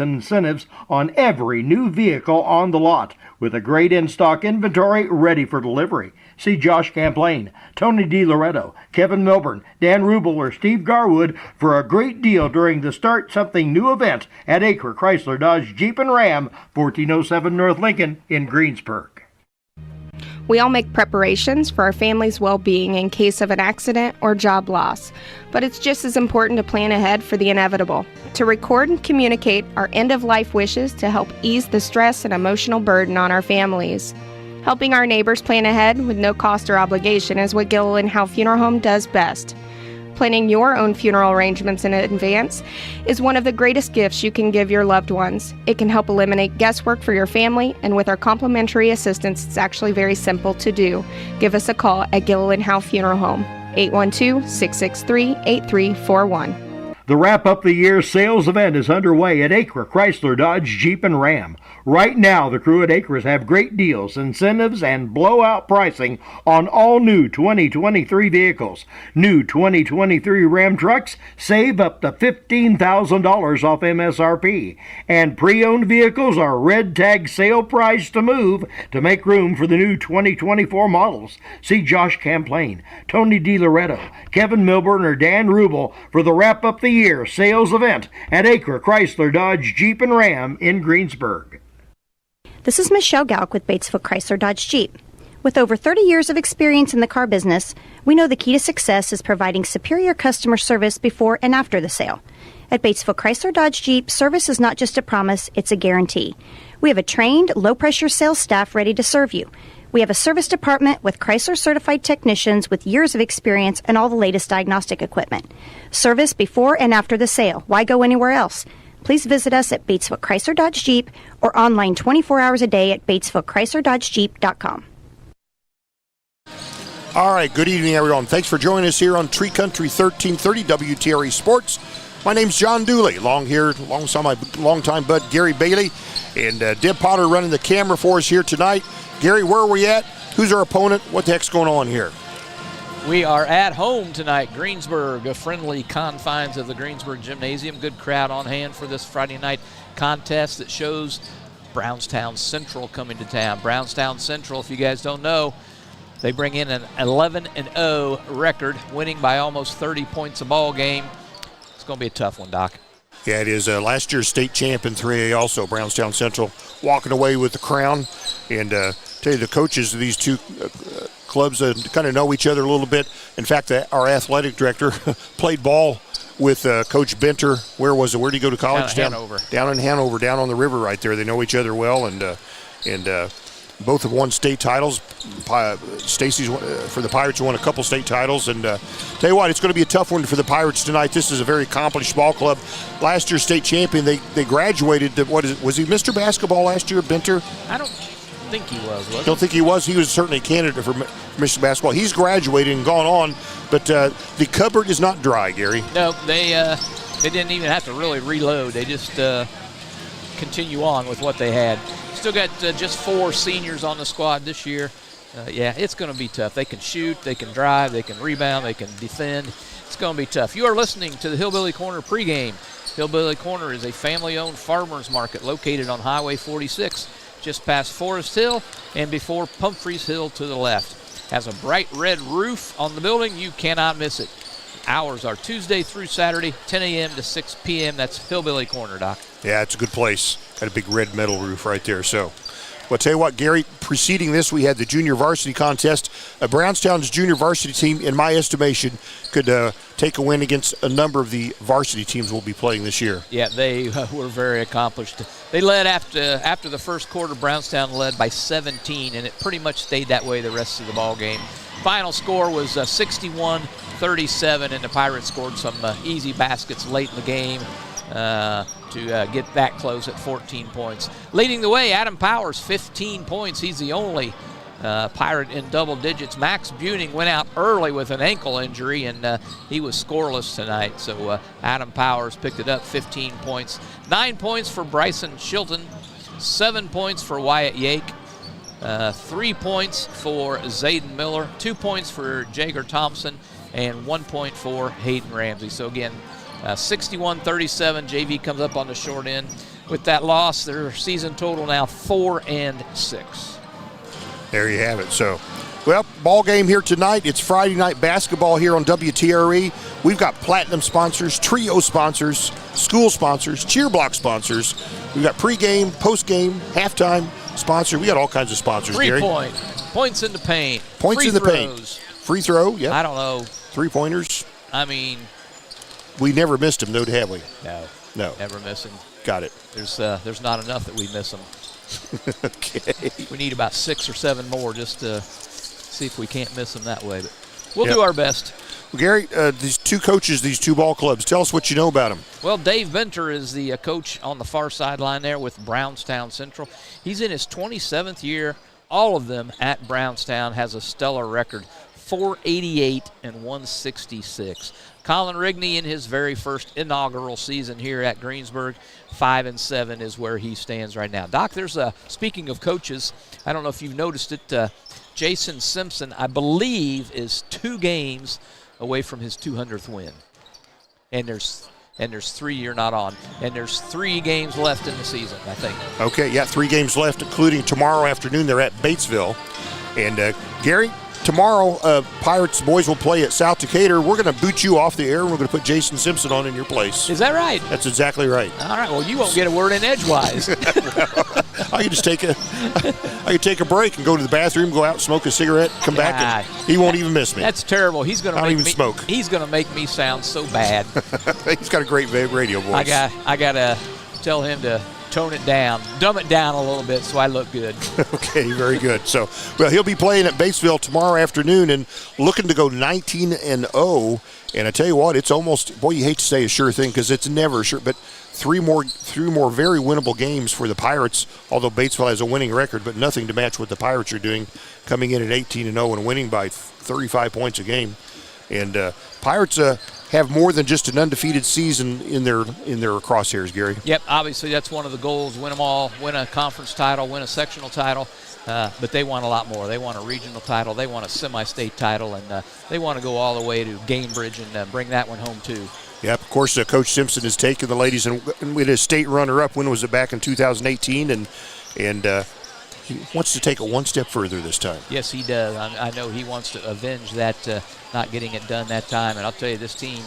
incentives on every new vehicle on the lot with a great in-stock inventory ready for delivery. See Josh Camplain, Tony DiLoretto, Kevin Milburn, Dan Rubel, or Steve Garwood for a great deal during the Start Something New event at Acre Chrysler Dodge Jeep and Ram, 1407 North Lincoln in Greensburg. We all make preparations for our family's well-being in case of an accident or job loss, but it's just as important to plan ahead for the inevitable, to record and communicate our end-of-life wishes to help ease the stress and emotional burden on our families. Helping our neighbors plan ahead with no cost or obligation is what Gilliland Howe Funeral Home does best. Planning your own funeral arrangements in advance is one of the greatest gifts you can give your loved ones. It can help eliminate guesswork for your family, and with our complimentary assistance, it's actually very simple to do. Give us a call at Gilliland Howe Funeral Home, 812-663-8341. The Wrap Up the Year sales event is underway at Acre Chrysler Dodge Jeep and Ram. Right now, the crew at Acres have great deals, incentives, and blowout pricing on all new 2023 vehicles. New 2023 Ram trucks save up to $15,000 off MSRP. And pre-owned vehicles are red tag sale price to move to make room for the new 2024 models. See Josh Camplain, Tony DiLoretto, Kevin Milburn, or Dan Rubel for the Wrap Up the Year sales event at Acre Chrysler Dodge Jeep and Ram in Greensburg. This is Michelle Galk with Batesville Chrysler Dodge Jeep. With over 30 years of experience in the car business, we know the key to success is providing superior customer service before and after the sale. At Batesville Chrysler Dodge Jeep, service is not just a promise, it's a guarantee. We have a trained, low-pressure sales staff ready to serve you. We have a service department with Chrysler-certified technicians with years of experience and all the latest diagnostic equipment. Service before and after the sale. Why go anywhere else? Please visit us at Batesville Chrysler Dodge Jeep or online 24 hours a day at BatesvilleChryslerDodgeJeep.com. All right, good evening, everyone. Thanks for joining us here on Tree Country 1330 WTRE Sports. My name's John Dooley, along here alongside my longtime bud Gary Bailey, and Deb Potter running the camera for us here tonight. Gary, where are we at? Who's our opponent? What the heck's going on here? We are at home tonight, Greensburg, a friendly confines of the Greensburg Gymnasium. Good crowd on hand for this Friday night contest that shows Brownstown Central coming to town. Brownstown Central, if you guys don't know, they bring in an 11-0 record, winning by almost 30 points a ball game. It's going to be a tough one, Doc. Yeah, it is. Last year's state champ in 3A also, Brownstown Central, walking away with the crown. And tell you, the coaches of these two clubs kind of know each other a little bit. In fact, our athletic director played ball with Coach Benter. Where was it? Where did he go to college? Down in Hanover. Down in Hanover, down on the river right there. They know each other well, and both have won state titles. Stacy's for the Pirates won a couple state titles, and tell you what, it's going to be a tough one for the Pirates tonight. This is a very accomplished ball club. Last year's state champion, they graduated to, was he Mr. Basketball last year, Benter? I don't think he was he? Don't think he was. He was certainly a candidate for Mr. Basketball. He's graduated and gone on, but the cupboard is not dry, Gary. No, they didn't even have to really reload. They just continue on with what they had. Still got just 4 seniors on the squad this year. Yeah, it's going to be tough. They can shoot, they can drive, they can rebound, they can defend. It's going to be tough. You are listening to the Hillbilly Corner pregame. Hillbilly Corner is a family-owned farmers market located on Highway 46, just past Forest Hill and before Pumphrey's Hill to the left. Has a bright red roof on the building. You cannot miss it. Hours are Tuesday through Saturday, 10 a.m. to 6 p.m. That's Hillbilly Corner, Doc. Yeah, it's a good place. Got a big red metal roof right there. So, well, tell you what, Gary, preceding this, we had the junior varsity contest. Brownstown's junior varsity team, in my estimation, could take a win against a number of the varsity teams we'll be playing this year. Yeah, they were very accomplished. They led after the first quarter. Brownstown led by 17, and it pretty much stayed that way the rest of the ball game. Final score was 61-37, and the Pirates scored some easy baskets late in the game to get that close at 14 points. Leading the way, Adam Powers, 15 points. He's the only Pirate in double digits. Max Buning went out early with an ankle injury, and he was scoreless tonight. So Adam Powers picked it up, 15 points. 9 points for Bryson Shilton, 7 points for Wyatt Yake, 3 points for Zayden Miller, 2 points for Jager Thompson, and 1 point for Hayden Ramsey. So again, 61-37, JV comes up on the short end. with that loss. Their season total now 4-6. There you have it. So, well, ball game here tonight. It's Friday night basketball here on WTRE. We've got platinum sponsors, trio sponsors, school sponsors, cheer block sponsors. We've got pregame, postgame, halftime sponsor. We got all kinds of sponsors, Gary. 3-point, points in the paint, points free in the throws. paint, free throw. Yeah, I don't know. 3-pointers. I mean, We never missed them, though, have we? no, never miss them. Got it. There's not enough that we miss them. Okay. We need about 6 or 7 more just to see if we can't miss them that way. But we'll do our best. Well, Gary, these two coaches, these two ball clubs, tell us what you know about them. Well, Dave Venter is the coach on the far sideline there with Brownstown Central. He's in his 27th year. All of them at Brownstown has a stellar record, 488 and 166. Colin Rigney in his very first inaugural season here at Greensburg, 5-7 is where he stands right now. Doc, there's speaking of coaches, I don't know if you've noticed it, Jason Simpson, I believe, is 2 games away from his 200th win. And there's 3 you're not on. And there's 3 games left in the season, I think. Okay, yeah, 3 games left, including tomorrow afternoon. They're at Batesville. And, Gary, tomorrow, Pirates boys will play at South Decatur. We're going to boot you off the air, and we're going to put Jason Simpson on in your place. Is that right? That's exactly right. All right, well, you won't get a word in edgewise. I can just take a break and go to the bathroom, go out, smoke a cigarette, come back, and he won't even miss me. That's terrible. He's going to smoke. He's going to make me sound so bad. He's got a great radio voice. I got to tell him to tone it down, dumb it down a little bit so I look good. Okay, very good. So, well, he'll be playing at Batesville tomorrow afternoon and looking to go 19-0. And I tell you what, it's almost, boy, you hate to say a sure thing because it's never sure, but three more very winnable games for the Pirates, although Batesville has a winning record, but nothing to match what the Pirates are doing, coming in at 18-0 and winning by 35 points a game. And Pirates have more than just an undefeated season in their crosshairs, Gary. Yep, obviously that's one of the goals, win them all, win a conference title, win a sectional title, but they want a lot more. They want a regional title, they want a semi-state title, and they want to go all the way to Gamebridge and bring that one home too. Yep, of course, Coach Simpson has taken the ladies and with his state runner-up. When was it? Back in 2018, and he wants to take it one step further this time. Yes, he does. I know he wants to avenge that not getting it done that time. And I'll tell you, this team,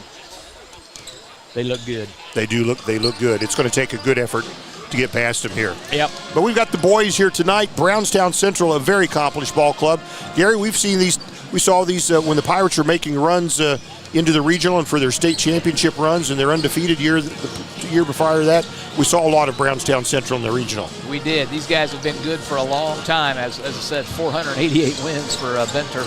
they look good. They look good. It's going to take a good effort to get past them here. Yep. But we've got the boys here tonight. Brownstown Central, a very accomplished ball club. Gary, we saw these when the Pirates were making runs into the regional and for their state championship runs and their undefeated year, the year prior to that. We saw a lot of Brownstown Central in the regional. We did. These guys have been good for a long time. As I said, 488 wins for Venter.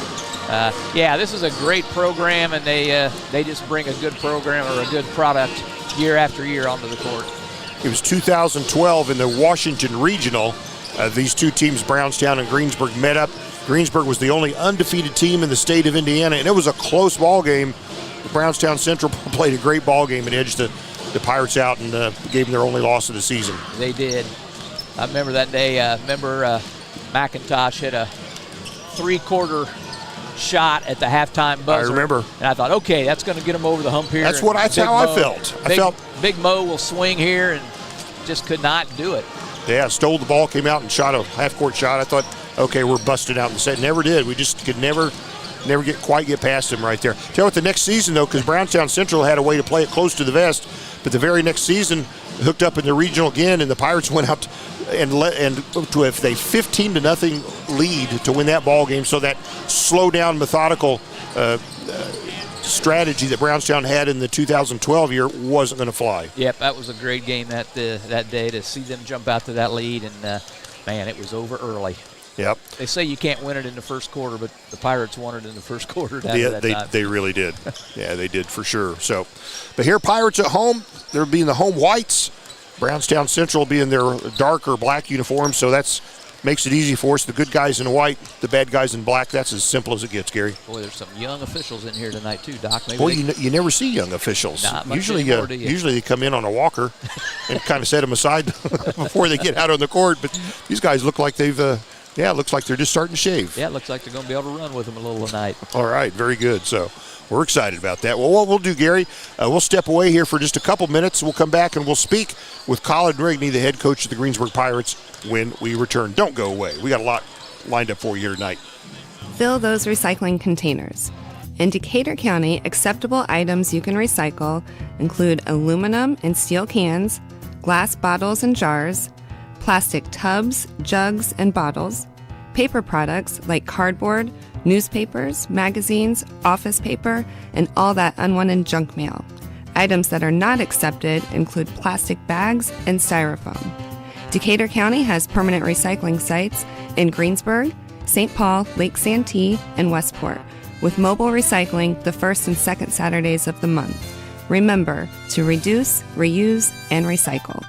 Yeah, this is a great program, and they just bring a good program or a good product year after year onto the court. It was 2012 in the Washington Regional. These two teams, Brownstown and Greensburg, met up. Greensburg was the only undefeated team in the state of Indiana, and it was a close ball game. Brownstown Central played a great ball game and edged the Pirates out and gave them their only loss of the season. They did. I remember that day. McIntosh hit a three-quarter shot at the halftime buzzer. I remember. And I thought, okay, that's going to get them over the hump here. That's how I felt. Big Mo will swing here and just could not do it. Yeah, stole the ball, came out and shot a half-court shot. I thought, okay, we're busted out in the set. Never did. We just could never quite get past them right there. Tell you what, the next season, though, because Brownstown Central had a way to play it close to the vest, but the very next season, hooked up in the regional again, and the Pirates went out and to a 15-0 lead to win that ball game. So that slow down, methodical strategy that Brownstown had in the 2012 year wasn't going to fly. Yep, that was a great game that day to see them jump out to that lead, and man, it was over early. Yep. They say you can't win it in the first quarter, but the Pirates won it in the first quarter. They really did. Yeah, they did for sure. So, but here, Pirates at home, they'll be in the home whites. Brownstown Central will be in their darker black uniforms, so that's makes it easy for us. The good guys in white, the bad guys in black. That's as simple as it gets, Gary. Boy, there's some young officials in here tonight too, Doc. You never see young officials. Not much usually they come in on a walker and kind of set them aside before they get out on the court. But these guys look like they've Yeah, it looks like they're just starting to shave. Yeah, it looks like they're going to be able to run with them a little tonight. All right, very good. So we're excited about that. Well, what we'll do, Gary, we'll step away here for just a couple minutes. We'll come back and we'll speak with Colin Rigney, the head coach of the Greensburg Pirates, when we return. Don't go away. We got a lot lined up for you here tonight. Fill those recycling containers. In Decatur County, acceptable items you can recycle include aluminum and steel cans, glass bottles and jars, plastic tubs, jugs, and bottles, paper products like cardboard, newspapers, magazines, office paper, and all that unwanted junk mail. Items that are not accepted include plastic bags and styrofoam. Decatur County has permanent recycling sites in Greensburg, St. Paul, Lake Santee, and Westport, with mobile recycling the first and second Saturdays of the month. Remember to reduce, reuse, and recycle.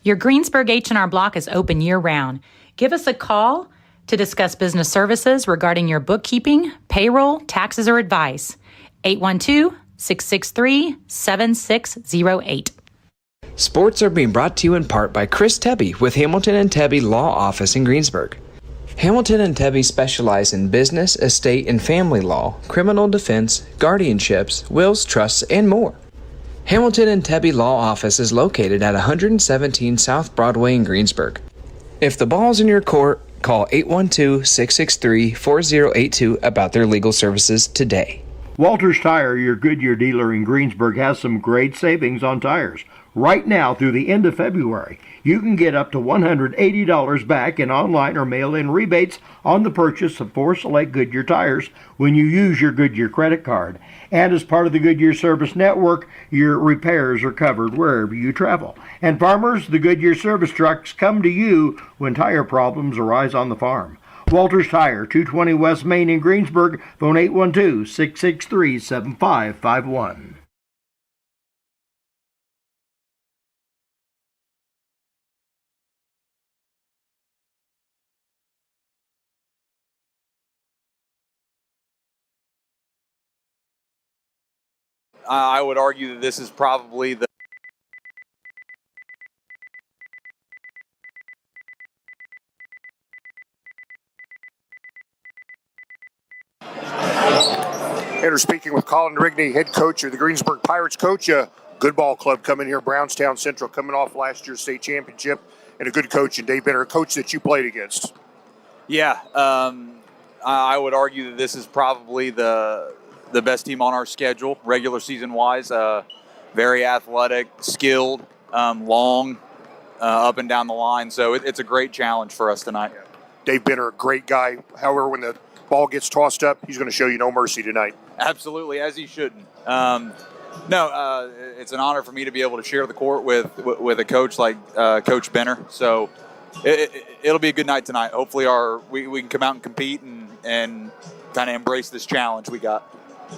Your Greensburg H&R Block is open year-round. Give us a call to discuss business services regarding your bookkeeping, payroll, taxes, or advice. 812-663-7608. Sports are being brought to you in part by Chris Tebby with Hamilton and Tebby Law Office in Greensburg. Hamilton and Tebby specialize in business, estate, and family law, criminal defense, guardianships, wills, trusts, and more. Hamilton and Tebby Law Office is located at 117 South Broadway in Greensburg. If the ball's in your court, call 812-663-4082 about their legal services today. Walters Tire, your Goodyear dealer in Greensburg, has some great savings on tires. Right now through the end of February, you can get up to $180 back in online or mail-in rebates on the purchase of 4 select Goodyear tires when you use your Goodyear credit card. And as part of the Goodyear Service Network, your repairs are covered wherever you travel. And farmers, the Goodyear service trucks come to you when tire problems arise on the farm. Walters Tire, 220 West Main in Greensburg, phone 812-663-7551. I would argue that this is probably the And we're speaking with Colin Rigney, head coach of the Greensburg Pirates. Coach, a good ball club coming here, Brownstown Central, coming off last year's state championship, and a good coach in Dave Benner, a coach that you played against. Yeah, I would argue that this is probably the best team on our schedule, regular season-wise. Very athletic, skilled, long, up and down the line. So it's a great challenge for us tonight. Dave Benner, a great guy. However, when the ball gets tossed up, he's going to show you no mercy tonight. Absolutely, as he shouldn't. It's an honor for me to be able to share the court with a coach like Coach Benner. So it'll be a good night tonight. Hopefully we can come out and compete and kind of embrace this challenge we got.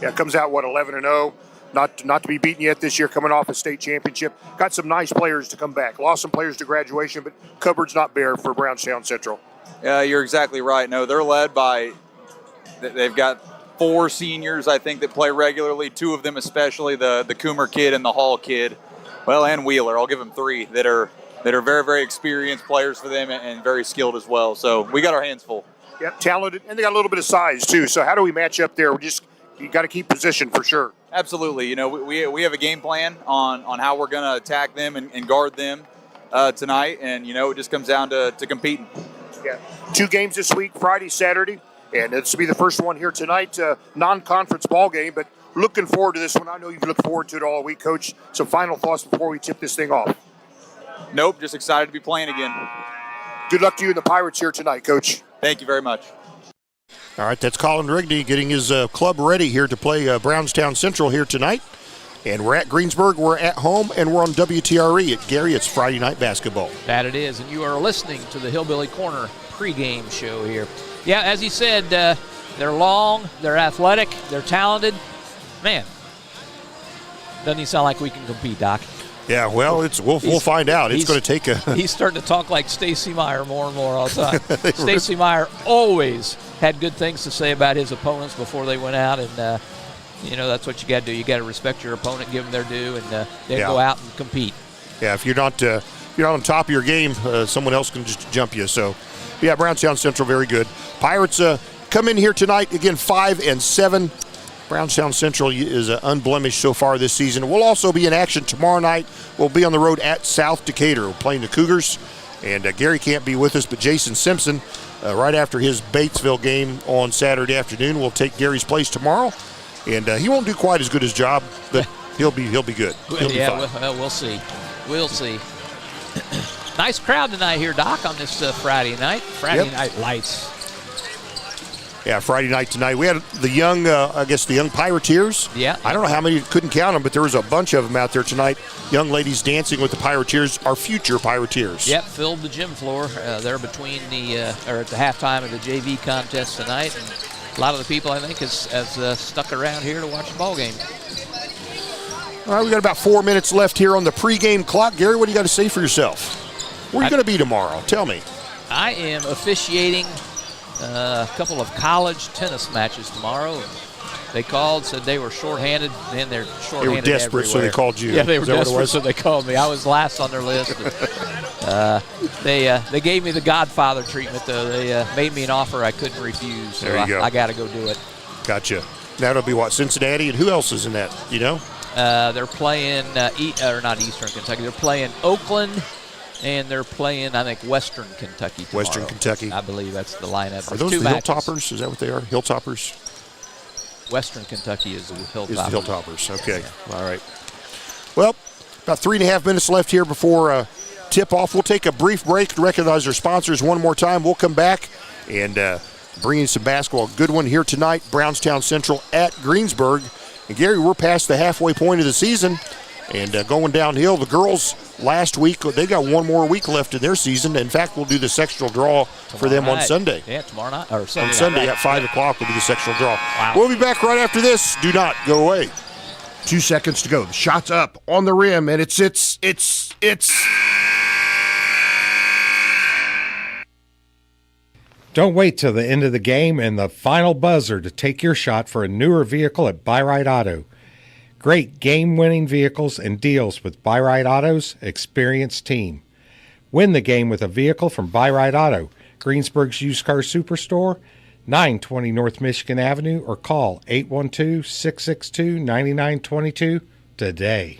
Yeah, it comes out, 11-0. Not to be beaten yet this year, coming off a state championship. Got some nice players to come back. Lost some players to graduation, but cupboard's not bare for Brownstown Central. You're exactly right. No, they're led by – they've got 4 seniors, I think, that play regularly, 2 of them especially, the Coomer kid and the Hall kid. Well, and Wheeler. I'll give them 3 that are very, very experienced players for them and very skilled as well. So we got our hands full. Yep, talented, and they got a little bit of size too. So how do we match up there? You got to keep position for sure. Absolutely. You know, we have a game plan on how we're going to attack them and guard them tonight, and you know, it just comes down to competing. Yeah, 2 games this week, Friday, Saturday, and this will be the first one here tonight. Non-conference ball game, but looking forward to this one. I know you've looked forward to it all week, Coach. Some final thoughts before we tip this thing off. Nope, just excited to be playing again. Good luck to you and the Pirates here tonight, Coach. Thank you very much. All right, that's Colin Rigney getting his club ready here to play Brownstown Central here tonight. And we're at Greensburg, we're at home, and we're on WTRE at Gary. It's Friday night basketball. That it is, and you are listening to the Hillbilly Corner pregame show here. Yeah, as he said, they're long, they're athletic, they're talented. Man, doesn't he sound like we can compete, Doc? Yeah, well, we'll find out. It's going to take a. He's starting to talk like Stacy Meyer more and more all the time. Stacy Meyer always had good things to say about his opponents before they went out, and that's what you got to do. You got to respect your opponent, give them their due, and then go out and compete. Yeah, if you're not on top of your game, someone else can just jump you. So Yeah, Brownstown Central, very good. Pirates come in here tonight, again, 5-7. Brownstown Central is unblemished so far this season. We'll also be in action tomorrow night. We'll be on the road at South Decatur. We're playing the Cougars, and Gary can't be with us, but Jason Simpson, right after his Batesville game on Saturday afternoon, will take Gary's place tomorrow. And he won't do quite as good his job, but he'll be good. He'll be fine. We'll see. We'll see. Nice crowd tonight here, Doc, on this Friday night. Friday night lights. Yeah, Friday night tonight. We had the young, the young Pirateers. Yeah. I don't know how many, couldn't count them, but there was a bunch of them out there tonight. Young ladies dancing with the Pirateers, our future Pirateers. Yep, filled the gym floor there between at the halftime of the JV contest tonight. And a lot of the people, I think, has stuck around here to watch the ball game. All right, we got about 4 minutes left here on the pregame clock. Gary, what do you got to say for yourself? Where are you going to be tomorrow? Tell me. I am officiating a couple of college tennis matches tomorrow. They called, said they were shorthanded, and they're shorthanded. They were desperate, everywhere. So they called you. Yeah, they were desperate, so they called me. I was last on their list. They gave me the Godfather treatment, though. They made me an offer I couldn't refuse, so I got to go do it. Gotcha. That'll be what, Cincinnati, and who else is in that? You know? They're playing not Eastern Kentucky. They're playing Oakland. And they're playing, I think, Western Kentucky tomorrow. Western Kentucky. I believe that's the lineup. Are those the Hilltoppers? Is that what they are? Hilltoppers? Western Kentucky is the Hilltoppers. Is the Hilltoppers. Okay. Yeah. All right. Well, about 3.5 minutes left here before tip-off. We'll take a brief break to recognize our sponsors one more time. We'll come back and bring in some basketball. Good one here tonight, Brownstown Central at Greensburg. And, Gary, we're past the halfway point of the season and going downhill. The girls last week, they got one more week left in their season. In fact, we'll do the sectional draw for them on Sunday. Yeah, tomorrow night. Or Sunday. On Sunday at 5 o'clock, we'll do the sectional draw. Wow. We'll be back right after this. Do not go away. 2 seconds to go. The shot's up on the rim, and it's. Don't wait till the end of the game and the final buzzer to take your shot for a newer vehicle at Buy Right Auto. Great game-winning vehicles and deals with Buy Right Auto's experienced team. Win the game with a vehicle from Buy Right Auto, Greensburg's used car superstore, 920 North Michigan Avenue, or call 812-662-9922 today.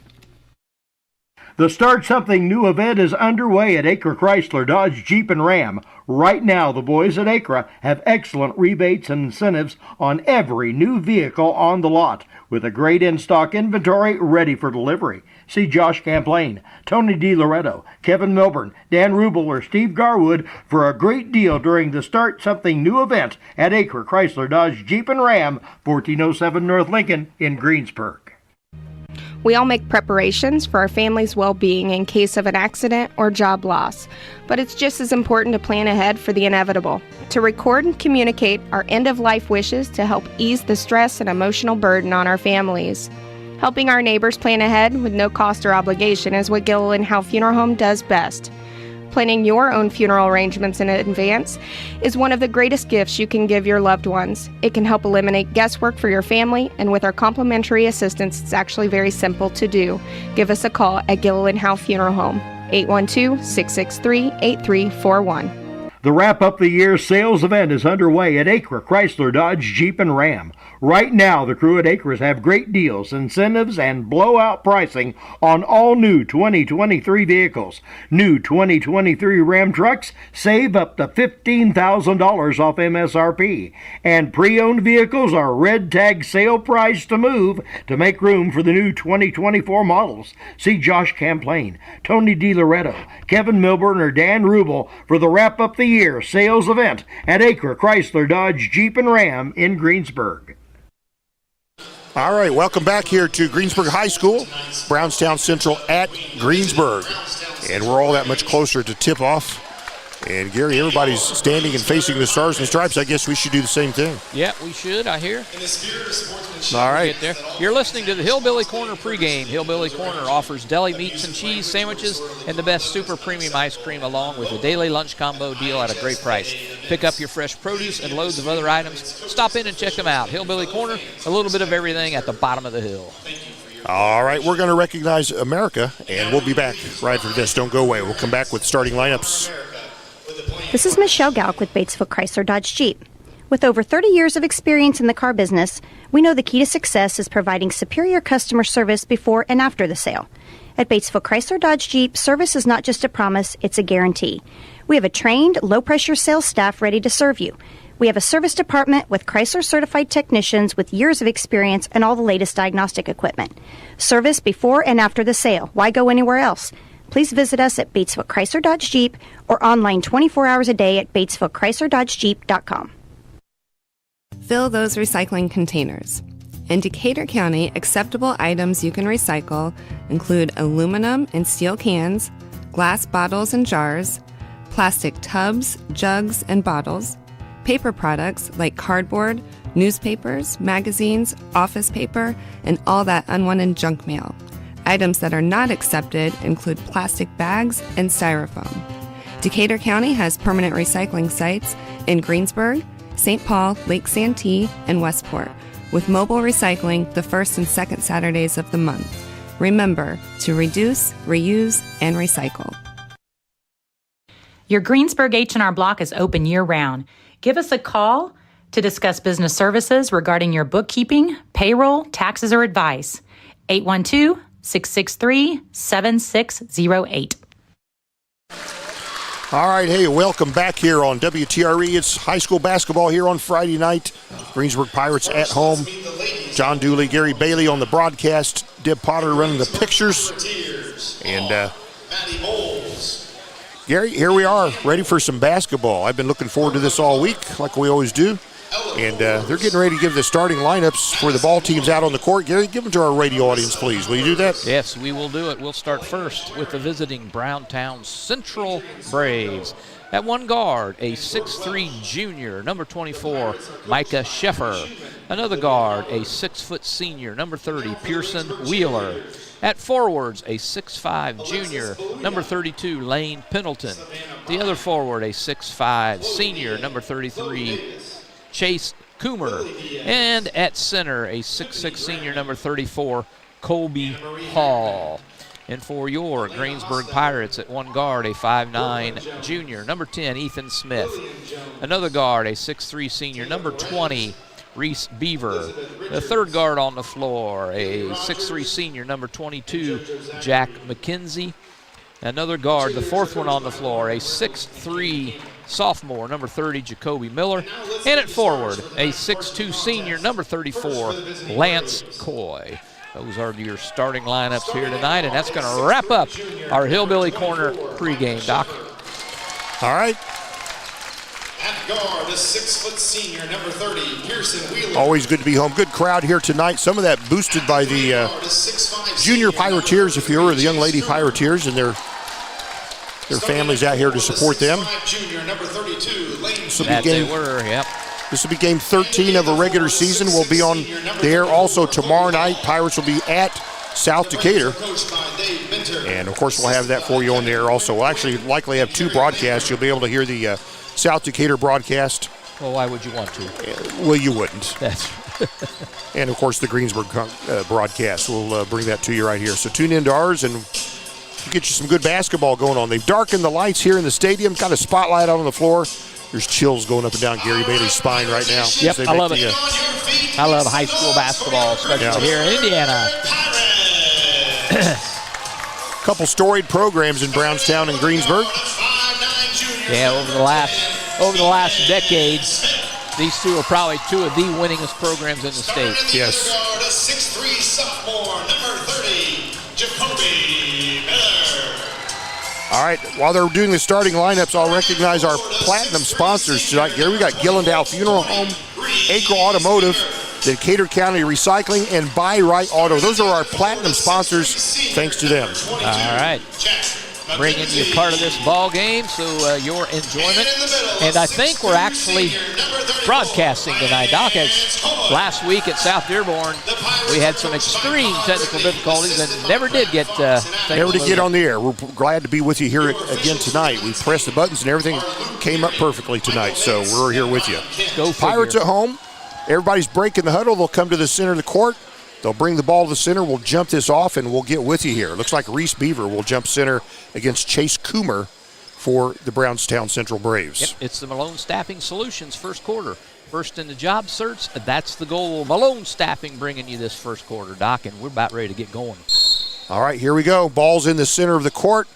The Start Something New event is underway at Acre Chrysler Dodge Jeep and Ram. Right now, the boys at Acre have excellent rebates and incentives on every new vehicle on the lot, with a great in-stock inventory ready for delivery. See Josh Camplain, Tony DiLoretto, Kevin Milburn, Dan Rubel, or Steve Garwood for a great deal during the Start Something New event at Acre Chrysler Dodge Jeep and Ram, 1407 North Lincoln in Greensburg. We all make preparations for our family's well-being in case of an accident or job loss, but it's just as important to plan ahead for the inevitable, to record and communicate our end-of-life wishes to help ease the stress and emotional burden on our families. Helping our neighbors plan ahead with no cost or obligation is what Gilliland Howe Funeral Home does best. Planning your own funeral arrangements in advance is one of the greatest gifts you can give your loved ones. It can help eliminate guesswork for your family, and with our complimentary assistance, it's actually very simple to do. Give us a call at Gilliland Howe Funeral Home, 812-663-8341. The Wrap Up the Year sales event is underway at Acre Chrysler Dodge Jeep and Ram. Right now, the crew at Acres have great deals, incentives, and blowout pricing on all new 2023 vehicles. New 2023 Ram trucks save up to $15,000 off MSRP. And pre-owned vehicles are red tag sale price to move to make room for the new 2024 models. See Josh Camplain, Tony DiLoretto, Kevin Milburn, or Dan Rubel for the Wrap Up the Year sales event at Acre Chrysler Dodge Jeep and Ram in Greensburg. All right, welcome back here to Greensburg High School, Brownstown Central at Greensburg. And we're all that much closer to tip-off. And, Gary, everybody's standing and facing the Stars and Stripes. I guess we should do the same thing. Yeah, we should, I hear. All right. Get there. You're listening to the Hillbilly Corner pregame. Hillbilly Corner offers deli meats and cheese sandwiches and the best super premium ice cream, along with a daily lunch combo deal at a great price. Pick up your fresh produce and loads of other items. Stop in and check them out. Hillbilly Corner, a little bit of everything at the bottom of the hill. All right, we're going to recognize America, and we'll be back right after this. Don't go away. We'll come back with starting lineups. This is Michelle Galk with Batesville Chrysler Dodge Jeep. With over 30 years of experience in the car business, we know the key to success is providing superior customer service before and after the sale. At Batesville Chrysler Dodge Jeep, service is not just a promise, it's a guarantee. We have a trained, low-pressure sales staff ready to serve you. We have a service department with Chrysler-certified technicians with years of experience and all the latest diagnostic equipment. Service before and after the sale. Why go anywhere else? Please visit us at Batesville Chrysler Dodge Jeep or online 24 hours a day at BatesvilleChryslerDodgeJeep.com. Fill those recycling containers. In Decatur County, acceptable items you can recycle include aluminum and steel cans, glass bottles and jars, plastic tubs, jugs, and bottles, paper products like cardboard, newspapers, magazines, office paper, and all that unwanted junk mail. Items that are not accepted include plastic bags and styrofoam. Decatur County has permanent recycling sites in Greensburg, St. Paul, Lake Santee, and Westport, with mobile recycling the first and second Saturdays of the month. Remember to reduce, reuse, and recycle. Your Greensburg H&R Block is open year-round. Give us a call to discuss business services regarding your bookkeeping, payroll, taxes, or advice. 812-663-7608. All right, hey, welcome back here on WTRE. It's high school basketball here on Friday night. Greensburg Pirates at home. John Dooley, Gary Bailey on the broadcast. Deb Potter running the pictures. And Gary, here we are, ready for some basketball. I've been looking forward to this all week, like we always do. And they're getting ready to give the starting lineups for the ball teams out on the court. Gary, give them to our radio audience, please. Will you do that? Yes, we will do it. We'll start first with the visiting Brownstown Central Braves. At one guard, a 6'3 junior, number 24, Micah Sheffer. Another guard, a 6-foot senior, number 30, Pearson Wheeler. At forwards, a 6'5 junior, number 32, Lane Pendleton. The other forward, a 6'5 senior, number 33, Chase Coomer. And at center, a 6'6 senior, number 34, Colby Hall. And for your Greensburg Pirates, at one guard, a 5'9 junior, number 10, Ethan Smith. Another guard, a 6'3 senior, number 20, Reese Beaver. The third guard on the floor, a 6'3 senior, number 22, Jack McKenzie. Another guard, the fourth one on the floor, a 6'3 sophomore, number 30, Jacoby Miller. And at forward, a 6'2 senior, number 34, Lance Coy. Those are your starting lineups here tonight, and that's going to wrap up our Hillbilly Corner pregame, Doc. All right. At guard, the 6-foot senior, number 30, Pearson Wheeler. Always good to be home. Good crowd here tonight. Some of that boosted by the junior Pirateers, if you were the young lady Pirateers, and their families out here to support them. This will be game 13 of a regular season. We'll be on the air also tomorrow night. Pirates will be at South Decatur. And, of course, we'll have that for you on the air also. We'll actually likely have two broadcasts. You'll be able to hear the South Decatur broadcast. Well, why would you want to? Well, you wouldn't. That's and, of course, the Greensburg broadcast. We'll bring that to you right here. So tune in to ours and get you some good basketball going on. They've darkened the lights here in the stadium, got a spotlight out on the floor. There's chills going up and down Gary Bailey's spine right now. Yep, I love it. I love high school basketball, especially here in Indiana. Couple storied programs in Brownstown and Greensburg. Yeah, over the last decade, these two are probably two of the winningest programs in the state. Yes. The 6'3 sophomore, number 30, Jacoby Miller. All right, while they're doing the starting lineups, I'll recognize our platinum sponsors tonight. Gary, we got Gillendale Funeral Home, Acre Automotive, Decatur County Recycling, and Buy Right Auto. Those are our platinum sponsors. Thanks to them. All right. Bringing you part of this ball game, so your enjoyment. And I think we're actually broadcasting tonight, Doc. As last week at South Dearborn, we had some extreme technical difficulties and never did get on the air. We're glad to be with you here again tonight. We pressed the buttons and everything came up perfectly tonight, so we're here with you. Go Pirates at home. Everybody's breaking the huddle. They'll come to the center of the court. They'll bring the ball to the center. We'll jump this off, and we'll get with you here. Looks like Reese Beaver will jump center against Chase Coomer. for the Brownstown Central Braves. Yep, it's the Malone Staffing Solutions first quarter. First in the job search, that's the goal. Malone Staffing bringing you this first quarter, Doc, and we're about ready to get going. All right, here we go. Ball's in the center of the court.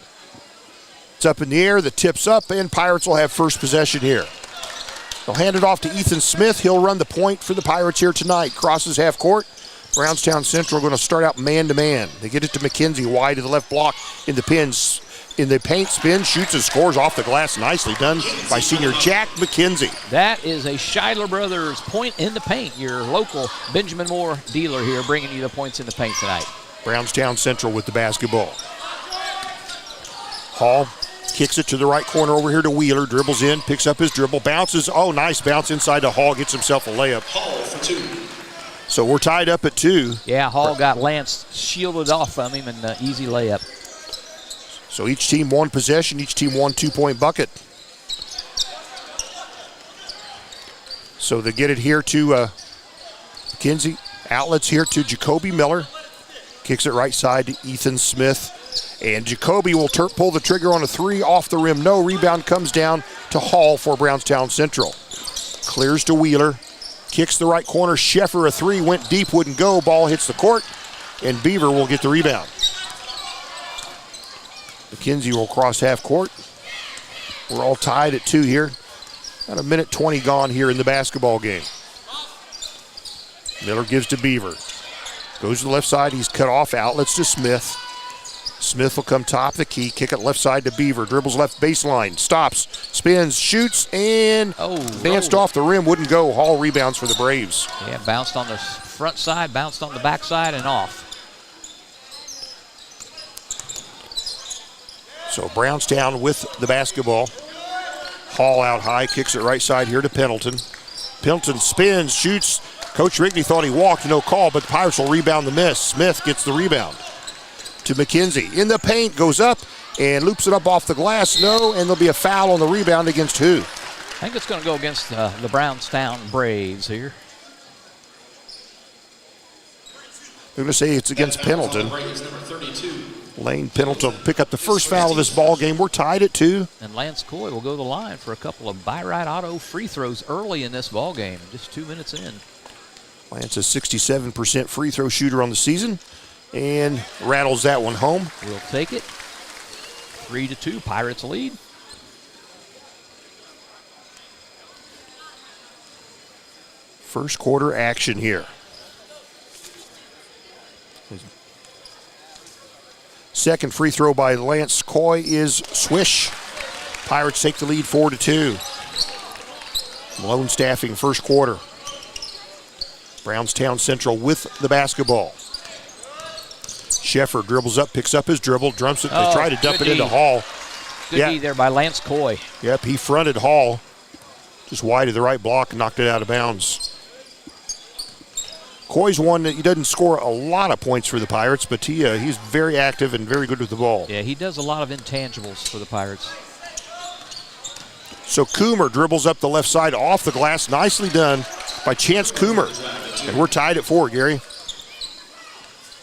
It's up in the air. The tip's up, and Pirates will have first possession here. They'll hand it off to Ethan Smith. He'll run the point for the Pirates here tonight. Crosses half court. Brownstown Central going to start out man-to-man. They get it to McKenzie, wide to the left block in the pins. In the paint, spins, shoots, and scores off the glass. Nicely done by senior Jack McKenzie. That is a Scheidler Brothers point in the paint. Your local Benjamin Moore dealer here bringing you the points in the paint tonight. Brownstown Central with the basketball. Hall kicks it to the right corner over here to Wheeler. Dribbles in, picks up his dribble, bounces. Oh, nice bounce inside to Hall. Gets himself a layup. Hall for 2. So we're tied up at 2. Yeah, Hall got Lance shielded off from him and easy layup. So each team one possession, each team one 2-point bucket. So they get it here to McKenzie. Outlets here to Jacoby Miller. Kicks it right side to Ethan Smith. And Jacoby will pull the trigger on a 3 off the rim. No, rebound comes down to Hall for Brownstown Central. Clears to Wheeler. Kicks the right corner. Sheffer, a 3, went deep, wouldn't go. Ball hits the court, and Beaver will get the rebound. McKenzie will cross half court. We're all tied at 2 here. About a minute 20 gone here in the basketball game. Miller gives to Beaver. Goes to the left side. He's cut off. Outlets to Smith. Smith will come top of the key. Kick it left side to Beaver. Dribbles left baseline. Stops. Spins. Shoots. And danced off the rim. Wouldn't go. Hall rebounds for the Braves. Yeah, bounced on the front side, bounced on the back side, and off. So Brownstown with the basketball. Hall out high, kicks it right side here to Pendleton. Pendleton spins, shoots. Coach Rigney thought he walked, no call, but the Pirates will rebound the miss. Smith gets the rebound to McKenzie. In the paint, goes up and loops it up off the glass. No, and there'll be a foul on the rebound against who? I think it's going to go against the Brownstown Braves here. They're going to say it's against Pendleton. Braves number 32. Lane Pendleton will pick up the first foul of this ball game. We're tied at 2. And Lance Coy will go to the line for a couple of Buy-Right Auto free throws early in this ball game, just 2 minutes in. Lance is 67% free throw shooter on the season and rattles that one home. We'll take it. 3-2, Pirates lead. First quarter action here. Second free throw by Lance Coy is swish. Pirates take the lead 4-2. Malone Staffing first quarter. Brownstown Central with the basketball. Sheffer dribbles up, picks up his dribble, drumps it. They try to dump it into Hall. Good D there by Lance Coy. Yep, he fronted Hall. Just wide of the right block and knocked it out of bounds. Coy's one that he doesn't score a lot of points for the Pirates, but he's very active and very good with the ball. Yeah, he does a lot of intangibles for the Pirates. So Coomer dribbles up the left side off the glass. Nicely done by Chance Coomer. And we're tied at 4, Gary.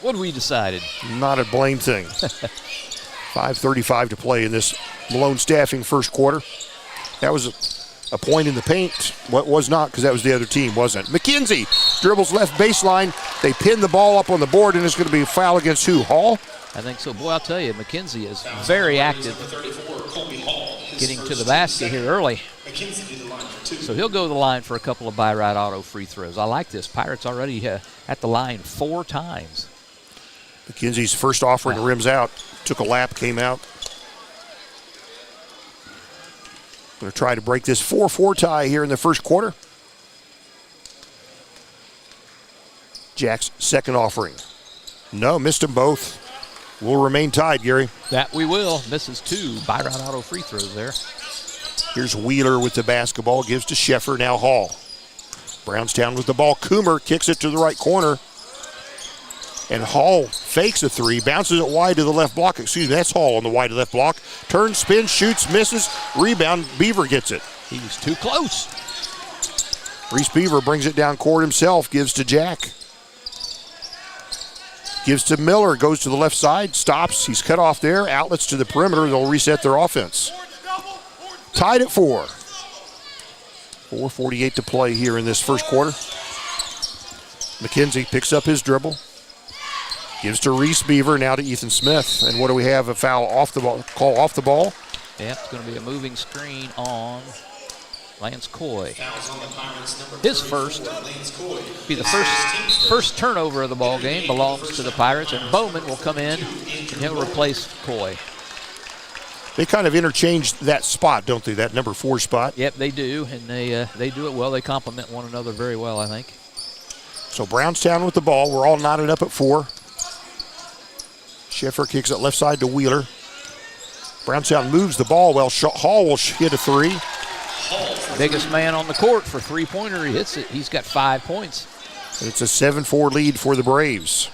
What we decided? Not a blame thing. 5:35 to play in this Malone Staffing first quarter. That was a point in the paint. What was not, because that was the other team, wasn't it? McKenzie dribbles left baseline. They pin the ball up on the board, and it's going to be a foul against who? Hall? I think so. Boy, I'll tell you, McKenzie is very active. Getting to the basket here early. So he'll go to the line for a couple of Buy-Right Auto free throws. I like this. Pirates already at the line 4 times. McKenzie's first offering rims out. Took a lap, came out. Going to try to break this 4-4 tie here in the first quarter. Jack's second offering. No, missed them both. We'll remain tied, Gary. That we will. Misses 2 Buy-Right Auto free throws there. Here's Wheeler with the basketball. Gives to Sheffer. Now Hall. Brownstown with the ball. Coomer kicks it to the right corner. And Hall fakes a 3. Bounces it wide to the left block. Excuse me, that's Hall on the wide left block. Turns, spins, shoots, misses. Rebound. Beaver gets it. He was too close. Reese Beaver brings it down court himself. Gives to Jack. Gives to Miller. Goes to the left side. Stops. He's cut off there. Outlets to the perimeter. They'll reset their offense. Tied at 4. 4:48 to play here in this first quarter. McKenzie picks up his dribble. Gives to Reese Beaver, now to Ethan Smith. And what do we have? A foul off the ball, call off the ball. Yeah, it's going to be a moving screen on Lance Coy. His first. Be the first turnover of the ball game, belongs to the Pirates, and Bowman will come in and he'll replace Coy. They kind of interchanged that spot, don't they? That number 4 spot. Yep, they do, and they do it well. They complement one another very well, I think. So Brownstown with the ball. We're all knotted up at 4. Schiffer kicks it left side to Wheeler. Brownstown moves the ball well. Hall will hit a 3. Biggest man on the court for three-pointer. He hits it. He's got 5 points. And it's a 7-4 lead for the Braves.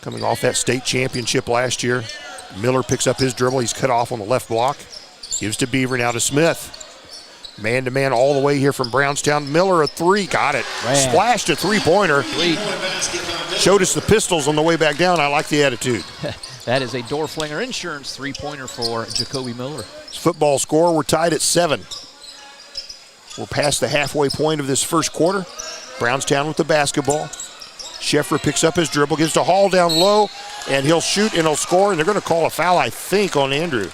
Coming off that state championship last year. Miller picks up his dribble. He's cut off on the left block. Gives to Beaver, now to Smith. Man-to-man all the way here from Brownstown. Miller a 3, got it. Man. Splashed a three-pointer. Sweet. Showed us the pistols on the way back down. I like the attitude. That is a Doorflinger Insurance three-pointer for Jacoby Miller. Football score, we're tied at 7. We're past the halfway point of this first quarter. Brownstown with the basketball. Scheffer picks up his dribble, gives to Hall down low, and he'll shoot and he'll score, and they're going to call a foul, I think, on Andrew.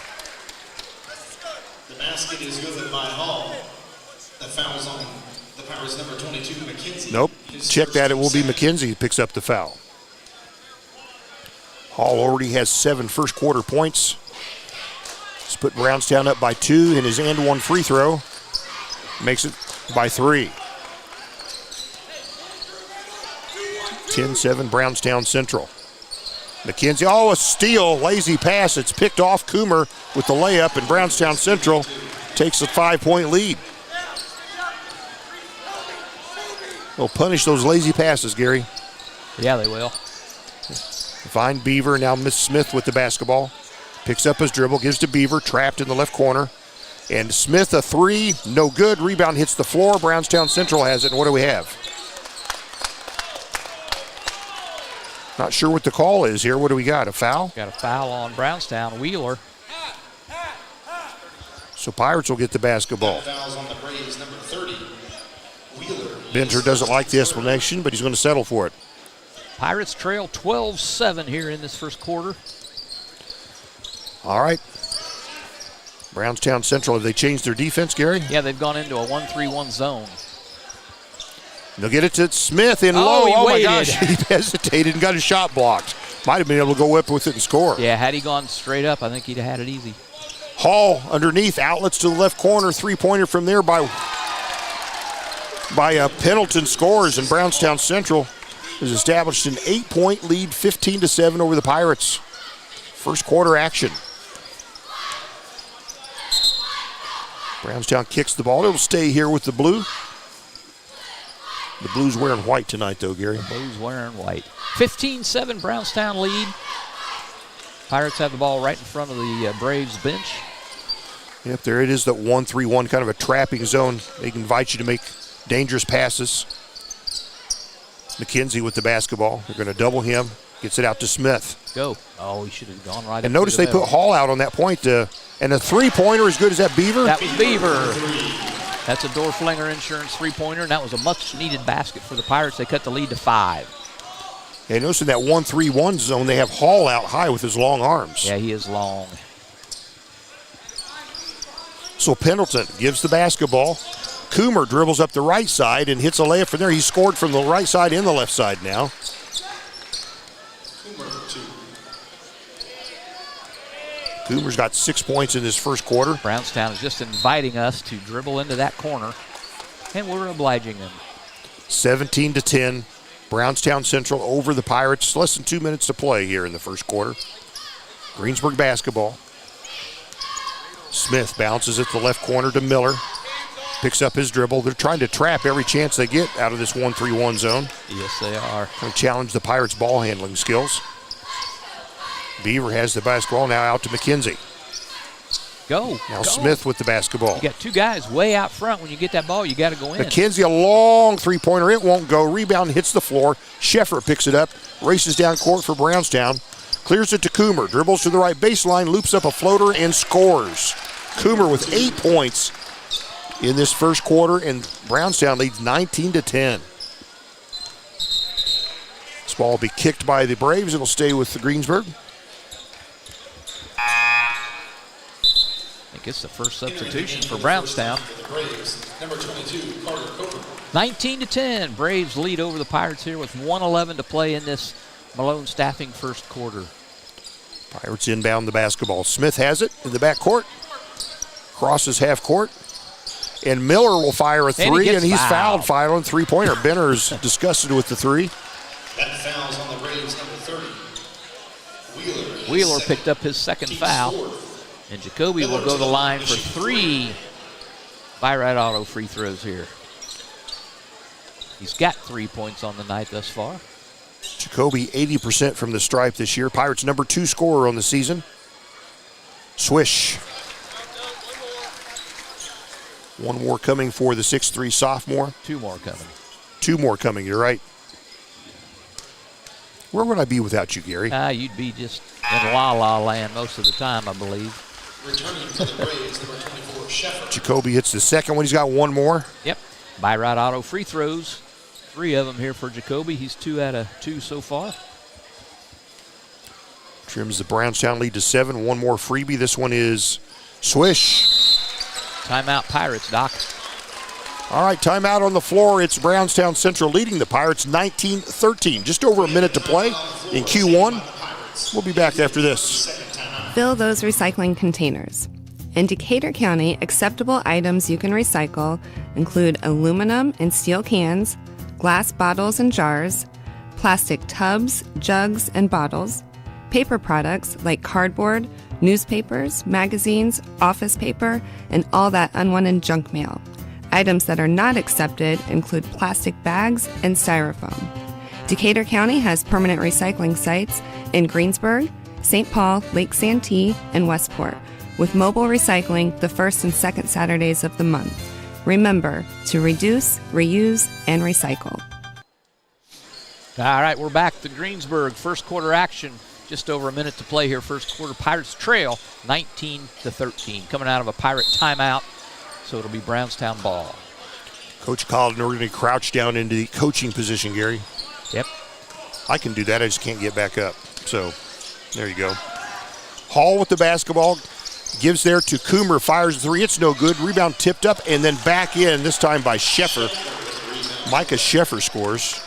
The basket is good by Hall. The foul's on the Pirates number 22, McKenzie. Nope. Check that. It will be McKenzie who picks up the foul. Hall already has 7 first quarter points. He's put Brownstown up by 2 in his and 1 free throw. Makes it by 3. 10-7 Brownstown Central. McKenzie, a steal, lazy pass. It's picked off. Coomer with the layup, and Brownstown Central takes a 5-point lead. They'll punish those lazy passes, Gary. Yeah, they will. Find Beaver, now Miss Smith with the basketball. Picks up his dribble, gives to Beaver, trapped in the left corner. And Smith a 3, no good. Rebound hits the floor. Brownstown Central has it, and what do we have? Not sure what the call is here. What do we got, a foul? Got a foul on Brownstown. Wheeler. So Pirates will get the basketball. Fouls on the Braves, number 30, Wheeler. Benter doesn't like the explanation, but he's going to settle for it. Pirates trail 12-7 here in this first quarter. All right. Brownstown Central, have they changed their defense, Gary? Yeah, they've gone into a 1-3-1 zone. They'll get it to Smith in low. Oh my gosh, he hesitated and got his shot blocked. Might have been able to go up with it and score. Yeah, had he gone straight up, I think he'd have had it easy. Hall underneath, outlets to the left corner, 3-pointer from there by Pendleton scores, and Brownstown Central has established an 8-point lead, 15-7 over the Pirates. First quarter action. Brownstown kicks the ball. It'll stay here with the blue. The Blues wearing white tonight, though, Gary. The Blues wearing white. 15-7 Brownstown lead. Pirates have the ball right in front of the Braves bench. Yep, there it is, that 1-3-1, kind of a trapping zone. They can invite you to make dangerous passes. McKenzie with the basketball. They're going to double him. Gets it out to Smith. Go. Oh, he should have gone right. And notice they put Hall out on that point. And a 3-pointer as good as that Beaver. That was Beaver. That's a Doorflinger Insurance 3-pointer, and that was a much-needed basket for the Pirates. They cut the lead to 5. Yeah, notice in that 1-3-1 zone, they have Hall out high with his long arms. Yeah, he is long. So Pendleton gives the basketball. Coomer dribbles up the right side and hits a layup from there. He scored from the right side and the left side now. Coomer's got 6 points in this first quarter. Brownstown is just inviting us to dribble into that corner, and we're obliging them. 17-10. Brownstown Central over the Pirates. Less than 2 minutes to play here in the first quarter. Greensburg basketball. Smith bounces at the left corner to Miller. Picks up his dribble. They're trying to trap every chance they get out of this 1-3-1 zone. Yes, they are. Trying to challenge the Pirates' ball handling skills. Beaver has the basketball, now out to McKenzie. Go. Now Smith with the basketball. You got two guys way out front. When you get that ball, you got to go in. McKenzie, a long 3-pointer. It won't go. Rebound hits the floor. Scheffer picks it up, races down court for Brownstown. Clears it to Coomer. Dribbles to the right baseline, loops up a floater, and scores. Coomer with 8 points in this first quarter, and Brownstown leads 19-10. This ball will be kicked by the Braves. It'll stay with the Greensburg. I think it's the first substitution for Brownstown. 19-10. Braves lead over the Pirates here with 1:11 to play in this Malone staffing first quarter. Pirates inbound the basketball. Smith has it in the back court. Crosses half court. And Miller will fire a three, and he's fouled. Final three-pointer. Benner's disgusted with the three. That foul's on the Braves, number 30. Wheeler picked up his second foul. And Jacoby will go to the line for 3 Byright Auto free throws here. He's got 3 points on the night thus far. Jacoby 80% from the stripe this year. Pirates number 2 scorer on the season. Swish. One more coming for the 6'3 sophomore. 2 more coming. 2 more coming, you're right. Where would I be without you, Gary? You'd be just in la-la land most of the time, I believe. Returning for the Braves, number 24, Sheffer. Jacoby hits the second one. He's got one more. Yep. Byright Auto free throws. 3 of them here for Jacoby. He's 2 out of 2 so far. Trims the Brownstown lead to 7. One more freebie. This one is swish. Timeout Pirates, Doc. All right, timeout on the floor. It's Brownstown Central leading the Pirates 19-13. Just over a minute to play in Q1. We'll be back after this. Fill those recycling containers. In Decatur County, acceptable items you can recycle include aluminum and steel cans, glass bottles and jars, plastic tubs, jugs, and bottles, paper products like cardboard, newspapers, magazines, office paper, and all that unwanted junk mail. Items that are not accepted include plastic bags and styrofoam. Decatur County has permanent recycling sites in Greensburg, St. Paul, Lake Santee, and Westport, with mobile recycling the first and second Saturdays of the month. Remember to reduce, reuse, and recycle. All right, we're back to Greensburg. First quarter action. Just over a minute to play here. First quarter, Pirates trail 19-13. Coming out of a Pirate timeout, so it'll be Brownstown ball. Coach Collin, we're going to crouch down into the coaching position, Gary. Yep. I can do that. I just can't get back up. So there you go. Hall with the basketball. Gives there to Coomer. Fires a three. It's no good. Rebound tipped up and then back in, this time by Sheffer. Micah Sheffer scores.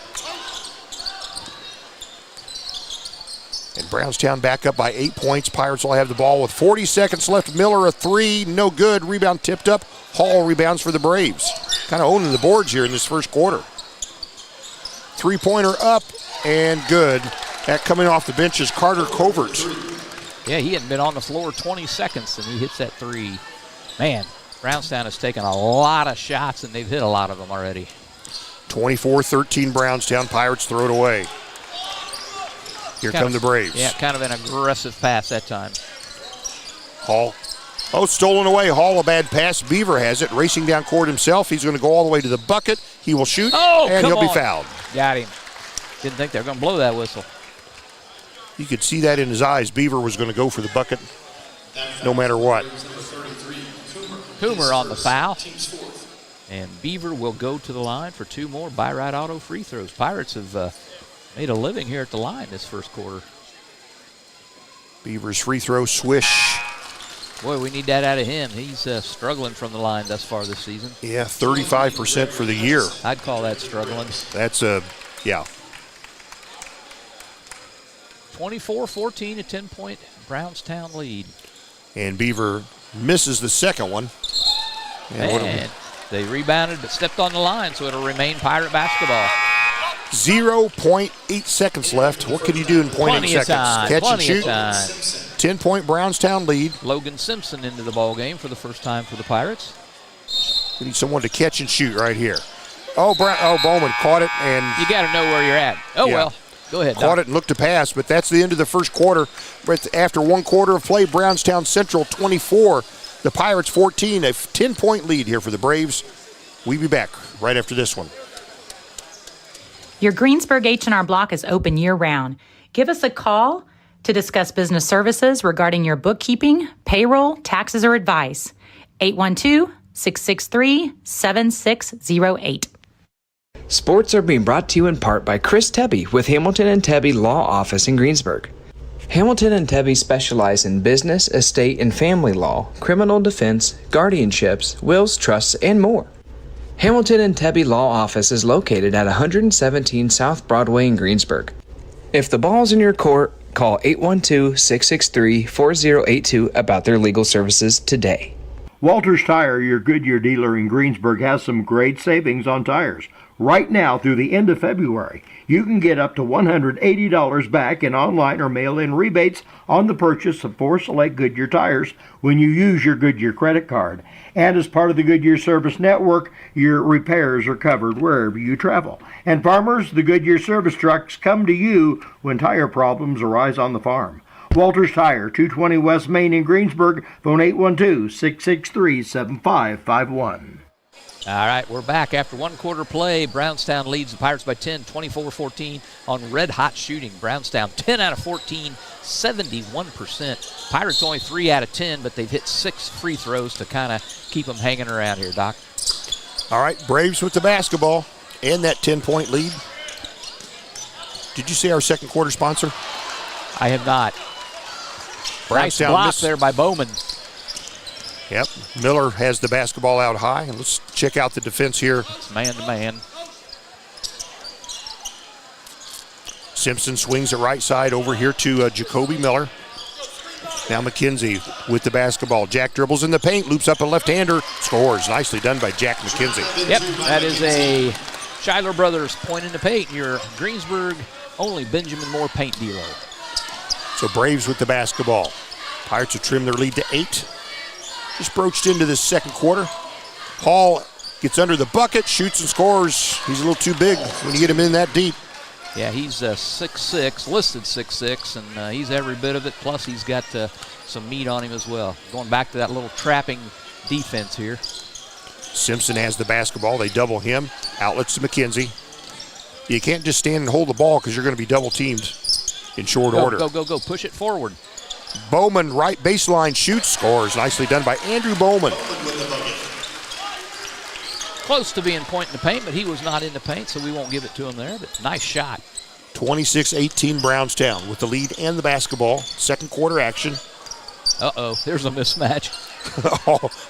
And Brownstown back up by 8 points. Pirates will have the ball with 40 seconds left. Miller a three, no good. Rebound tipped up. Hall rebounds for the Braves. Kind of owning the boards here in this first quarter. Three-pointer up and good. That coming off the bench is Carter Covert. Yeah, he hadn't been on the floor 20 seconds, and he hits that three. Man, Brownstown has taken a lot of shots, and they've hit a lot of them already. 24-13 Brownstown. Pirates throw it away. Here come the Braves. Yeah, kind of an aggressive pass that time. Hall. Oh, stolen away. Hall, a bad pass. Beaver has it. Racing down court himself. He's going to go all the way to the bucket. He will shoot, and he'll be fouled. Got him. Didn't think they were going to blow that whistle. You could see that in his eyes. Beaver was going to go for the bucket no matter what. Coomer on the foul. And Beaver will go to the line for 2 more Byright Auto free throws. Pirates have made a living here at the line this first quarter. Beaver's free throw swish. Boy, we need that out of him. He's struggling from the line thus far this season. Yeah, 35% for the year. I'd call that struggling. That's yeah. 24-14, a 10-point Brownstown lead. And Beaver misses the second one. And they rebounded but stepped on the line, so it'll remain Pirate basketball. 0.8 seconds left. What can you do in 0.8 seconds? Catch and shoot. 10-point Brownstown lead. Logan Simpson into the ball game for the first time for the Pirates. We need someone to catch and shoot right here. Oh, Bowman caught it, and you got to know where you're at. Oh, yeah. Well, go ahead. Caught it and looked to pass, but that's the end of the first quarter. But after 1 quarter of play, Brownstown Central 24, the Pirates 14, a 10-point lead here for the Braves. We'll be back right after this one. Your Greensburg H&R Block is open year-round. Give us a call to discuss business services regarding your bookkeeping, payroll, taxes, or advice. 812-663-7608. Sports are being brought to you in part by Chris Tebby with Hamilton and Tebby Law Office in Greensburg. Hamilton and Tebby specialize in business, estate, and family law, criminal defense, guardianships, wills, trusts, and more. Hamilton and Tebby Law Office is located at 117 South Broadway in Greensburg. If the ball's in your court, call 812-663-4082 about their legal services today. Walters Tire, your Goodyear dealer in Greensburg, has some great savings on tires. Right now through the end of February, you can get up to $180 back in online or mail-in rebates on the purchase of 4 select Goodyear tires when you use your Goodyear credit card. And as part of the Goodyear Service Network, your repairs are covered wherever you travel. And farmers, the Goodyear service trucks come to you when tire problems arise on the farm. Walters Tire, 220 West Main in Greensburg, phone 812-663-7551. All right, we're back after one quarter play. Brownstown leads the Pirates by 10, 24-14 on red-hot shooting. Brownstown 10 out of 14, 71%. Pirates only 3 out of 10, but they've hit 6 free throws to kind of keep them hanging around here, Doc. All right, Braves with the basketball and that 10-point lead. Did you see our second quarter sponsor? I have not. Brownstown nice block there by Bowman. Yep, Miller has the basketball out high. And let's check out the defense here. It's man-to-man. Simpson swings the right side over here to Jacoby Miller. Now McKenzie with the basketball. Jack dribbles in the paint, loops up a left-hander, scores. Nicely done by Jack McKenzie. Yep, that is a Shiler Brothers point in the paint. Your Greensburg only Benjamin Moore paint dealer. So Braves with the basketball. Pirates have trimmed their lead to 8. Just broached into this second quarter. Hall gets under the bucket, shoots and scores. He's a little too big when you get him in that deep. Yeah, he's 6'6", listed 6'6", and he's every bit of it. Plus, he's got some meat on him as well. Going back to that little trapping defense here. Simpson has the basketball. They double him. Outlets to McKenzie. You can't just stand and hold the ball because you're going to be double teamed in short order. Go. Push it forward. Bowman, right baseline, shoots, scores. Nicely done by Andrew Bowman. Close to being point in the paint, but he was not in the paint, so we won't give it to him there. But nice shot. 26-18 Brownstown with the lead and the basketball. Second quarter action. Uh-oh, there's a mismatch.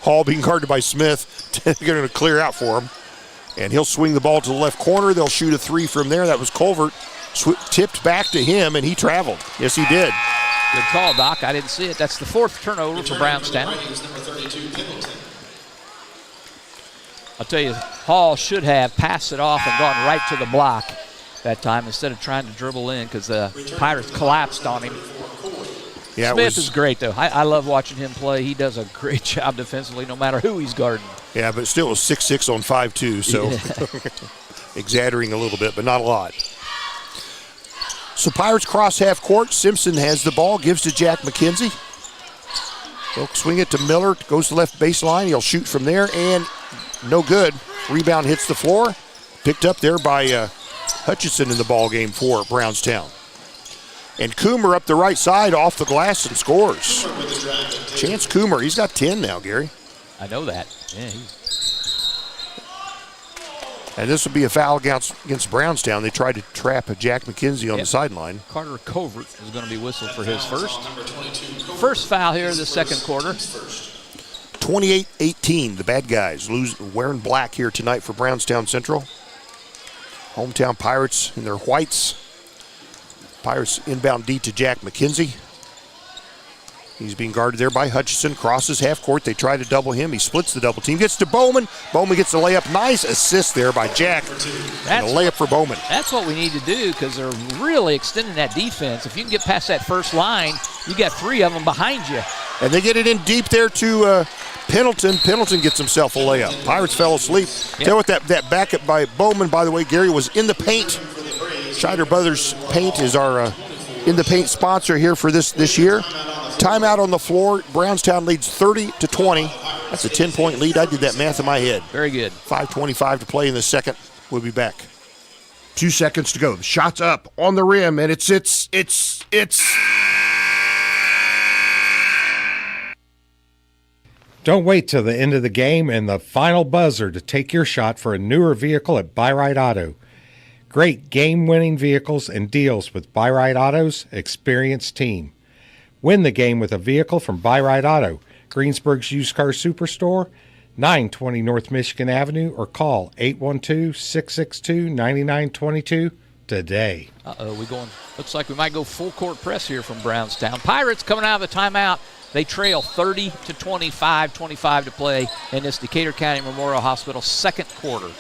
Hall being guarded by Smith. They're going to clear out for him. And he'll swing the ball to the left corner. They'll shoot a 3 from there. That was Culvert. Tipped back to him, and he traveled. Yes, he did. Good call, Doc. I didn't see it. That's the 4th turnover for Brownstown. I'll tell you, Hall should have passed it off and gone right to the block that time instead of trying to dribble in because the Pirates collapsed on him. Yeah, Smith is great, though. I love watching him play. He does a great job defensively no matter who he's guarding. Yeah, but still it was 6'6" on 5'2", so exaggerating a little bit, but not a lot. So Pirates cross half court. Simpson has the ball, gives to Jack McKenzie. They'll swing it to Miller, goes to left baseline. He'll shoot from there, and no good. Rebound hits the floor. Picked up there by Hutchinson in the ball game for Brownstown. And Coomer up the right side off the glass and scores. Chance Coomer, he's got 10 now, Gary. I know that. Yeah, and this will be a foul against Brownstown. They tried to trap a Jack McKenzie on the sideline. Carter Covert is going to be whistled for his first foul here in the second quarter. 28-18, the bad guys wearing black here tonight for Brownstown Central. Hometown Pirates in their whites. Pirates inbound D to Jack McKenzie. He's being guarded there by Hutchinson. Crosses half court. They try to double him. He splits the double team. Gets to Bowman. Bowman gets the layup. Nice assist there by Jack. And a layup for Bowman. That's what we need to do because they're really extending that defense. If you can get past that first line, you got 3 of them behind you. And they get it in deep there to Pendleton. Pendleton gets himself a layup. Pirates fell asleep. Yep. Tell you what, that backup by Bowman, by the way, Gary, was in the paint. Shider Brothers Paint is our in the paint sponsor here for this year. Timeout on the floor. Brownstown leads 30-20. That's a 10-point lead. I did that math in my head. Very good. 5:25 to play in the second. We'll be back. 2 seconds to go. The shot's up on the rim, and it's. Don't wait till the end of the game and the final buzzer to take your shot for a newer vehicle at Buy Right Auto. Great game-winning vehicles and deals with Buy Right Auto's experienced team. Win the game with a vehicle from Buy Right Auto, Greensburg's used car superstore, 920 North Michigan Avenue, or call 812-662-9922 today. Looks like we might go full court press here from Brownstown. Pirates coming out of the timeout. They trail 30-25, 25 to play in this Decatur County Memorial Hospital second quarter.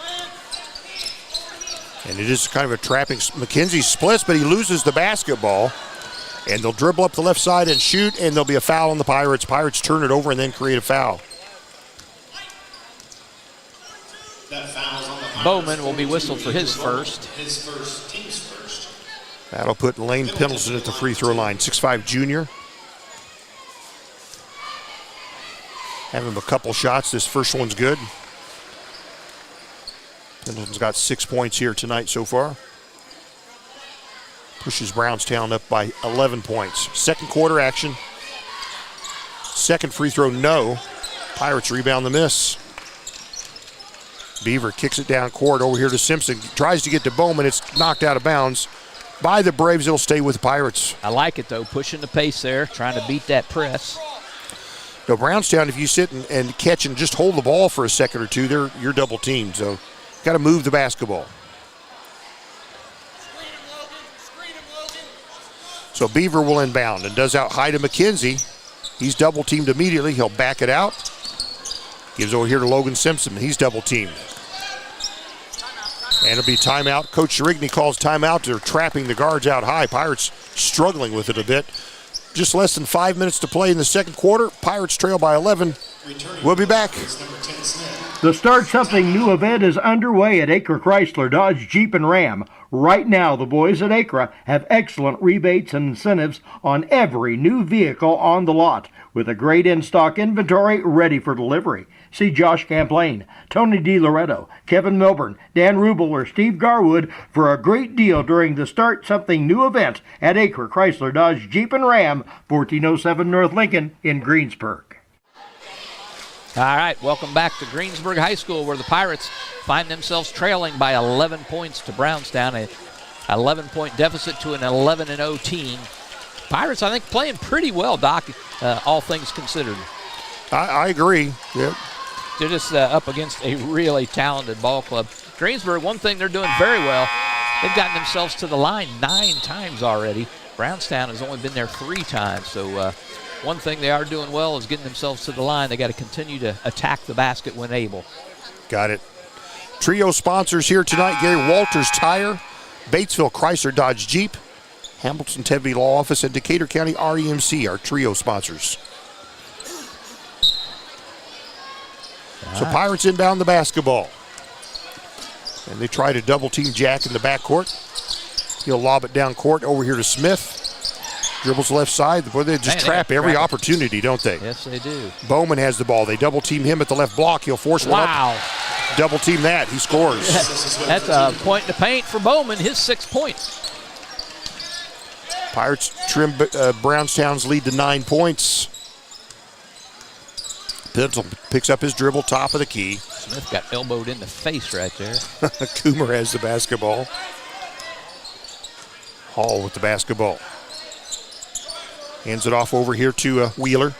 And it is kind of a trapping. McKenzie splits, but he loses the basketball. And they'll dribble up the left side and shoot, and there'll be a foul on the Pirates. Pirates turn it over and then create a foul. Bowman will be whistled for his first. Team's first. That'll put Lane Pendleton at the free throw line, 6'5" junior. Having a couple shots. This first one's good. Pendleton's got 6 points here tonight so far. Pushes Brownstown up by 11 points. Second quarter action. Second free throw, no. Pirates rebound the miss. Beaver kicks it down court over here to Simpson. Tries to get to Bowman. It's knocked out of bounds by the Braves. It'll stay with the Pirates. I like it, though, pushing the pace there, trying to beat that press. Now, Brownstown, if you sit and catch and just hold the ball for a second or two, you're double teamed. So, got to move the basketball. So, Beaver will inbound and does out high to McKenzie. He's double teamed immediately. He'll back it out. Gives over here to Logan Simpson. He's double teamed. And it'll be timeout. Coach Sherigny calls timeout. They're trapping the guards out high. Pirates struggling with it a bit. Just less than 5 minutes to play in the second quarter. Pirates trail by 11. We'll be back. The Start Something New event is underway at Acre Chrysler Dodge Jeep and Ram. Right now, the boys at Acre have excellent rebates and incentives on every new vehicle on the lot, with a great in-stock inventory ready for delivery. See Josh Camplain, Tony DiLoretto, Kevin Milburn, Dan Rubel, or Steve Garwood for a great deal during the Start Something New event at Acre Chrysler Dodge Jeep and Ram, 1407 North Lincoln in Greensburg. All right, welcome back to Greensburg High School, where the Pirates find themselves trailing by 11 points to Brownstown, a 11-point deficit to an 11-0 team. Pirates, I think, playing pretty well, Doc, all things considered. I agree. Yep. They're just up against a really talented ball club. Greensburg, one thing they're doing very well, they've gotten themselves to the line 9 times already. Brownstown has only been there 3 times, so one thing they are doing well is getting themselves to the line. They got to continue to attack the basket when able. Got it. Trio sponsors here tonight: Gary Walters Tire, Batesville Chrysler Dodge Jeep, Hamilton Tebby Law Office, and Decatur County REMC are trio sponsors. So Pirates inbound the basketball. And they try to double team Jack in the backcourt. He'll lob it down court over here to Smith. Dribbles left side. Boy, they just trap every opportunity, don't they? Yes, they do. Bowman has the ball. They double team him at the left block. He'll force one up. Double team that. He scores. That's a point in the paint for Bowman, his 6 points. Pirates trim Brownstown's lead to 9 points. Pendleton picks up his dribble, top of the key. Smith got elbowed in the face right there. Coomer has the basketball. Hall with the basketball. Hands it off over here to Wheeler.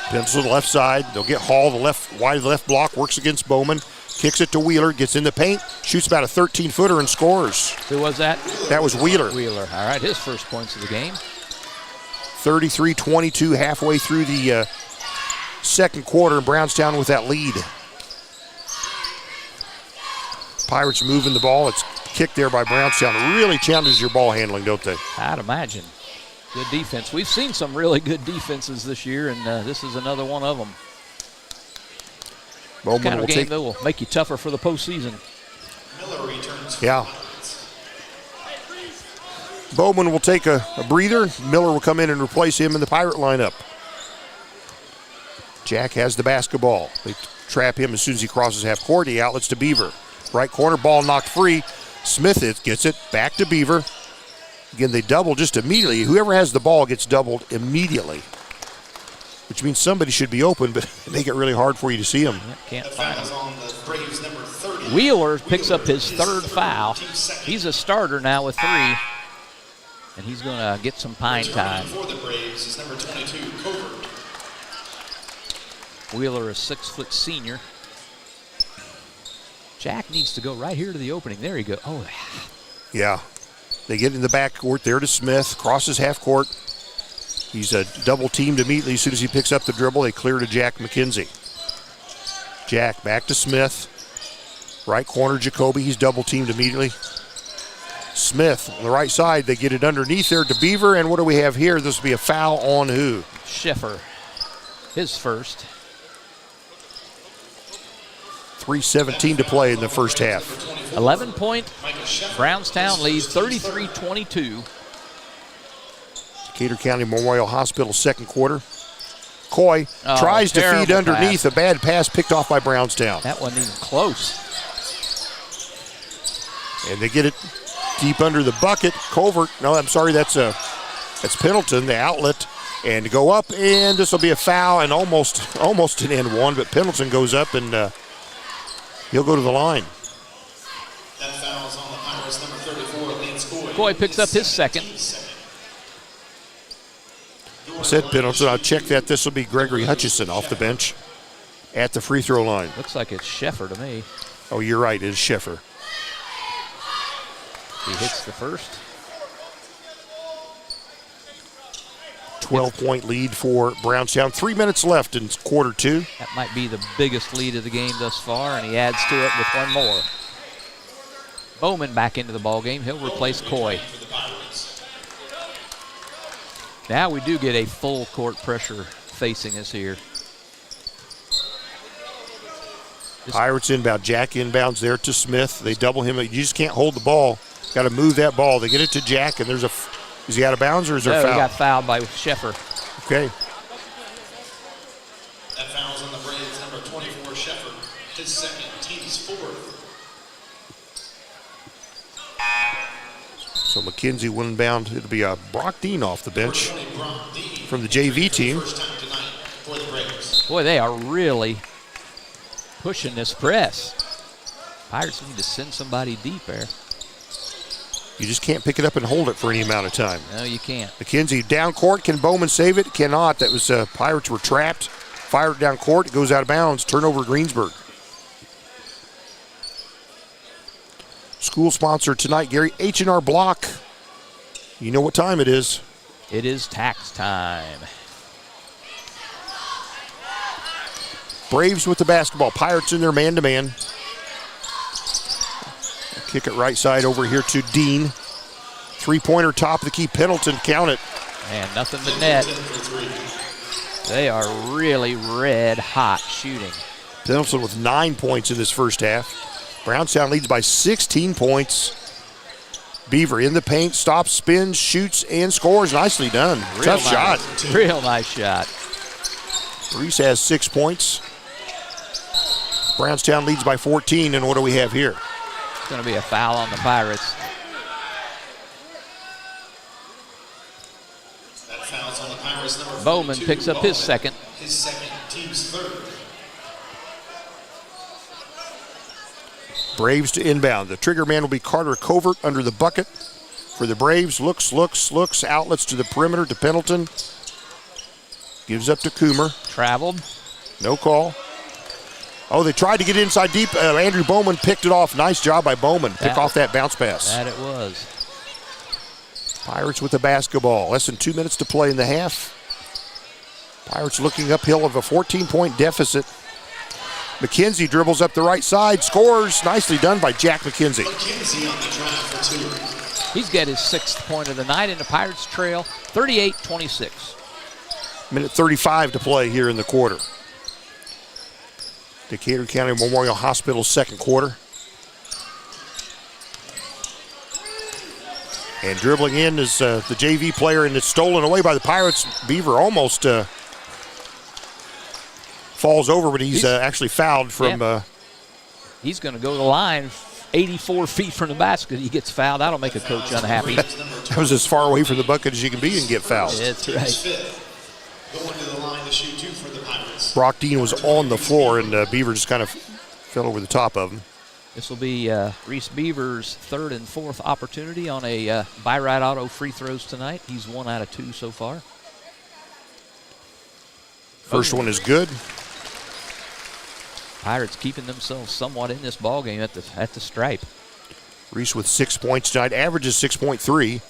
Pendleton to the left side. They'll get Hall, the left wide left block, works against Bowman. Kicks it to Wheeler, gets in the paint, shoots about a 13-footer and scores. Who was that? That was Wheeler. Wheeler, all right, his first points of the game. 33-22 halfway through the second quarter. Brownstown with that lead. Pirates moving the ball. It's kicked there by Brownstown. Really challenges your ball handling, don't they? I'd imagine. Good defense. We've seen some really good defenses this year, and this is another one of them. Bowman kind of game that will make you tougher for the postseason. Miller returns. Yeah. Bowman will take a breather. Miller will come in and replace him in the Pirate lineup. Jack has the basketball. They trap him as soon as he crosses half court. He outlets to Beaver. Right corner, ball knocked free. Smith gets it back to Beaver. Again, they double just immediately. Whoever has the ball gets doubled immediately. which means somebody should be open, but they make it really hard for you to see them. Yep, can't The find foul is him. on the Braves, number 30. Wheeler picks up his third His foul. team second. He's a starter now with 3, and he's going to get some pine Returning time. for the Braves is number 22, Covert. Wheeler, a 6-foot senior. Jack needs to go right here to the opening. There he goes. Oh, Yeah. They get in the backcourt there to Smith, crosses half court. He's double teamed immediately as soon as he picks up the dribble. They clear to Jack McKenzie. Jack back to Smith. Right corner, Jacoby. He's double teamed immediately. Smith on the right side. They get it underneath there to Beaver. And what do we have here? This will be a foul on who? Schiffer, his first. 3:17 to play in the first half. 11-point Brownstown leads, 33-22. Decatur County Memorial Hospital second quarter. Coy Oh, tries to feed terrible underneath. pass. A bad pass picked off by Brownstown. That wasn't even close. And they get it deep under the bucket. Covert, no, I'm sorry, that's Pendleton, the outlet. And to go up, and this will be a foul and almost an end one, but Pendleton goes up and he'll go to the line. That foul is on the Pirates, number 34, Lance Coy. Coy picks up his second. I said Pendleton, I'll check that. This will be Gregory Hutchison off the bench at the free throw line. Looks like it's Schiffer to me. Oh, you're right, it is Schiffer. He hits the first. 12-point lead for Brownstown. 3 minutes left in quarter 2. That might be the biggest lead of the game thus far, and he adds to it with one more. Bowman back into the ball game. He'll replace Coy. Now we do get a full court pressure facing us here. Pirates inbound. Jack inbounds there to Smith. They double him. You just can't hold the ball. Got to move that ball. They get it to Jack, and is he out of bounds or is there a No, foul? he got fouled by Schiffer. Okay. That foul's on the Braves, number 24, Schiffer. His second, team's fourth. So McKenzie will inbound. It'll be Brock Dean off the bench from the JV team. First time tonight for the Braves. Boy, they are really pushing this press. Pirates need to send somebody deep there. You just can't pick it up and hold it for any amount of time. No, you can't. McKenzie down court. Can Bowman save it? Cannot. That was Pirates were trapped. Fired down court. It goes out of bounds. Turnover Greensburg. School sponsor tonight, Gary, H&R Block. You know what time it is. It is tax time. Braves with the basketball. Pirates in their man-to-man. Kick it right side over here to Dean. Three-pointer top of the key. Pendleton, count it. And nothing but net. They are really red hot shooting. Pendleton with 9 points in this first half. Brownstown leads by 16 points. Beaver in the paint, stops, spins, shoots, and scores. Nicely done. Tough shot. Real nice shot. Reese has 6 points. Brownstown leads by 14, and what do we have here? It's going to be a foul on the Pirates. That foul's on the Pirates, number Bowman 42, picks up his second. His second, team's third. Braves to inbound. The trigger man will be Carter Covert under the bucket for the Braves. Looks. Outlets to the perimeter to Pendleton. Gives up to Coomer. Traveled. No call. Oh, they tried to get inside deep. Andrew Bowman picked it off. Nice job by Bowman. Pick off that bounce pass. That it was. Pirates with the basketball. Less than 2 minutes to play in the half. Pirates looking uphill of a 14-point deficit. McKenzie dribbles up the right side, scores. Nicely done by Jack McKenzie. McKenzie on the drive for two. He's got his 6th point of the night, and the Pirates trail 38-26. Minute 35 to play here in the quarter. Decatur County Memorial Hospital second quarter. And dribbling in is the JV player, and it's stolen away by the Pirates. Beaver almost falls over, but he's actually fouled from. Yeah. He's going to go to the line 84 feet from the basket. He gets fouled. That'll make a coach unhappy. That was as far away from the bucket as you can be and get fouled. That's right. going to the line to shoot 2 for the Pirates. Brock Dean was on the floor, and Beaver just kind of fell over the top of him. This will be Reese Beaver's 3rd and 4th opportunity on a Buy Right Auto free throws tonight. He's 1 out of 2 so far. First one is good. Pirates keeping themselves somewhat in this ball game at the stripe. Reese with 6 points tonight, averages 6.3.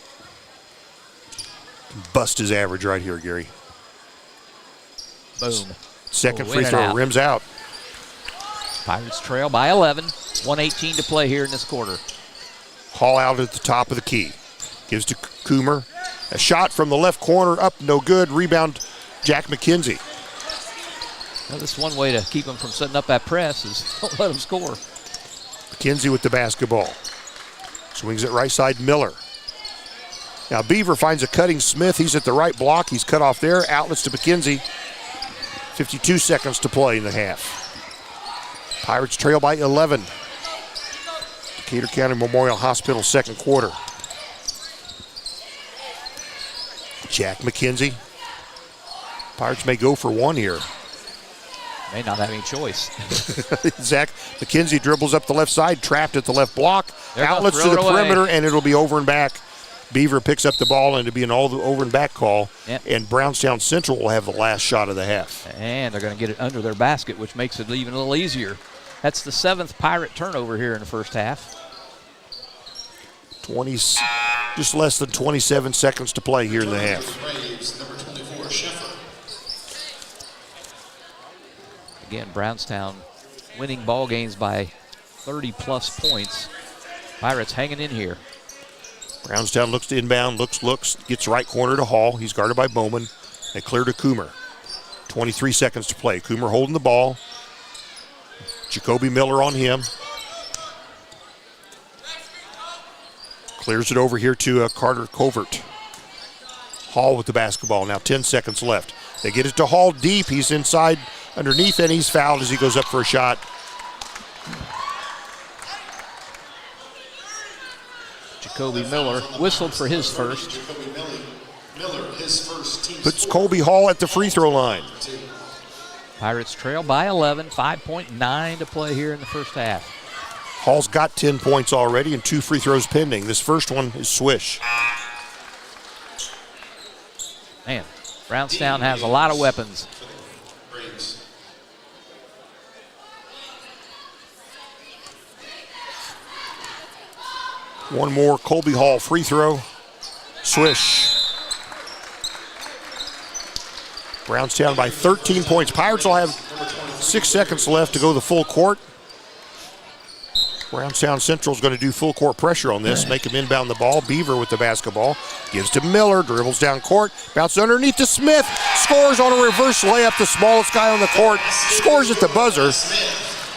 Bust his average right here, Gary. Boom. Second free throw, rims out. Pirates trail by 11. 1:18 to play here in this quarter. Hall out at the top of the key. Gives to Coomer. A shot from the left corner, up, no good. Rebound, Jack McKenzie. Well, this one way to keep them from setting up that press is don't let them score. McKenzie with the basketball. Swings it right side, Miller. Now Beaver finds a cutting Smith. He's at the right block. He's cut off there. Outlets to McKenzie. 52 seconds to play in the half. Pirates trail by 11. Decatur County Memorial Hospital second quarter. Jack McKenzie. Pirates may go for one here. May not have any choice. Zach McKenzie dribbles up the left side, trapped at the left block. They're Outlets to the perimeter, and it'll be over and back. Beaver picks up the ball, and it'll be an all over and back call. Yep. And Brownstown Central will have the last shot of the half. And they're going to get it under their basket, which makes it even a little easier. That's the 7th Pirate turnover here in the first half. Just less than 27 seconds to play here in the half. Braves, number 24, Sheffer. Again, Brownstown winning ball games by 30-plus points. Pirates hanging in here. Brownstown looks to inbound, looks, gets right corner to Hall. He's guarded by Bowman. They clear to Coomer. 23 seconds to play. Coomer holding the ball. Jacoby Miller on him. Clears it over here to Carter Covert. Hall with the basketball. Now 10 seconds left. They get it to Hall deep. He's inside underneath, and he's fouled as he goes up for a shot. Jacoby Miller whistled for his first. Jacoby Miller, his first team. Puts Colby Hall at the free throw line. Pirates trail by 11, 5.9 to play here in the first half. Hall's got 10 points already and 2 free throws pending. This first one is swish. Man, Brownstown has a lot of weapons. One more Colby Hall free throw. Swish. Brownstown by 13 points. Pirates will have 6 seconds left to go the full court. Brownstown Central is going to do full court pressure on this, make him inbound the ball. Beaver with the basketball. Gives to Miller, dribbles down court, bounces underneath to Smith, scores on a reverse layup, the smallest guy on the court, scores at the buzzer.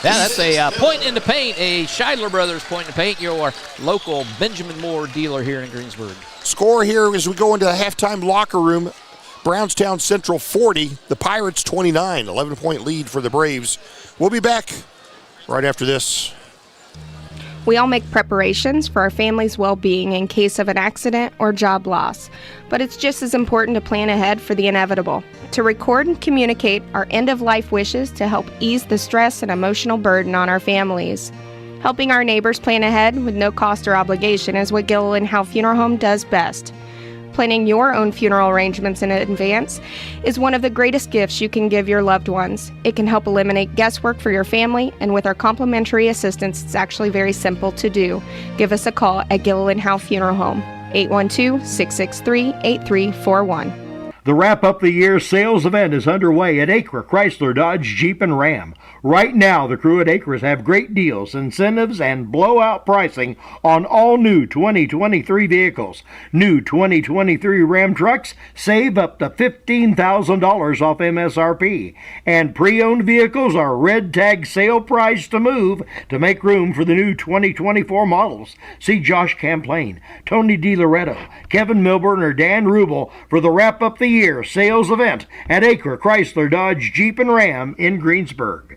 Yeah, that's a point in the paint, a Scheidler Brothers point in the paint, your local Benjamin Moore dealer here in Greensburg. Score here as we go into the halftime locker room. Brownstown Central 40, the Pirates 29, 11-point lead for the Braves. We'll be back right after this. We all make preparations for our family's well-being in case of an accident or job loss, but it's just as important to plan ahead for the inevitable, to record and communicate our end-of-life wishes to help ease the stress and emotional burden on our families. Helping our neighbors plan ahead with no cost or obligation is what Gilliland Howe Funeral Home does best. Planning your own funeral arrangements in advance is one of the greatest gifts you can give your loved ones. It can help eliminate guesswork for your family, and with our complimentary assistance, it's actually very simple to do. Give us a call at Gilliland Howe Funeral Home, 812-663-8341. The wrap-up the year sales event is underway at Acre Chrysler Dodge Jeep and Ram. Right now, the crew at Acres have great deals, incentives, and blowout pricing on all new 2023 vehicles. New 2023 Ram trucks save up to $15,000 off MSRP. And pre-owned vehicles are red tag sale price to move to make room for the new 2024 models. See Josh Camplain, Tony DiLoretto, Kevin Milburn, or Dan Rubel for the wrap-up the year sales event at Acre Chrysler Dodge Jeep and Ram in Greensburg.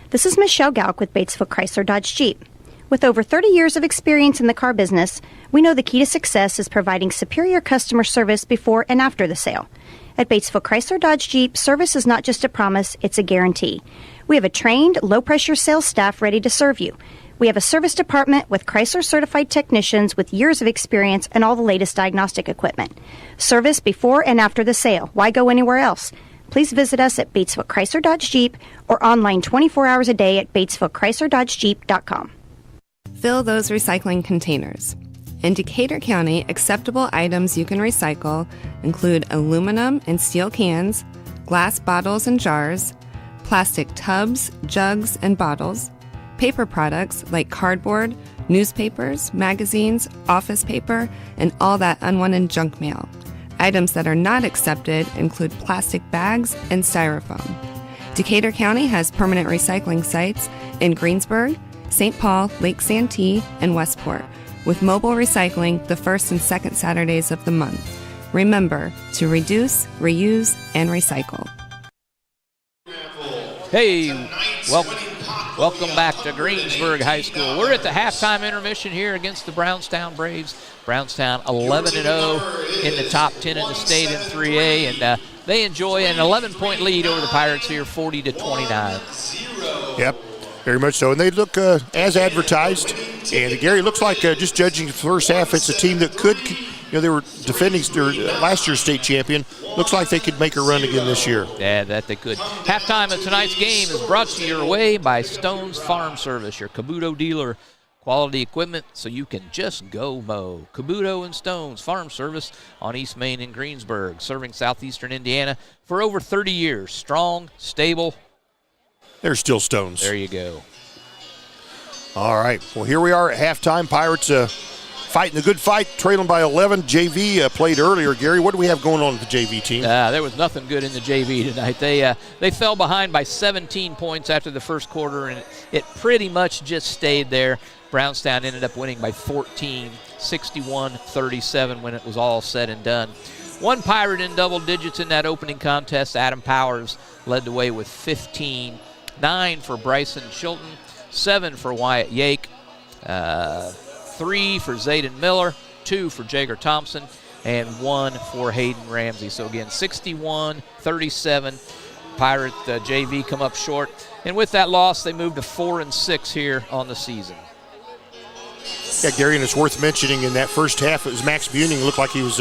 This is Michelle Galk with Batesville Chrysler Dodge Jeep. With over 30 years of experience in the car business, we know the key to success is providing superior customer service before and after the sale. At Batesville Chrysler Dodge Jeep, service is not just a promise, it's a guarantee. We have a trained, low-pressure sales staff ready to serve you. We have a service department with Chrysler-certified technicians with years of experience and all the latest diagnostic equipment. Service before and after the sale. Why go anywhere else? Please visit us at Batesville Chrysler Dodge Jeep or online 24 hours a day at BatesvilleChryslerDodgeJeep.com. Fill those recycling containers. In Decatur County, acceptable items you can recycle include aluminum and steel cans, glass bottles and jars, plastic tubs, jugs, and bottles, paper products like cardboard, newspapers, magazines, office paper, and all that unwanted junk mail. Items that are not accepted include plastic bags and styrofoam. Decatur County has permanent recycling sites in Greensburg, St. Paul, Lake Santee, and Westport, with mobile recycling the first and second Saturdays of the month. Remember to reduce, reuse, and recycle. Hey, welcome back to Greensburg High School. We're at the halftime intermission here against the Brownstown Braves. Brownstown 11-0 in the top 10 in the state in 3A, and they enjoy an 11-point lead over the Pirates here, 40-29. Yep, very much so. And they look as advertised. And Gary, looks like just judging the first half, it's a team that could, they were defending their last year's state champion. Looks like they could make a run again this year. Yeah, that they could. Halftime of tonight's game is brought to your way by Stone's Farm Service, your Kabuto dealer. Quality equipment so you can just go mow. Kabuto and Stone's Farm Service on East Main in Greensburg, serving southeastern Indiana for over 30 years. Strong, stable. They're still Stones. There you go. All right. Well, here we are at halftime. Pirates fighting the good fight, trailing by 11. JV played earlier. Gary, what do we have going on with the JV team? There was nothing good in the JV tonight. They fell behind by 17 points after the first quarter, and it pretty much just stayed there. Brownstown ended up winning by 14, 61-37 when it was all said and done. One Pirate in double digits in that opening contest. Adam Powers led the way with 15. 9 for Bryson Chilton, 7 for Wyatt Yake, 3 for Zayden Miller, 2 for Jager Thompson, and 1 for Hayden Ramsey. So again, 61-37. Pirate JV come up short. And with that loss, they moved to 4-6 here on the season. Yeah, Gary, and it's worth mentioning in that first half, it was Max Buning. Looked like he was,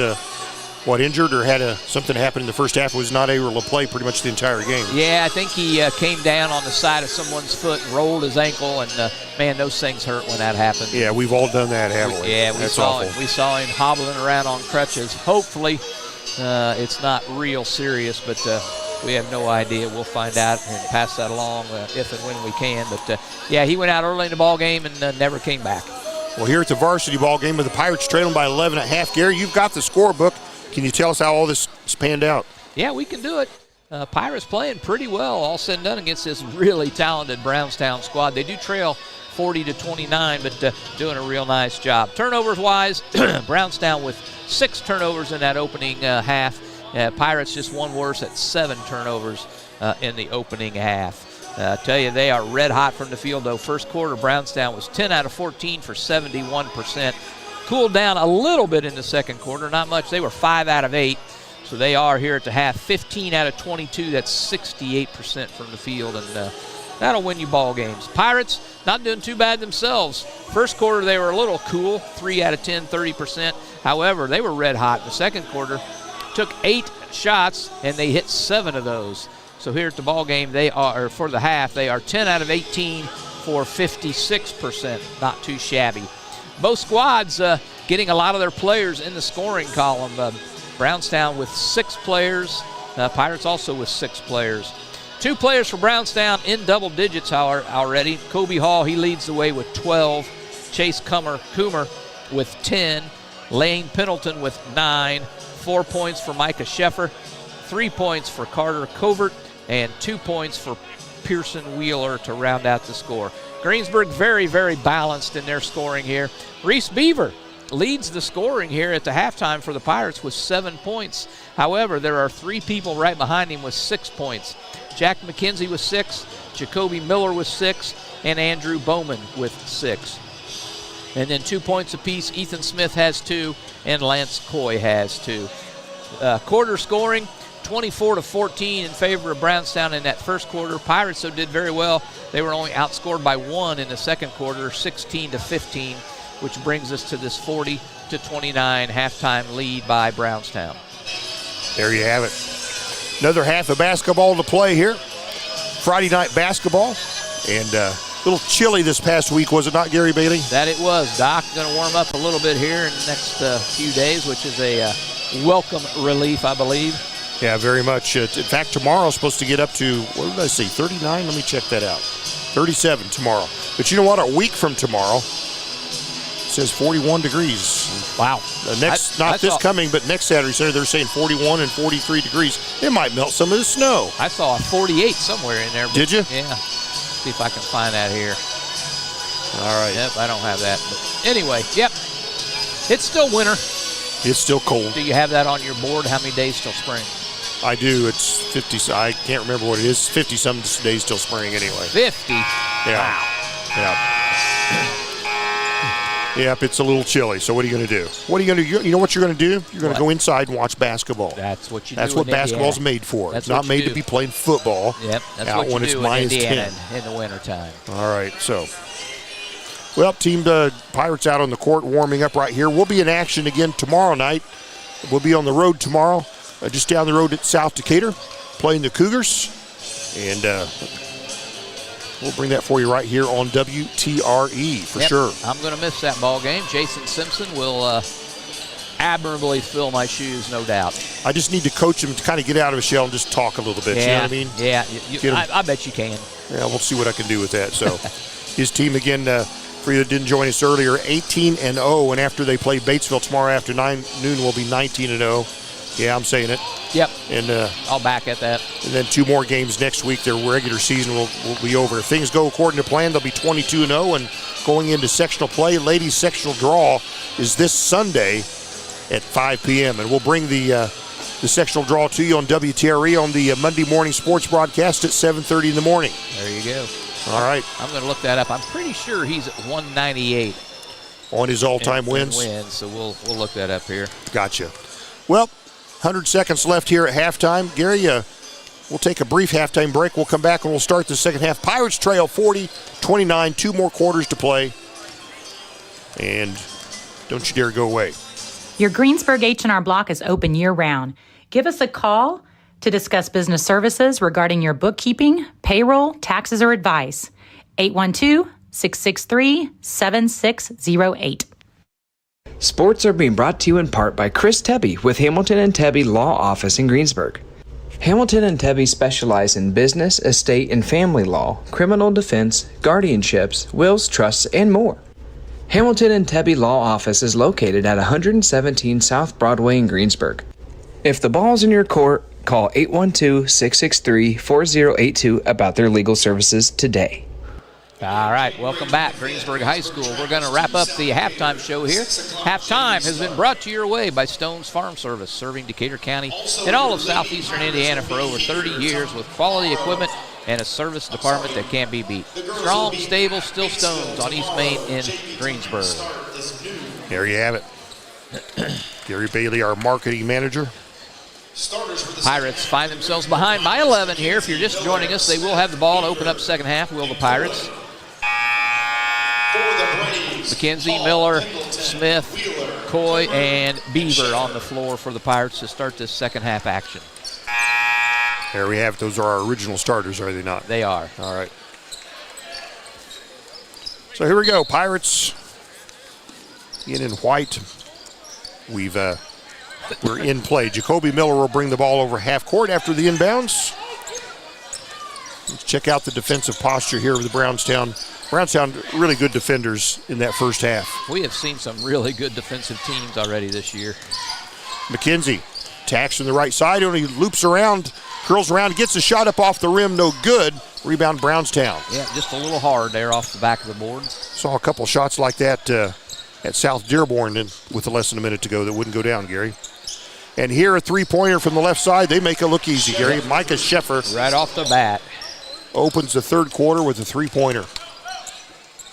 injured or had something happen in the first half. Was not able to play pretty much the entire game. Yeah, I think he came down on the side of someone's foot and rolled his ankle, and, man, those things hurt when that happens. Yeah, we've all done that, haven't we? Yeah, That's awful. We saw him hobbling around on crutches. Hopefully it's not real serious, but we have no idea. We'll find out and pass that along if and when we can. But, yeah, he went out early in the ball game and never came back. Well, here at the varsity ball game with the Pirates trailing by 11.5. Gary, you've got the scorebook. Can you tell us how all this is panned out? Yeah, we can do it. Pirates playing pretty well, all said and done, against this really talented Brownstown squad. They do trail 40-29, but doing a real nice job. Turnovers-wise, Brownstown with 6 turnovers in that opening half. Pirates just one worse at 7 turnovers in the opening half. I tell you, they are red hot from the field, though. First quarter, Brownstown was 10 out of 14 for 71%. Cooled down a little bit in the second quarter, not much. They were 5 out of 8, so they are here at the half 15 out of 22. That's 68% from the field, and that'll win you ball games. Pirates not doing too bad themselves. First quarter, they were a little cool, 3 out of 10, 30%. However, they were red hot in the second quarter. Took 8 shots, and they hit 7 of those. So here at the ball game, for the half, they are 10 out of 18 for 56%. Not too shabby. Both squads getting a lot of their players in the scoring column. Brownstown with 6 players. Pirates also with 6 players. 2 players for Brownstown in double digits already. Kobe Hall, he leads the way with 12. Chase Coomer with 10. Lane Pendleton with 9. 4 points for Micah Sheffer. 3 points for Carter Covert. And 2 points for Pearson Wheeler to round out the score. Greensburg very, very balanced in their scoring here. Reese Beaver leads the scoring here at the halftime for the Pirates with 7 points. However, there are 3 people right behind him with 6 points. Jack McKenzie with 6, Jacoby Miller with 6, and Andrew Bowman with 6. And then 2 points apiece, Ethan Smith has 2, and Lance Coy has 2. Quarter scoring, 24-14 in favor of Brownstown in that first quarter. Pirates, though, did very well. They were only outscored by 1 in the second quarter, 16-15, which brings us to this 40-29 halftime lead by Brownstown. There you have it. Another half of basketball to play here. Friday night basketball. And a little chilly this past week, was it not, Gary Bailey? That it was. Doc going to warm up a little bit here in the next few days, which is a welcome relief, I believe. Yeah, very much. In fact, tomorrow's supposed to get up to, what did I say, 39? Let me check that out. 37 tomorrow. But you know what? A week from tomorrow, it says 41 degrees. Wow. Not this coming, but next Saturday, they're saying 41 and 43 degrees. It might melt some of the snow. I saw a 48 somewhere in there. Did you? Yeah. See if I can find that here. All right. Yep, I don't have that. But anyway, yep. It's still winter. It's still cold. Do you have that on your board? How many days till spring? I do. It's 50. I can't remember what it is. 50-some days till spring anyway. 50? Yeah. Wow. Yeah. Yep, it's a little chilly. So what are you going to do? What are you going to do? You know what you're going to do? You're going to go inside and watch basketball. That's what you do. That's what basketball's made for. It's not made to be playing football. Yep, that's out what you when it's do minus in Indiana 10 in the wintertime. All right, so. Well, Team Pirates out on the court warming up right here. We'll be in action again tomorrow night. We'll be on the road tomorrow, just down the road at South Decatur, playing the Cougars. And we'll bring that for you right here on WTRE for sure. I'm going to miss that ball game. Jason Simpson will admirably fill my shoes, no doubt. I just need to coach him to kind of get out of his shell and just talk a little bit. Yeah, you know what I mean? Yeah, I bet you can. Yeah, we'll see what I can do with that. So his team, again, for you that didn't join us earlier, 18-0, and after they play Batesville tomorrow after noon, will be 19-0. Yeah, I'm saying it. Yep. And I'll back at that. And then 2 more games next week. Their regular season will be over. If things go according to plan, they'll be 22-0 and going into sectional play. Ladies sectional draw is this Sunday at 5 p.m. And we'll bring the sectional draw to you on WTRE on the Monday morning sports broadcast at 7:30 in the morning. There you go. All right. I'm going to look that up. I'm pretty sure he's at 198 on his all-time wins. So we'll look that up here. Gotcha. Well, 100 seconds left here at halftime. Gary, we'll take a brief halftime break. We'll come back and we'll start the second half. Pirates trail 40-29, 2 more quarters to play. And don't you dare go away. Your Greensburg H&R Block is open year-round. Give us a call to discuss business services regarding your bookkeeping, payroll, taxes, or advice. 812-663-7608. Sports are being brought to you in part by Chris Tebby with Hamilton and Tebby Law Office in Greensburg. Hamilton and Tebby specialize in business, estate, and family law, criminal defense, guardianships, wills, trusts, and more. Hamilton and Tebby Law Office is located at 117 South Broadway in Greensburg. If the ball's in your court, call 812-663-4082 about their legal services today. All right, welcome back, Greensburg High School. We're going to wrap up the halftime show here. Halftime has been brought to your way by Stone's Farm Service, serving Decatur County and all of southeastern Indiana for over 30 years with quality equipment and a service department that can't be beat. Strong, stable, still Stones on East Main in Greensburg. There you have it. Gary Bailey, our marketing manager. Pirates find themselves behind by 11 here. If you're just joining us, they will have the ball to open up second half, will the Pirates. McKenzie, Miller, Smith, Coy, and Beaver on the floor for the Pirates to start this second half action. There we have it. Those are our original starters, are they not? They are. All right. So here we go. Pirates in white. We're in play. Jacoby Miller will bring the ball over half court after the inbounds. Let's check out the defensive posture here of the Brownstown. Brownstown, really good defenders in that first half. We have seen some really good defensive teams already this year. McKenzie tacks from the right side, and he loops around, curls around, gets a shot up off the rim, no good. Rebound Brownstown. Yeah, just a little hard there off the back of the board. Saw a couple shots like that at South Dearborn with less than a minute to go that wouldn't go down, Gary. And here a three-pointer from the left side. They make it look easy, Gary. Micah Sheffer. Right off the bat. Opens the third quarter with a three-pointer.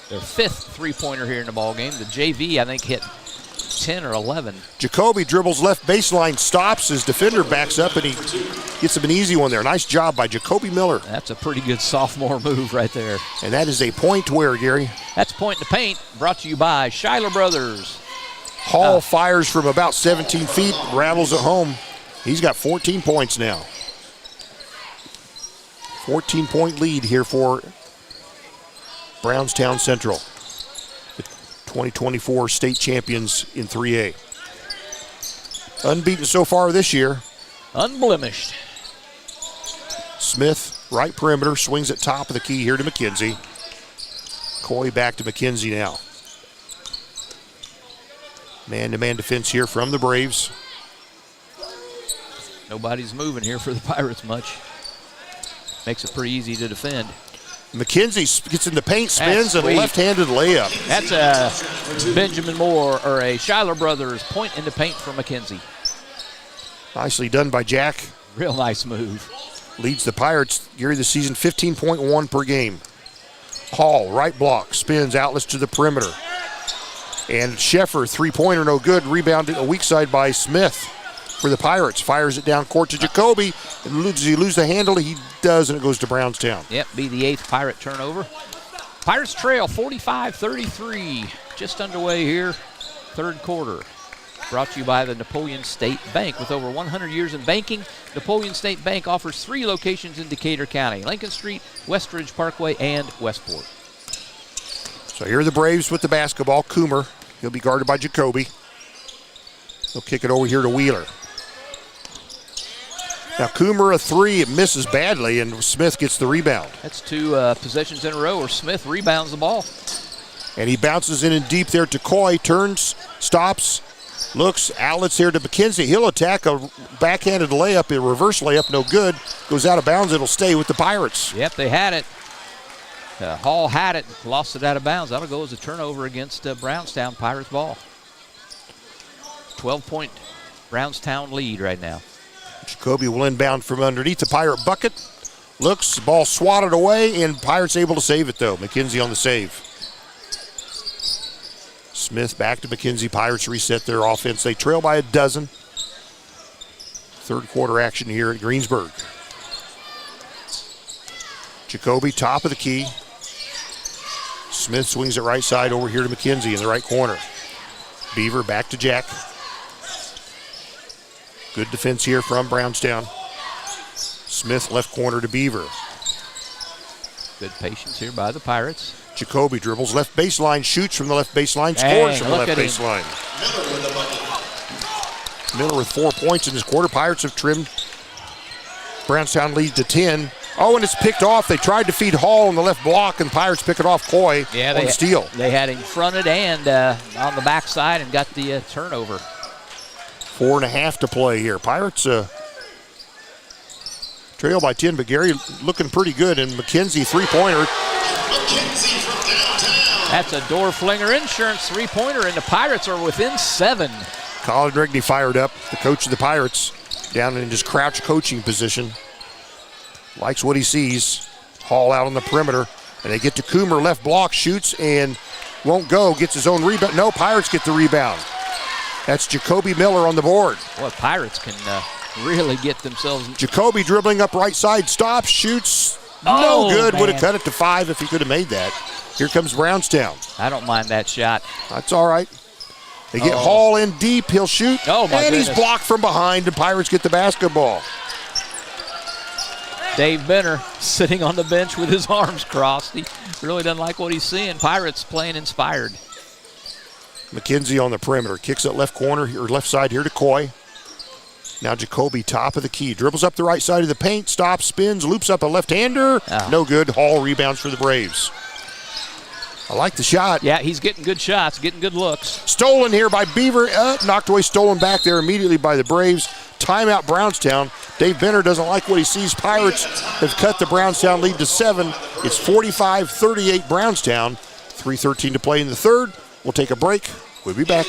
Their fifth three-pointer here in the ballgame. The JV, I think, hit 10 or 11. Jacoby dribbles left baseline, stops. His defender backs up, and he gets him an easy one there. Nice job by Jacoby Miller. That's a pretty good sophomore move right there. And that is a point where, Gary? That's point in the paint, brought to you by Schuyler Brothers. Hall fires from about 17 feet, rattles it home. He's got 14 points now. 14-point lead here for Brownstown Central, the 2024 state champions in 3A. Unbeaten so far this year. Unblemished. Smith, right perimeter, swings at top of the key here to McKenzie. Coy back to McKenzie now. Man-to-man defense here from the Braves. Nobody's moving here for the Pirates much. Makes it pretty easy to defend. McKenzie gets in the paint, spins, and a left-handed layup. That's a Benjamin Moore or a Schuyler Brothers point in the paint for McKenzie. Nicely done by Jack. Real nice move. Leads the Pirates, Gary, this season 15.1 per game. Hall, right block, spins, outlets to the perimeter. And Sheffer, three-pointer, no good. Rebounded a weak side by Smith for the Pirates. Fires it down court to Jacoby. And does he lose the handle? He does, and it goes to Brownstown. Yep, be the 8th Pirate turnover. Pirates trail 45-33. Just underway here, third quarter. Brought to you by the Napoleon State Bank. With over 100 years in banking, Napoleon State Bank offers 3 locations in Decatur County: Lincoln Street, Westridge Parkway, and Westport. So here are the Braves with the basketball. Coomer, he'll be guarded by Jacoby. He'll kick it over here to Wheeler. Now Coomer a 3, it misses badly, and Smith gets the rebound. That's 2 possessions in a row where Smith rebounds the ball. And he bounces in and deep there to Coy, turns, stops, looks, outlets here to McKenzie. He'll attack a backhanded layup, a reverse layup, no good. Goes out of bounds, it'll stay with the Pirates. Yep, they had it. Hall had it, lost it out of bounds. That'll go as a turnover against Brownstown Pirates ball. 12-point Brownstown lead right now. Jacoby will inbound from underneath the Pirate bucket. Looks, the ball swatted away, and Pirates able to save it though. McKenzie on the save. Smith back to McKenzie. Pirates reset their offense. They trail by a dozen. Third quarter action here at Greensburg. Jacoby, top of the key. Smith swings it right side over here to McKenzie in the right corner. Beaver back to Jack. Good defense here from Brownstown. Smith left corner to Beaver. Good patience here by the Pirates. Jacoby dribbles left baseline, shoots from the left baseline, scores from the left baseline. Miller with 4 points in this quarter. Pirates have trimmed. Brownstown leads to 10. Oh, and it's picked off. They tried to feed Hall on the left block, and Pirates pick it off Coy on the steal. They had him fronted and on the backside and got the turnover. 4.5 to play here. Pirates trail by 10, but Gary looking pretty good, and McKenzie three-pointer. That's a door flinger insurance three-pointer, and the Pirates are within 7. Colin Rigney fired up, the coach of the Pirates, down in his crouch coaching position. Likes what he sees. Hall out on the perimeter, and they get to Coomer, left block, shoots, and won't go, gets his own rebound. No, Pirates get the rebound. That's Jacoby Miller on the board. Well, Pirates can really get themselves. Jacoby dribbling up right side, stops, shoots. No good. Would have cut it to 5 if he could have made that. Here comes Brownstown. I don't mind that shot. That's all right. They get Hall in deep. He'll shoot. Oh, my and goodness. He's blocked from behind. The Pirates get the basketball. Dave Benner sitting on the bench with his arms crossed. He really doesn't like what he's seeing. Pirates playing inspired. McKenzie on the perimeter. Kicks it left corner or left side here to Coy. Now Jacoby, top of the key. Dribbles up the right side of the paint. Stops, spins, loops up a left-hander. No good. Hall rebounds for the Braves. I like the shot. Yeah, he's getting good shots, getting good looks. Stolen here by Beaver. Knocked away, stolen back there immediately by the Braves. Timeout Brownstown. Dave Benner doesn't like what he sees. Pirates have cut the Brownstown lead to 7. It's 45-38 Brownstown. 3:13 to play in the third. We'll take a break. We'll be back.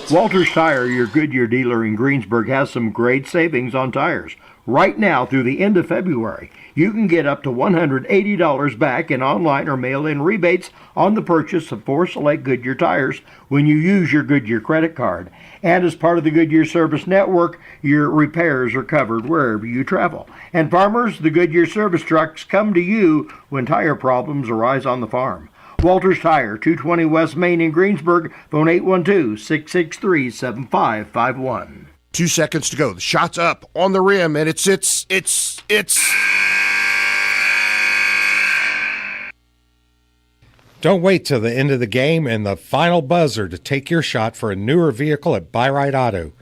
Walters Tire, your Goodyear dealer in Greensburg, has some great savings on tires. Right now through the end of February, you can get up to $180 back in online or mail-in rebates on the purchase of 4 select Goodyear tires when you use your Goodyear credit card. And as part of the Goodyear Service Network, your repairs are covered wherever you travel. And farmers, the Goodyear service trucks come to you when tire problems arise on the farm. Walters Tire, 220 West Main in Greensburg, phone 812-663-7551. 2 seconds to go. The shot's up on the rim, and it's. Don't wait till the end of the game and the final buzzer to take your shot for a newer vehicle at Buy-Right Auto.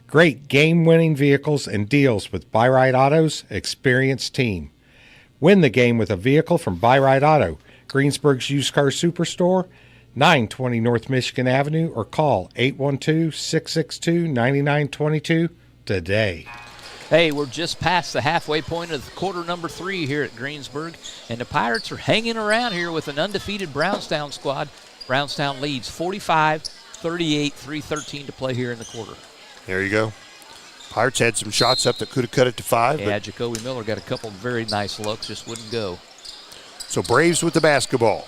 Great game-winning vehicles and deals with Buy-Right Auto's experienced team. Win the game with a vehicle from Buy-Right Auto, Greensburg's used car superstore, 920 North Michigan Avenue, or call 812-662-9922 today. Hey, we're just past the halfway point of quarter number 3 here at Greensburg, and the Pirates are hanging around here with an undefeated Brownstown squad. Brownstown leads 45-38, 3:13 to play here in the quarter. There you go. Pirates had some shots up that could have cut it to 5. Yeah, Jacoby Miller got a couple of very nice looks, just wouldn't go. So Braves with the basketball.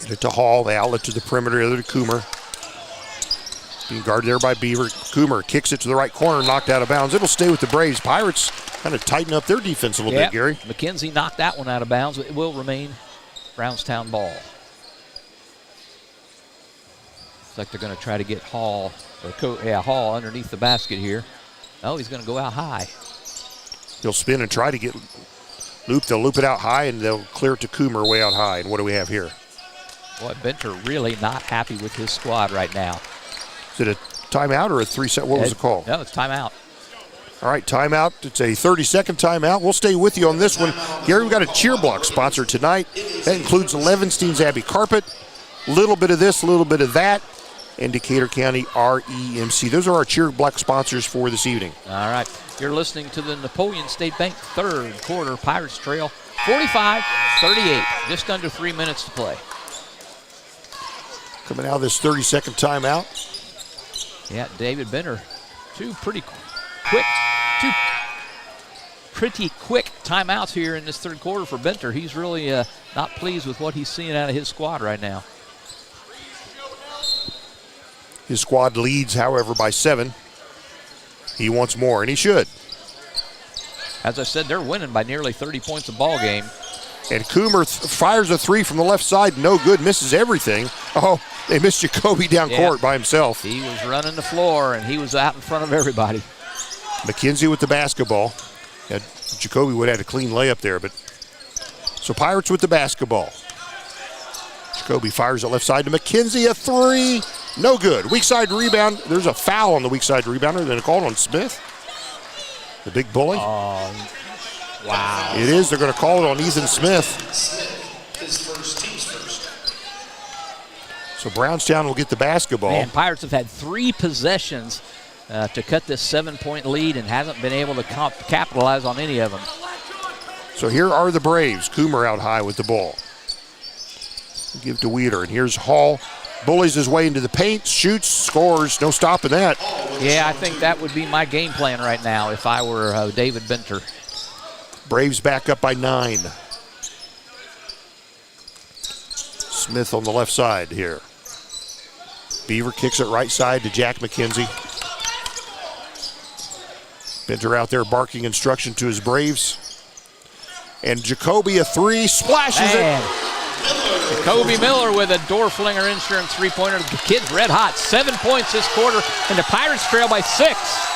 Get it to Hall, the outlet to the perimeter, the other to Coomer. Being guarded there by Beaver. Coomer kicks it to the right corner, knocked out of bounds. It'll stay with the Braves. Pirates kind of tighten up their defense a little bit, Gary. McKenzie knocked that one out of bounds. It will remain Brownstown ball. Looks like they're going to try to get Hall underneath the basket here. Oh, he's going to go out high. He'll spin and try to get looped. They'll loop it out high, and they'll clear it to Coomer way out high. And what do we have here? Boy, Benter really not happy with his squad right now. Is it a timeout or a 3-set? What was the call? No, it's timeout. All right, timeout. It's a 30-second timeout. We'll stay with you on this one. Gary, we've got a cheer block sponsor tonight. That includes Levenstein's Abbey Carpet, a little bit of this, a little bit of that, and Decatur County REMC. Those are our cheer block sponsors for this evening. All right, you're listening to the Napoleon State Bank third quarter. Pirates trail 45-38, just under 3 minutes to play. Coming out of this 30-second timeout. Yeah, David Benter, two pretty quick timeouts here in this third quarter for Benter. He's really not pleased with what he's seeing out of his squad right now. His squad leads, however, by 7. He wants more, and he should. As I said, they're winning by nearly 30 points a ball game. And Coomer fires a 3 from the left side, no good, misses everything. Oh, they missed Jacoby down court by himself. He was running the floor, and he was out in front of everybody. McKenzie with the basketball. Jacoby would have had a clean layup there, but so Pirates with the basketball. Jacoby fires it left side to McKenzie, a 3, no good. Weak side rebound. There's a foul on the weak side rebounder, then a call on Smith, the big bully. Wow. It is. They're going to call it on Ethan Smith. His first, team's first. So Brownstown will get the basketball. Man, Pirates have had 3 possessions to cut this 7-point lead and hasn't been able to capitalize on any of them. So here are the Braves. Coomer out high with the ball. Give to Wheeler, and here's Hall. Bullies his way into the paint, shoots, scores. No stopping that. Yeah, I think that would be my game plan right now if I were David Benter. Braves back up by 9. Smith on the left side here. Beaver kicks it right side to Jack McKenzie. Benter out there barking instruction to his Braves. And Jacoby a 3, splashes it. Jacoby Miller with a door flinger insurance 3-pointer. The kid's red hot. 7 points this quarter, and the Pirates trail by 6.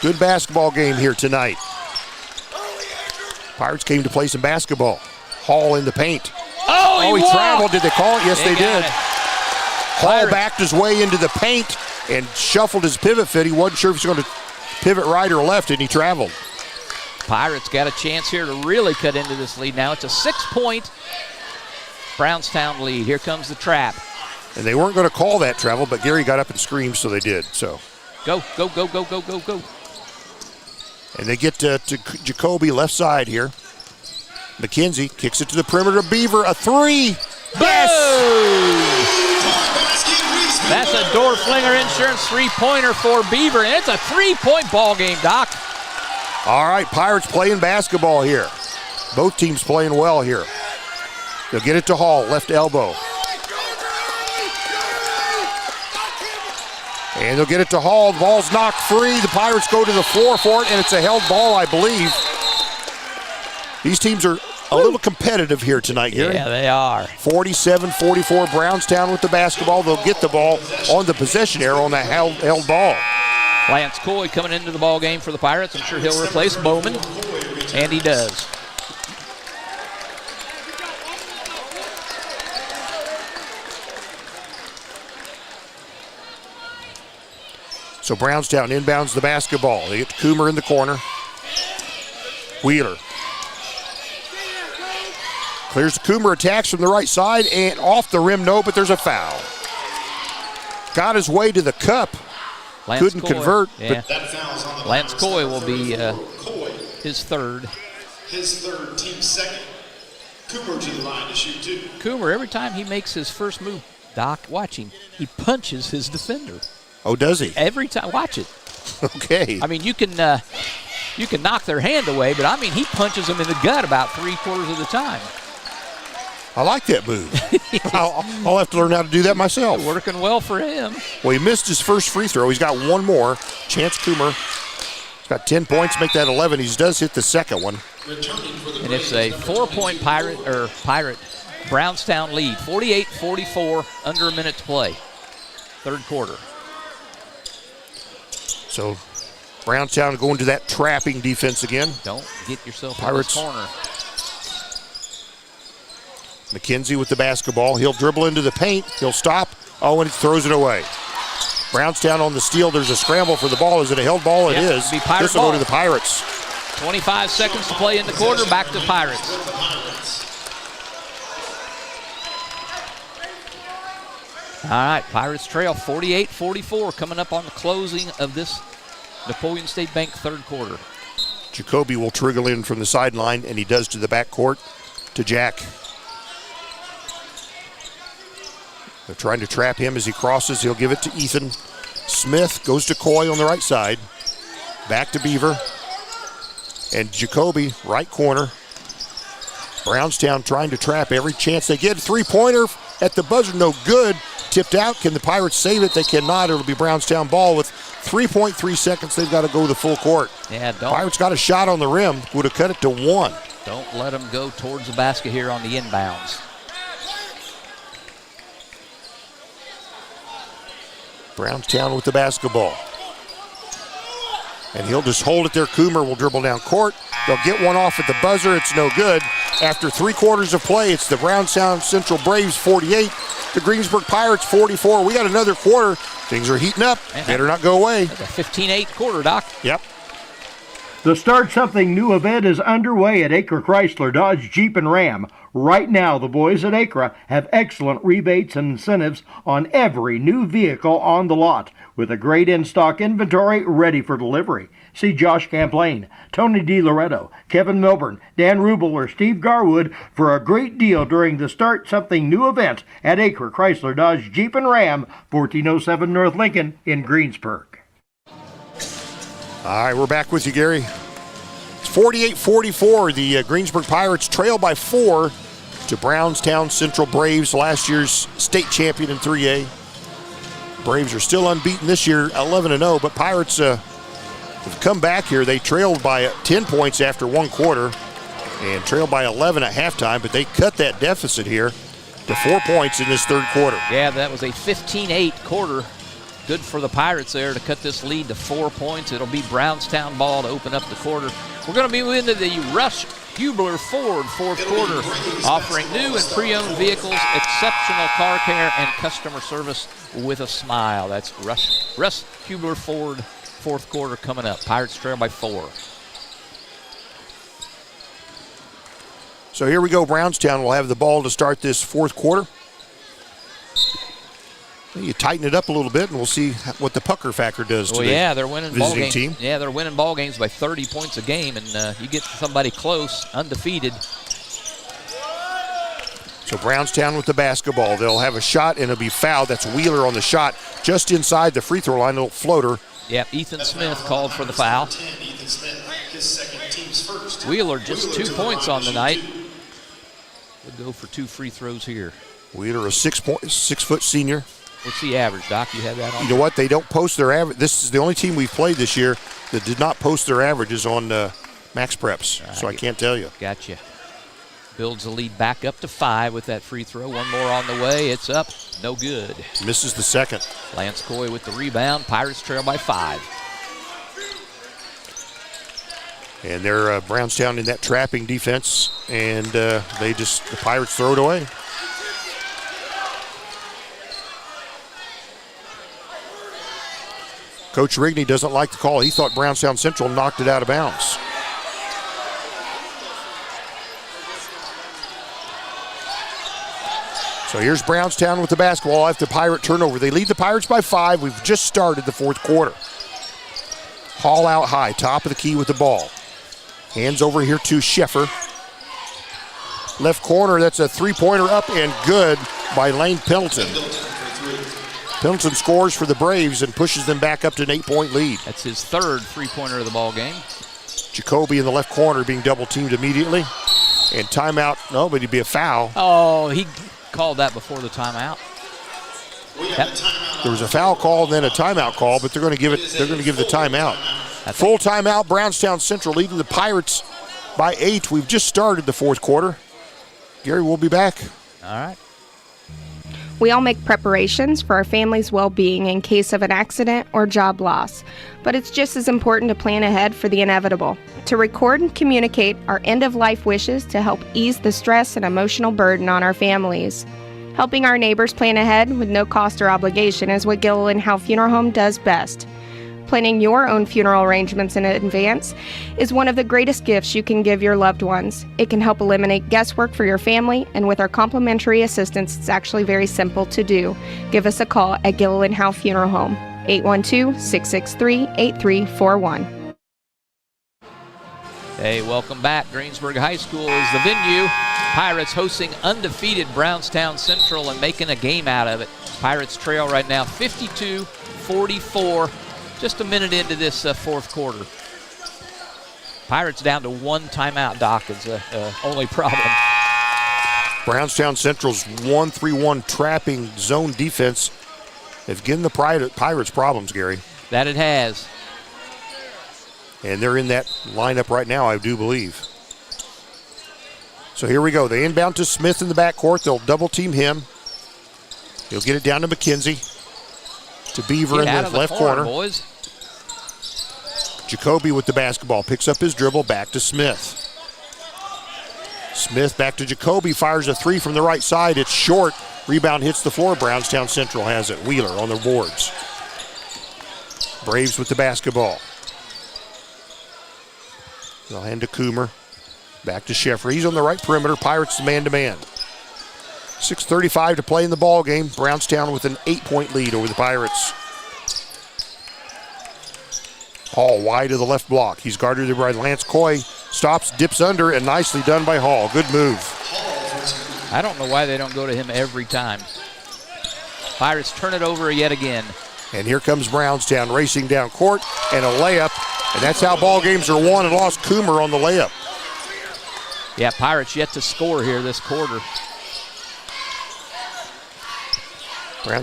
Good basketball game here tonight. Pirates came to play some basketball. Hall in the paint. Oh, he traveled. Did they call it? Yes, they did. Hall backed his way into the paint and shuffled his pivot fit. He wasn't sure if he was going to pivot right or left, and he traveled. Pirates got a chance here to really cut into this lead now. It's a 6-point Brownstown lead. Here comes the trap. And they weren't going to call that travel, but Gary got up and screamed, so they did. So go, go, go, go, go, go, go. And they get to Jacoby left side here. McKenzie kicks it to the perimeter. Beaver, a 3. Yes! That's a door flinger insurance three-pointer for Beaver, and it's a three-point ball game, Doc. All right, Pirates playing basketball here. Both teams playing well here. They'll get it to Hall, left elbow. And they'll get it to Hall. The ball's knocked free. The Pirates go to the floor for it, and it's a held ball, I believe. These teams are a little competitive here tonight, Gary. Yeah, they are. 47-44, Brownstown with the basketball. They'll get the ball on the possession arrow on that held ball. Lance Coy coming into the ball game for the Pirates. I'm sure he'll replace Bowman, and he does. So Brownstown inbounds the basketball. They get to Coomer in the corner. Wheeler clears to Coomer, attacks from the right side, and off the rim, no, but there's a foul. Got his way to the cup. Couldn't convert. Yeah. Lance Coy will be his third. His third, team second. Coomer to the line to shoot two. Coomer, every time he makes his first move, Doc, watch him, he punches his defender. Oh, does he? Every time. Watch it. Okay. I mean, you can knock their hand away, but I mean, he punches them in the gut about 3/4 of the time. I like that move. I'll have to learn how to do that myself. Working well for him. Well, he missed his first free throw. He's got one more. Chance Coomer. He's got 10 points, make that 11. He does hit the second one. And it's a 4-point Pirate Brownstown lead. 48-44, under a minute to play. Third quarter. So Brownstown going to that trapping defense again. Don't get yourself Pirates. in this corner. McKenzie with the basketball. He'll dribble into the paint. He'll stop. Oh, and he throws it away. Brownstown on the steal. There's a scramble for the ball. Is it a held ball? It is. This will go to the Pirates. 25 seconds to play in the quarter. Back to Pirates. All right, Pirates trail 48-44 coming up on the closing of this Napoleon State Bank third quarter. Jacoby will trickle in from the sideline, and he does to the backcourt to Jack. They're trying to trap him as he crosses. He'll give it to Ethan. Smith goes to Coy on the right side. Back to Beaver. And Jacoby, right corner. Brownstown trying to trap every chance they get. Three-pointer at the buzzer, no good. Tipped out. Can the Pirates save it? They cannot. It'll be Brownstown ball with 3.3 seconds. They've got to go to the full court. Yeah, Pirates got a shot on the rim. Would have cut it to one. Don't let them go towards the basket here on the inbounds. Brownstown with the basketball. And he'll just hold it there. Coomer will dribble down court. They'll get one off at the buzzer. It's no good. After 3 quarters of play, it's the Brownstown Central Braves 48, the Greensburg Pirates 44. We got another quarter. Things are heating up. Better not go away. That's a 15-8 quarter, Doc. Yep. The Start Something New event is underway at Acre Chrysler, Dodge, Jeep, and Ram. Right now, the boys at Acre have excellent rebates and incentives on every new vehicle on the lot, with a great in-stock inventory ready for delivery. See Josh Camplain, Tony DiLoretto, Kevin Milburn, Dan Rubel, or Steve Garwood for a great deal during the Start Something New event at Acre Chrysler, Dodge, Jeep, and Ram, 1407 North Lincoln in Greensburg. All right, we're back with you, Gary. It's 48-44. The Greensburg Pirates trail by 4 to Brownstown Central Braves, last year's state champion in 3A. Braves are still unbeaten this year, 11-0, but Pirates have come back here. They trailed by 10 points after 1 quarter and trailed by 11 at halftime, but they cut that deficit here to 4 points in this third quarter. Yeah, that was a 15-8 quarter. Good for the Pirates there to cut this lead to 4 points. It'll be Brownstown ball to open up the quarter. We're going to be into the Rush Hubler Ford fourth quarter, offering new and pre-owned vehicles, exceptional car care, and customer service with a smile. That's Rush Hubler Ford fourth quarter coming up. Pirates trail by 4. So here we go. Brownstown will have the ball to start this fourth quarter. You tighten it up a little bit, and we'll see what the pucker factor does to they're winning ball games. Team. Yeah, they're winning ball games by 30 points a game, and you get somebody close, undefeated. So Brownstown with the basketball. They'll have a shot and it'll be fouled. That's Wheeler on the shot just inside the free throw line, a little floater. Yep, Ethan Smith called for the foul. Ethan Smith, his second, team's first. Wheeler just 2 points on the night. We'll go for 2 free throws here. Wheeler, a 6-foot senior. What's the average, Doc? You have that on? You know what? They don't post their average. This is the only team we've played this year that did not post their averages on Max Preps, so I can't tell you. Gotcha. Builds the lead back up to 5 with that free throw. One more on the way. It's up. No good. Misses the second. Lance Coy with the rebound. Pirates trail by 5. And they're Brownstown in that trapping defense, and the Pirates throw it away. Coach Rigney doesn't like the call. He thought Brownstown Central knocked it out of bounds. So here's Brownstown with the basketball after Pirate turnover. They lead the Pirates by 5. We've just started the fourth quarter. Hall out high, top of the key with the ball. Hands over here to Sheffer. Left corner, that's a three-pointer up and good by Lane Pendleton. Pendleton scores for the Braves and pushes them back up to an 8-point lead. That's his third three-pointer of the ball game. Jacoby in the left corner being double-teamed immediately. And timeout, no, but it'd be a foul. Oh, he called that before the timeout. Yep. There was a foul call and then a timeout call, but they're going to give the timeout. Full timeout. Brownstown Central leading the Pirates by 8. We've just started the fourth quarter. Gary, we'll be back. All right. We all make preparations for our family's well-being in case of an accident or job loss, but it's just as important to plan ahead for the inevitable, to record and communicate our end-of-life wishes to help ease the stress and emotional burden on our families. Helping our neighbors plan ahead with no cost or obligation is what Gilliland Howe Funeral Home does best. Planning your own funeral arrangements in advance is one of the greatest gifts you can give your loved ones. It can help eliminate guesswork for your family, and with our complimentary assistance, it's actually very simple to do. Give us a call at Gilliland Howe Funeral Home, 812-663-8341. Hey, welcome back. Greensburg High School is the venue. Pirates hosting undefeated Brownstown Central and making a game out of it. Pirates trail right now 52-44. Just a minute into this fourth quarter. Pirates down to 1 timeout, Doc, is the only problem. Brownstown Central's 1-3-1 trapping zone defense have given the Pirates problems, Gary. That it has. And they're in that lineup right now, I do believe. So here we go. They inbound to Smith in the backcourt. They'll double team him. He'll get it down to McKenzie. To Beaver in the left corner. Boys. Jacoby with the basketball. Picks up his dribble. Back to Smith. Smith back to Jacoby. Fires a 3 from the right side. It's short. Rebound hits the floor. Brownstown Central has it. Wheeler on the boards. Braves with the basketball. They'll hand to Coomer. Back to Sheffer. He's on the right perimeter. Pirates man-to-man. 6:35 to play in the ball game. Brownstown with an 8-point lead over the Pirates. Hall wide of the left block. He's guarded there by Lance Coy. Stops, dips under, and nicely done by Hall. Good move. I don't know why they don't go to him every time. Pirates turn it over yet again. And here comes Brownstown racing down court and a layup. And that's how ball games are won and lost. Coomer on the layup. Yeah, Pirates yet to score here this quarter.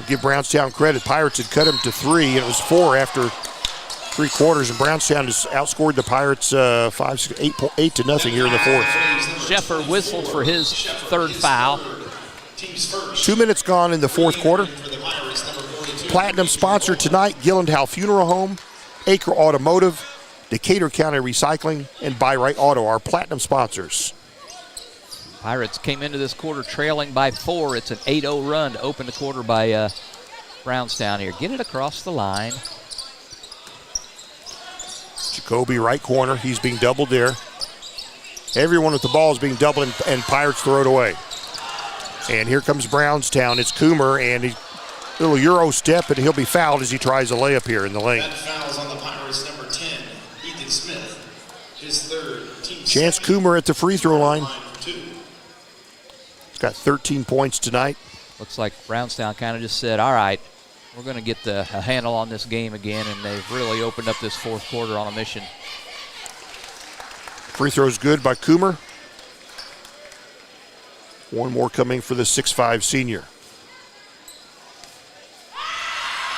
Give Brownstown credit. Pirates had cut him to 3, and it was 4 after 3 quarters, and Brownstown has outscored the Pirates 8-0 here in the fourth. Sheffer whistled for his third foul. 2 minutes gone in the fourth quarter. Platinum sponsor tonight, Gilliland Howe Funeral Home, Acre Automotive, Decatur County Recycling, and Buy-Right Auto, our platinum sponsors. Pirates came into this quarter trailing by 4. It's an 8-0 run to open the quarter by Brownstown here. Get it across the line. Jacoby right corner. He's being doubled there. Everyone with the ball is being doubled, and Pirates throw it away. And here comes Brownstown. It's Coomer, and a little Euro step, and he'll be fouled as he tries a layup here in the lane. That foul's on the Pirates, number 10, Ethan Smith. His third, team Chance Coomer at the free throw line. He's got 13 points tonight. Looks like Brownstown kind of just said, all right, we're going to get a handle on this game again, and they've really opened up this fourth quarter on a mission. Free throw's good by Coomer. One more coming for the 6'5 senior.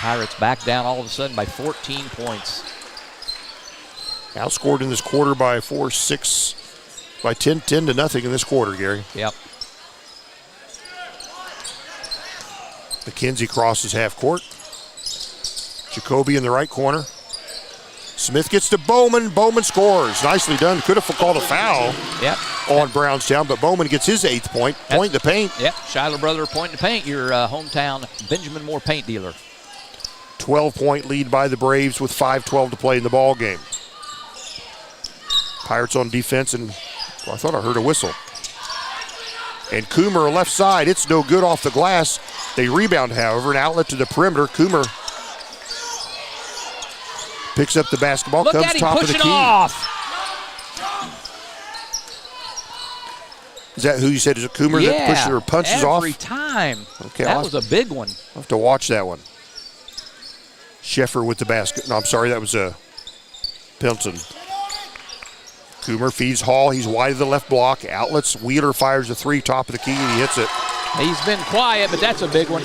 Pirates back down all of a sudden by 14 points. Outscored in this quarter by 10 to nothing in this quarter, Gary. Yep. McKenzie crosses half court. Jacoby in the right corner. Smith gets to Bowman. Bowman scores. Nicely done. Could have called a foul on Brownstown, but Bowman gets his 8th point. Point in the paint. Yep, Schuyler Brother point in the paint, your hometown Benjamin Moore paint dealer. 12-point lead by the Braves with 5:12 to play in the ball game. Pirates on defense, and I thought I heard a whistle. And Coomer left side. It's no good off the glass. They rebound, however, an outlet to the perimeter. Coomer picks up the basketball, Look comes at him top of the pushing key. off. Is that who you said? Is it Coomer that pushes or punches off? Every time. Okay, that was a big one. I'll have to watch that one. Sheffer with the basket. No, I'm sorry, that was Pendleton. Coomer feeds Hall. He's wide of the left block. Outlets. Wheeler fires a three, top of the key, and he hits it. He's been quiet, but that's a big one.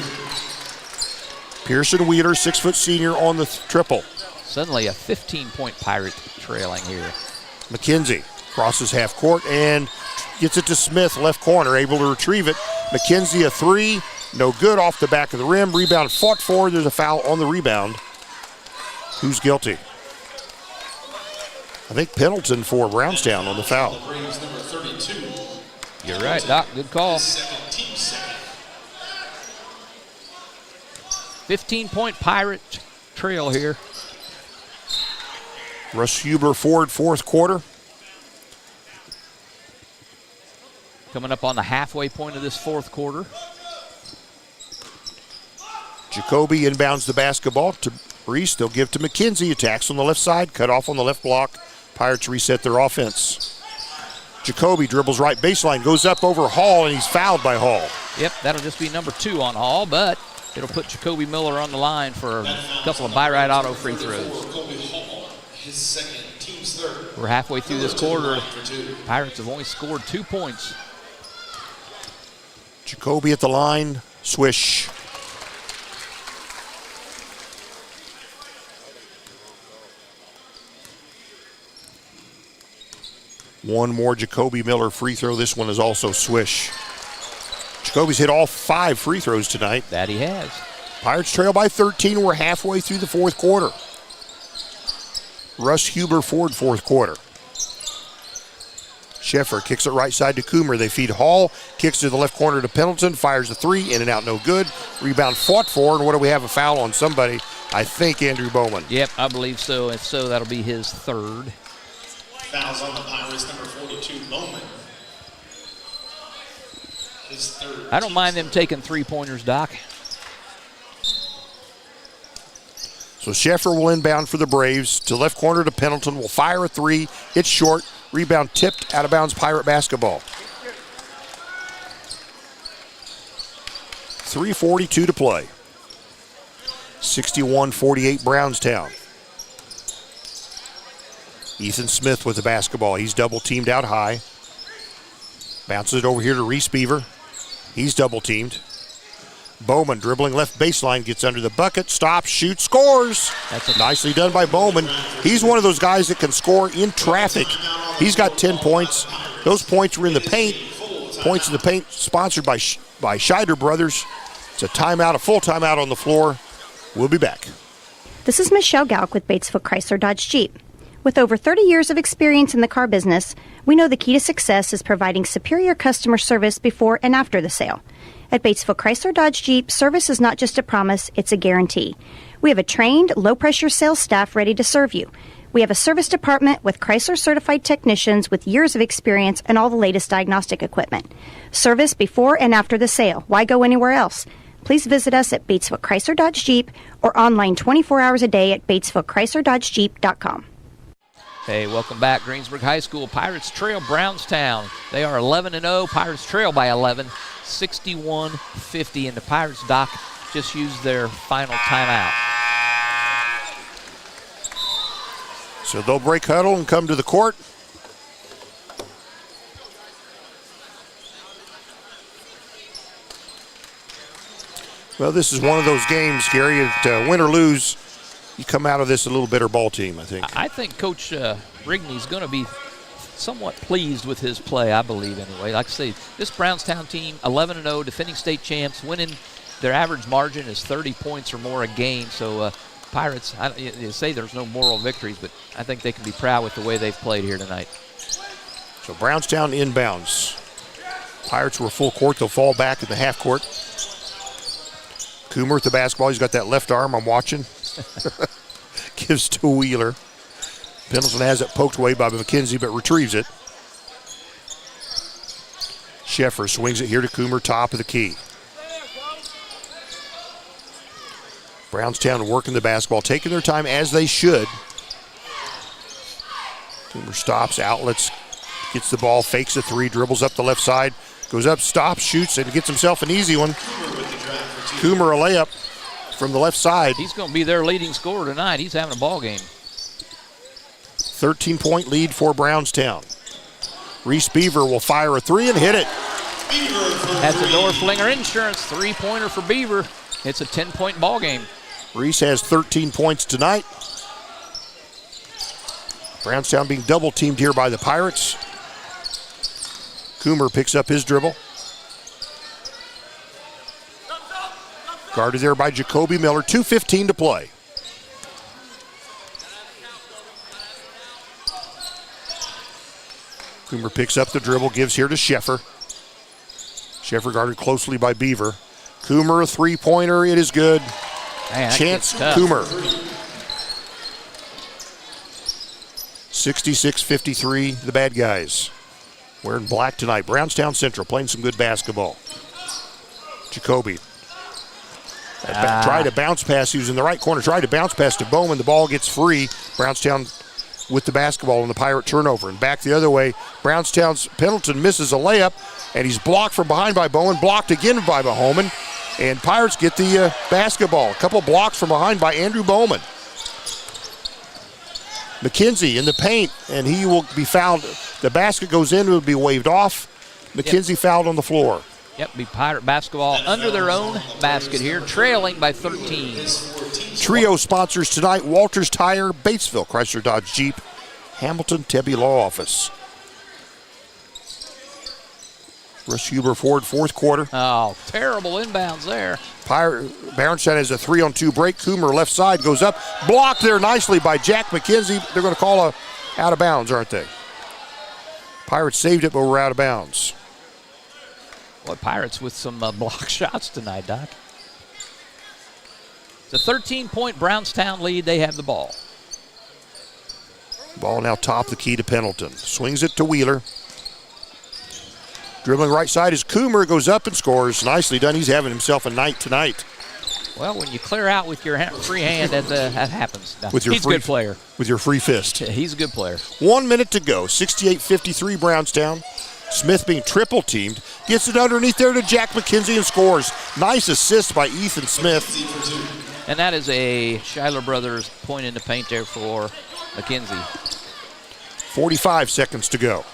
Pearson Wheeler, 6-foot senior on the triple. Suddenly a 15-point Pirate trailing here. McKenzie crosses half court and gets it to Smith, left corner, able to retrieve it. McKenzie a three, no good, off the back of the rim. Rebound fought for. There's a foul on the rebound. Who's guilty? I think Pendleton for Brownstown on the foul. You're right, Doc. Good call. 15-point Pirate trail here. Russ Huber forward, fourth quarter. Coming up on the halfway point of this fourth quarter. Jacoby inbounds the basketball to Reese. They'll give to McKenzie. Attacks on the left side, cut off on the left block. Pirates reset their offense. Jacoby dribbles right baseline, goes up over Hall, and he's fouled by Hall. Yep, that'll just be number 2 on Hall, but it'll put Jacoby Miller on the line for a couple of by-right auto free throws. His second, team's third. We're halfway through this quarter. Pirates have only scored 2 points. Jacoby at the line, swish. One more Jacoby Miller free throw. This one is also swish. Jacoby's hit all 5 free throws tonight. That he has. Pirates trail by 13. We're halfway through the fourth quarter. Russ Huber forward, fourth quarter. Sheffer kicks it right side to Coomer. They feed Hall. Kicks to the left corner to Pendleton. Fires the three. In and out, no good. Rebound fought for. And what do we have? A foul on somebody. I think Andrew Bowman. Yep, I believe so. If so, that'll be his third. Fouls on the Pirates, number 42, Bowman. His third. I don't mind them taking 3-pointers, Doc. So Sheffer will inbound for the Braves. To left corner to Pendleton. Will fire a three. It's short. Rebound tipped out of bounds, Pirate basketball. 3:42 to play. 61-48 Brownstown. Ethan Smith with the basketball. He's double teamed out high. Bounces it over here to Reese Beaver. He's double teamed. Bowman dribbling left baseline, gets under the bucket, stops, shoots, scores. That's nicely done by Bowman. He's one of those guys that can score in traffic. He's got 10 points. Those points were in the paint. Points in the paint sponsored by Scheider Brothers. It's a timeout, a full timeout on the floor. We'll be back. This is Michelle Galk with Batesville Chrysler Dodge Jeep. With over 30 years of experience in the car business, we know the key to success is providing superior customer service before and after the sale. At Batesville Chrysler Dodge Jeep, service is not just a promise, it's a guarantee. We have a trained, low-pressure sales staff ready to serve you. We have a service department with Chrysler-certified technicians with years of experience and all the latest diagnostic equipment. Service before and after the sale. Why go anywhere else? Please visit us at Batesville Chrysler Dodge Jeep or online 24 hours a day at BatesvilleChryslerDodgeJeep.com. Hey, welcome back, Greensburg High School. Pirates trail Brownstown. They are 11-0. Pirates trail by 11, 61-50, and the Pirates, Doc, just used their final timeout. So they'll break huddle and come to the court. Well, this is one of those games, Gary, that win or lose, you come out of this a little better ball team, I think. I think Coach Rigney's going to be somewhat pleased with his play, I believe, anyway. Like I say, this Brownstown team, 11-0, defending state champs, winning. Their average margin is 30 points or more a game. So Pirates, you say there's no moral victories, but I think they can be proud with the way they've played here tonight. So Brownstown inbounds. Pirates were full court. They'll fall back in the half court. Coomer with the basketball. He's got that left arm I'm watching. Gives to Wheeler. Pendleton has it poked away by McKenzie, but retrieves it. Sheffer swings it here to Coomer, top of the key. Brownstown working the basketball, taking their time as they should. Coomer stops, outlets, gets the ball, fakes a three, dribbles up the left side, goes up, stops, shoots, and gets himself an easy one. Coomer a layup from the left side. He's going to be their leading scorer tonight. He's having a ball game. 13-point lead for Brownstown. Reese Beaver will fire a three and hit it. That's a door flinger insurance. Three-pointer for Beaver. It's a 10-point ball game. Reese has 13 points tonight. Brownstown being double-teamed here by the Pirates. Coomer picks up his dribble. Guarded there by Jacoby Miller. 2:15 to play. Coomer picks up the dribble, gives here to Sheffer. Sheffer guarded closely by Beaver. Coomer, a three-pointer, it is good. Man, Chance Coomer. 66-53, the bad guys. Wearing black tonight. Brownstown Central playing some good basketball. Jacoby. Tried to bounce pass. He was in the right corner. Tried to bounce pass to Bowman. The ball gets free. Brownstown with the basketball on the Pirate turnover. And back the other way, Brownstown's Pendleton misses a layup, and he's blocked from behind by Bowen. Blocked again by Bowman. And Pirates get the basketball. A couple blocks from behind by Andrew Bowman. McKenzie in the paint, and he will be fouled. The basket goes in, it will be waved off. McKenzie fouled on the floor. Yep, be Pirate basketball under their own basket here, trailing by 13. Trio sponsors tonight: Walters Tire, Batesville, Chrysler Dodge Jeep, Hamilton Tebby Law Office. Russ Huber Ford, fourth quarter. Oh, terrible inbounds there. Brownstown has a 3-on-2 break. Coomer left side goes up. Blocked there nicely by Jack McKenzie. They're going to call a out of bounds, aren't they? Pirates saved it, but we're out of bounds. Boy, Pirates with some block shots tonight, Doc. It's a 13-point Brownstown lead. They have the ball. Ball now top the key to Pendleton. Swings it to Wheeler. Dribbling right side is Coomer, goes up and scores. Nicely done. He's having himself a night tonight. Well, when you clear out with your free hand, that happens. With your he's a good player. With your free fist. Yeah, he's a good player. 1 minute to go. 68-53 Brownstown. Smith being triple teamed. Gets it underneath there to Jack McKenzie and scores. Nice assist by Ethan Smith. And that is a Schuyler Brothers point in the paint there for McKenzie. 45 seconds to go.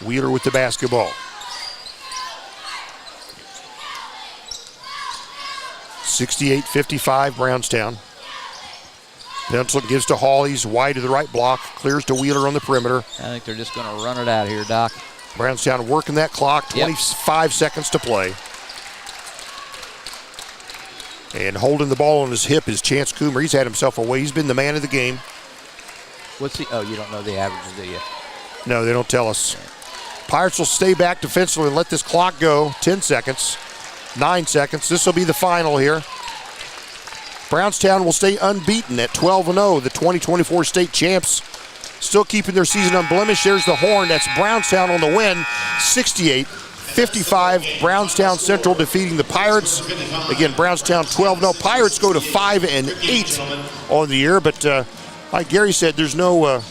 Wheeler with the basketball. 68-55 Brownstown. Pendleton gives to Hall. He's wide to the right block. Clears to Wheeler on the perimeter. I think they're just going to run it out here, Doc. Brownstown working that clock. 25 seconds to play. And holding the ball on his hip is Chance Coomer. He's had himself a way. He's been the man of the game. What's he? Oh, you don't know the averages, do you? No, they don't tell us. Pirates will stay back defensively and let this clock go. 10 seconds. 9 seconds. This will be the final here. Brownstown will stay unbeaten at 12-0. The 2024 state champs still keeping their season unblemished. There's the horn. That's Brownstown on the win. 68-55. Brownstown Central defeating the Pirates. Again, Brownstown 12-0. Pirates go to 5-8 on the year. But like Gary said, there's no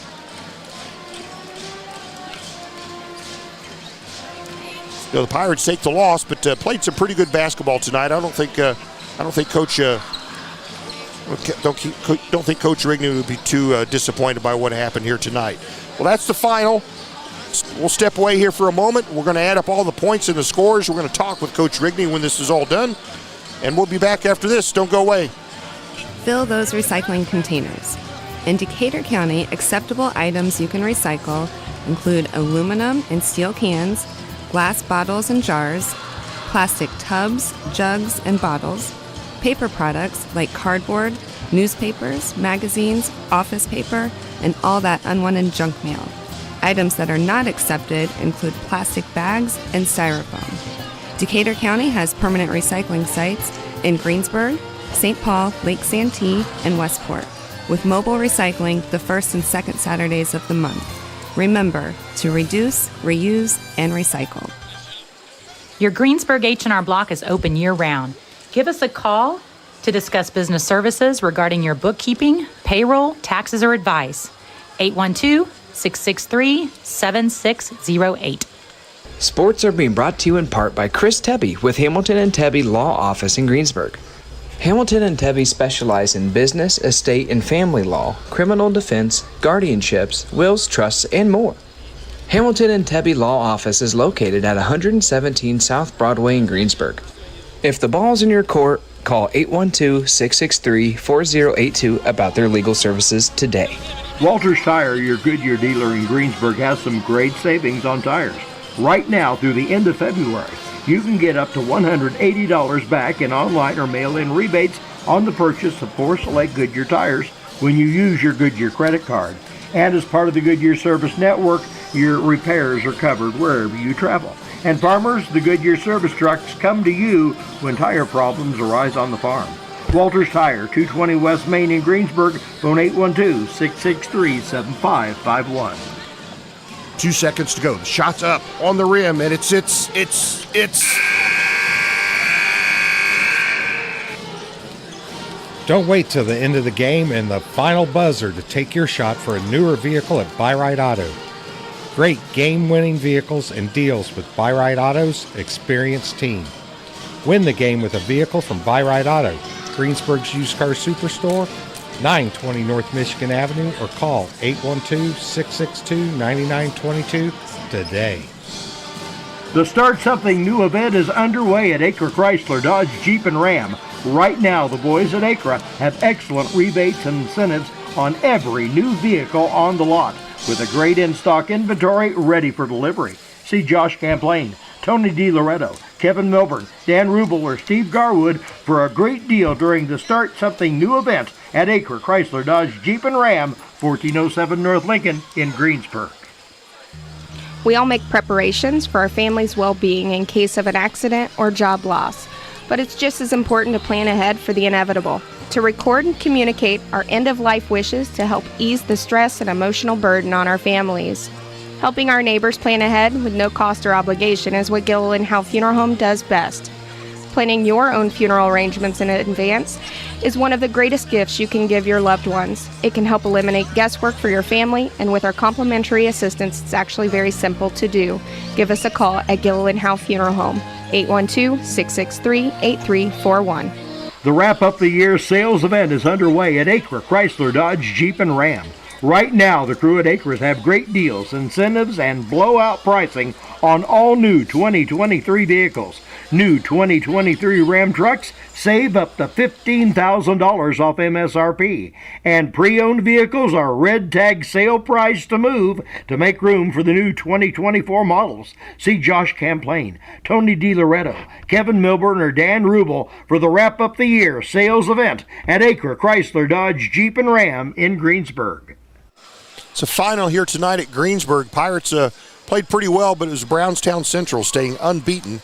the Pirates take the loss, but played some pretty good basketball tonight. I don't think Coach Rigney would be too disappointed by what happened here tonight. Well, that's the final. We'll step away here for a moment. We're going to add up all the points and the scores. We're going to talk with Coach Rigney when this is all done, and we'll be back after this. Don't go away. Fill those recycling containers. In Decatur County, acceptable items you can recycle include aluminum and steel cans, glass bottles and jars, plastic tubs, jugs, and bottles, paper products like cardboard, newspapers, magazines, office paper, and all that unwanted junk mail. Items that are not accepted include plastic bags and styrofoam. Decatur County has permanent recycling sites in Greensburg, St. Paul, Lake Santee, and Westport, with mobile recycling the first and second Saturdays of the month. Remember to reduce, reuse, and recycle. Your Greensburg H&R Block is open year-round. Give us a call to discuss business services regarding your bookkeeping, payroll, taxes, or advice. 812-663-7608. Sports are being brought to you in part by Chris Tebby with Hamilton and Tebby Law Office in Greensburg. Hamilton and Tebby specialize in business, estate, and family law, criminal defense, guardianships, wills, trusts, and more. Hamilton and Tebby Law Office is located at 117 South Broadway in Greensburg. If the ball's in your court, call 812-663-4082 about their legal services today. Walters Tire, your Goodyear dealer in Greensburg, has some great savings on tires. Right now through the end of February, you can get up to $180 back in online or mail-in rebates on the purchase of 4 select Goodyear tires when you use your Goodyear credit card. And as part of the Goodyear Service Network, your repairs are covered wherever you travel. And farmers, the Goodyear service trucks come to you when tire problems arise on the farm. Walters Tire, 220 West Main in Greensburg, phone 812-663-7551. 2 seconds to go. The shot's up on the rim, and it's. Don't wait till the end of the game and the final buzzer to take your shot for a newer vehicle at Buy Right Auto. Great game-winning vehicles and deals with Buy Right Auto's experienced team. Win the game with a vehicle from Buy Right Auto, Greensburg's used car superstore, 920 North Michigan Avenue, or call 812-662-9922 today. The Start Something New event is underway at Acre Chrysler Dodge Jeep and Ram. Right now, the boys at Acre have excellent rebates and incentives on every new vehicle on the lot, with a great in-stock inventory ready for delivery. See Josh Camplain, Tony DiLoretto, Kevin Milburn, Dan Rubel, or Steve Garwood for a great deal during the Start Something New event at Acre Chrysler Dodge Jeep and Ram, 1407 North Lincoln in Greensburg. We all make preparations for our family's well-being in case of an accident or job loss, but it's just as important to plan ahead for the inevitable, to record and communicate our end-of-life wishes to help ease the stress and emotional burden on our families. Helping our neighbors plan ahead with no cost or obligation is what Gilliland Howe Funeral Home does best. Planning your own funeral arrangements in advance is one of the greatest gifts you can give your loved ones. It can help eliminate guesswork for your family, and with our complimentary assistance, it's actually very simple to do. Give us a call at Gilliland Howe Funeral Home, 812-663-8341. The Wrap Up the Year sales event is underway at Acre Chrysler Dodge Jeep and Ram. Right now, the crew at Acres have great deals, incentives, and blowout pricing on all new 2023 vehicles. New 2023 Ram trucks save up to $15,000 off MSRP, and pre-owned vehicles are red tag sale price to move to make room for the new 2024 models. See Josh Camplain, Tony DiLoretto, Kevin Milburn, or Dan Rubel for the Wrap Up the Year sales event at Acre Chrysler Dodge Jeep and Ram in Greensburg. It's a final here tonight at Greensburg. Pirates played pretty well, but it was Brownstown Central staying unbeaten.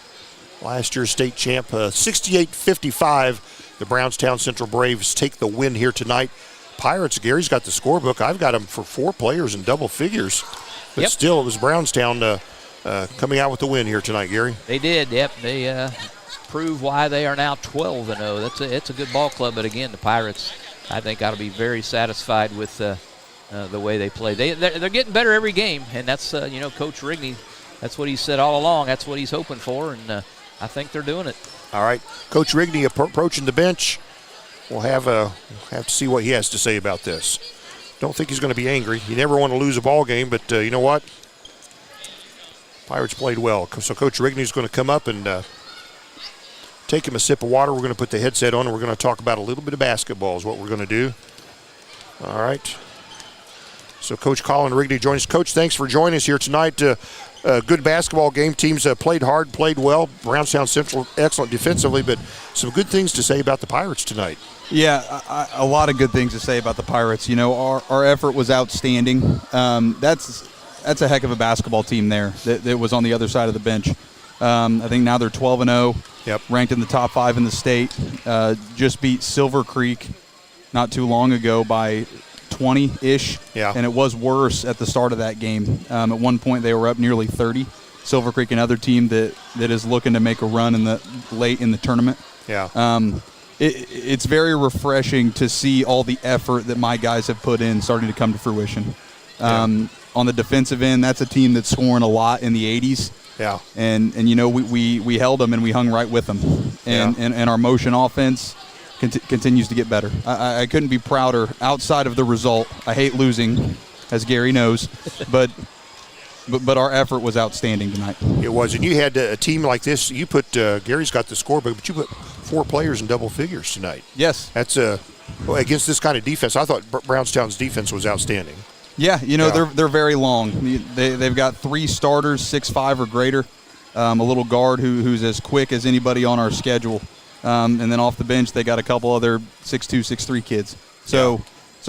Last year's state champ, 68-55. The Brownstown Central Braves take the win here tonight. Pirates, Gary's got the scorebook. I've got them for 4 players in double figures. But still, it was Brownstown coming out with the win here tonight, Gary. They did, yep. They prove why they are now 12-0. It's a good ball club, but again, the Pirates, I think, ought to be very satisfied with the way they play. They're getting better every game, and that's Coach Rigney that's what he said all along. That's what he's hoping for, and I think they're doing it. All right, Coach Rigney approaching the bench. We'll have to see what he has to say about this. Don't think he's going to be angry. You never want to lose a ball game, but you know what? Pirates played well. So Coach Rigney's going to come up and take him a sip of water. We're going to put the headset on, and we're going to talk about a little bit of basketball is what we're going to do. All right. So Coach Colin Rigney joins us. Coach, thanks for joining us here tonight. Good basketball game. Teams played hard, played well. Brownstown Central excellent defensively, but some good things to say about the Pirates tonight. Yeah, a lot of good things to say about the Pirates. You know, our effort was outstanding. That's a heck of a basketball team there that was on the other side of the bench. I think now they're 12-0, yep, ranked in the top 5 in the state. Just beat Silver Creek not too long ago by 20-ish, yeah, and it was worse at the start of that game. At one point, they were up nearly 30. Silver Creek, another team that is looking to make a run late in the tournament. Yeah. It's very refreshing to see all the effort that my guys have put in starting to come to fruition. On the defensive end, that's a team that's scoring a lot in the 80s. Yeah. And you know, we held them and we hung right with them. And our motion offense continues to get better. I couldn't be prouder outside of the result. I hate losing, as Gary knows, but our effort was outstanding tonight. It was, and you had a team like this. You put Gary's got the scorebook, but you put 4 players in double figures tonight. Yes, that's against this kind of defense. I thought Brownstown's defense was outstanding. Yeah, you know, they're very long. They've got 3 starters, 6'5" or greater, a little guard who's as quick as anybody on our schedule, and then off the bench they got a couple other 6'2", 6'3" kids. So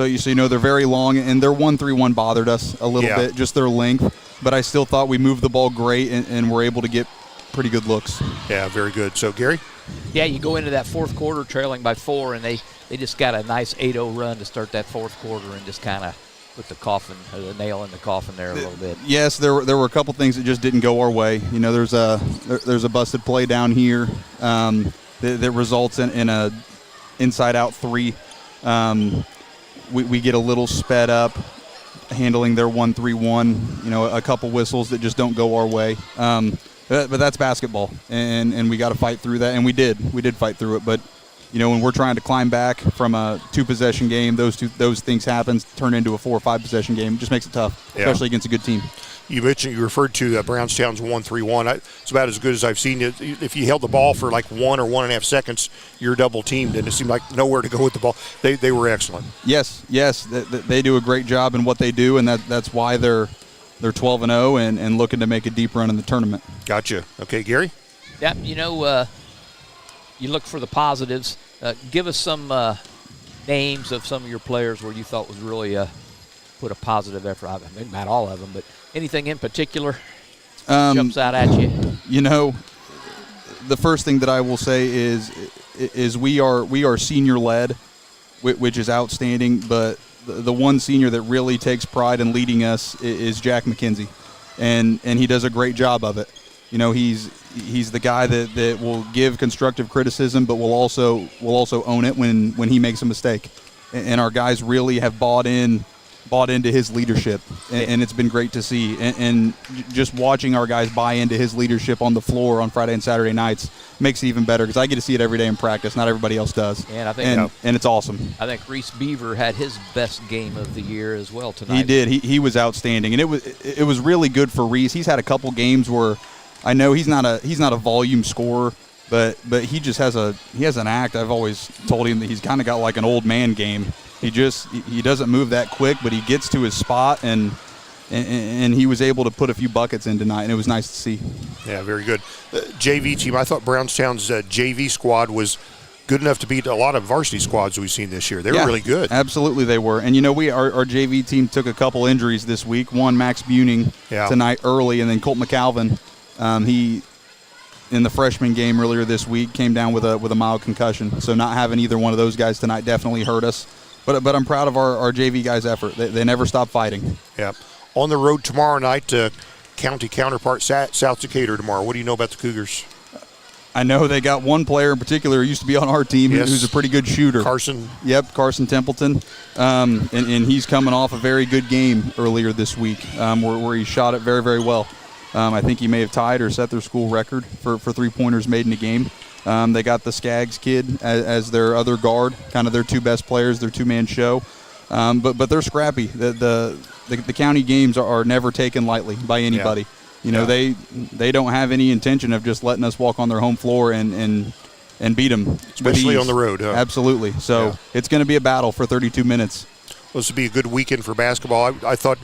you know they're very long, and their 1-3-1 bothered us a little bit, just their length. But I still thought we moved the ball great and were able to get pretty good looks. Yeah, very good. So, Gary? Yeah, you go into that fourth quarter trailing by 4, and they just got a nice 8-0 run to start that fourth quarter and just kind of put the nail in the coffin there a little bit. Yes, there were a couple things that just didn't go our way. You know, there's a busted play down here that results in a inside-out 3. We get a little sped up handling their 1-3-1, you know, a couple whistles that just don't go our way. But that's basketball, and we got to fight through that, and we did fight through it. But you know, when we're trying to climb back from a 2-possession game, those things happen, turn into a 4 or 5 possession game. It just makes it tough, especially against a good team. You referred to Brownstown's 1-3-1. It's about as good as I've seen it. If you held the ball for like 1 or 1.5 seconds, you're double teamed, and it seemed like nowhere to go with the ball. They were excellent. Yes, they do a great job in what they do, and that's why they're 12-0 and looking to make a deep run in the tournament. Gotcha. Okay, Gary? Yeah, you know, you look for the positives. Give us some names of some of your players where you thought was really put a positive effort. I mean, not all of them, but anything in particular jumps out at you? You know, the first thing that I will say is we are senior led, which is outstanding. But the one senior that really takes pride in leading us is Jack McKenzie, and he does a great job of it. You know, he's the guy that will give constructive criticism, but will also own it when he makes a mistake. And our guys really have bought into his leadership, and it's been great to see. And just watching our guys buy into his leadership on the floor on Friday and Saturday nights makes it even better because I get to see it every day in practice. Not everybody else does. And I think and it's awesome. I think Reese Beaver had his best game of the year as well tonight. He did. He was outstanding, and it was really good for Reese. He's had a couple games where I know he's not a volume scorer, but he just has an act. I've always told him that he's kind of got like an old man game. He doesn't move that quick, but he gets to his spot, and he was able to put a few buckets in tonight, and it was nice to see. Yeah, very good. JV team, I thought Brownstown's JV squad was good enough to beat a lot of varsity squads we've seen this year. They were really good. Absolutely they were. And, you know, our JV team took a couple injuries this week. One, Max Buning tonight early, and then Colt McAlvin. He, in the freshman game earlier this week, came down with a mild concussion. So not having either one of those guys tonight definitely hurt us. But I'm proud of our JV guys' effort. They never stop fighting. Yeah. On the road tomorrow night, county counterpart South Decatur tomorrow. What do you know about the Cougars? I know they got one player in particular who used to be on our team who's a pretty good shooter. Carson. Yep, Carson Templeton. And he's coming off a very good game earlier this week where he shot it very, very well. I think he may have tied or set their school record for three-pointers made in a game. They got the Skaggs kid as their other guard, kind of their two best players, their two-man show. But they're scrappy. The county games are never taken lightly by anybody. Yeah. They don't have any intention of just letting us walk on their home floor and beat them. Especially on the road. Huh? Absolutely. So it's going to be a battle for 32 minutes. Well, this would be a good weekend for basketball.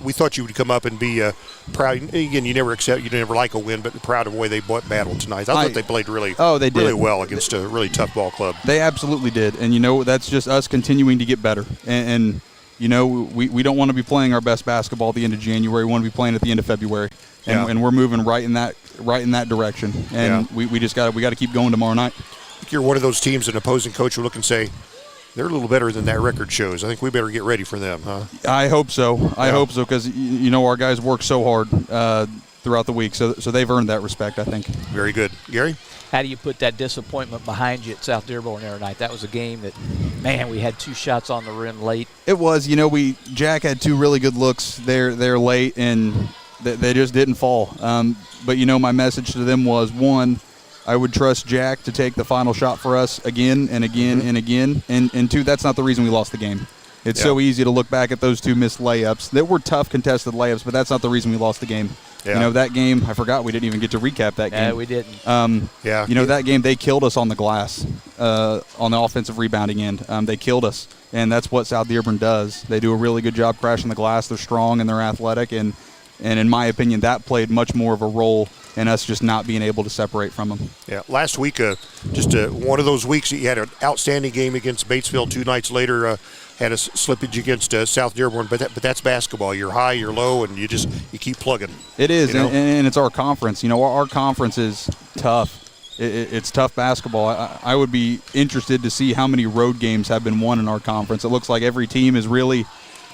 We thought you would come up and be proud. Again, you never like a win, but proud of the way they battled tonight. I thought they played really well against a really tough ball club. They absolutely did, and that's just us continuing to get better. And we don't want to be playing our best basketball at the end of January. We want to be playing at the end of February, and we're moving right in that direction. And we got to keep going tomorrow night. I think you're one of those teams an opposing coach will look and say, they're a little better than that record shows. I think we better get ready for them, huh? I hope so. I hope so, because our guys work so hard throughout the week, so they've earned that respect, I think. Very good. Gary? How do you put that disappointment behind you at South Dearborn the other night? That was a game that, man, we had 2 shots on the rim late. It was. Jack had 2 really good looks there late, and they just didn't fall. But my message to them was, 1, I would trust Jack to take the final shot for us again and again and again. And 2, that's not the reason we lost the game. It's so easy to look back at those 2 missed layups. That were tough contested layups, but that's not the reason we lost the game. Yeah. That game, I forgot we didn't even get to recap that game. Yeah, we didn't. That game, they killed us on the glass on the offensive rebounding end. They killed us, and that's what South Dearborn does. They do a really good job crashing the glass. They're strong and they're athletic, and in my opinion, that played much more of a role in us just not being able to separate from them. Yeah, last week, just one of those weeks, you had an outstanding game against Batesville. 2 nights later, had a slippage against South Dearborn. But that's basketball. You're high, you're low, and you keep plugging. It is, and it's our conference. Our conference is tough. It's tough basketball. I would be interested to see how many road games have been won in our conference. It looks like every team is really,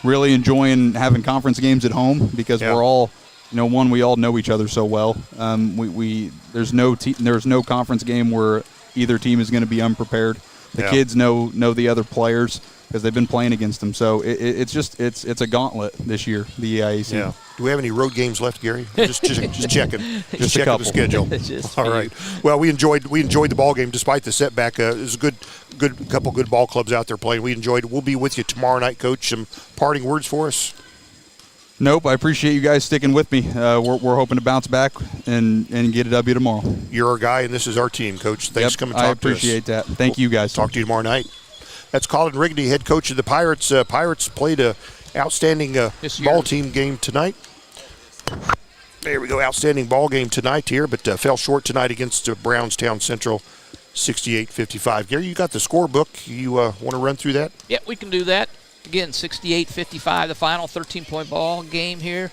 really enjoying having conference games at home because we're all – we all know each other so well. There's no conference game where either team is going to be unprepared. The kids know the other players because they've been playing against them. So it's a gauntlet this year, the EIAC. Yeah. Do we have any road games left, Gary? Just checking. Just checking the schedule. All right. Well, we enjoyed the ball game despite the setback. There's a good couple good ball clubs out there playing. We enjoyed it. We'll be with you tomorrow night, Coach. Some parting words for us? Nope, I appreciate you guys sticking with me. We're hoping to bounce back and get a W tomorrow. You're our guy, and this is our team, Coach. Thanks for coming to talk to us. I appreciate that. Thank you, guys. Talk to you tomorrow night. That's Colin Rigney, head coach of the Pirates. Pirates played a outstanding ball team game tonight. There we go, outstanding ball game tonight here, but fell short tonight against Brownstown Central, 68-55. Gary, you got the scorebook. You want to run through that? Yeah, we can do that. Again, 68-55, the final 13-point ball game here.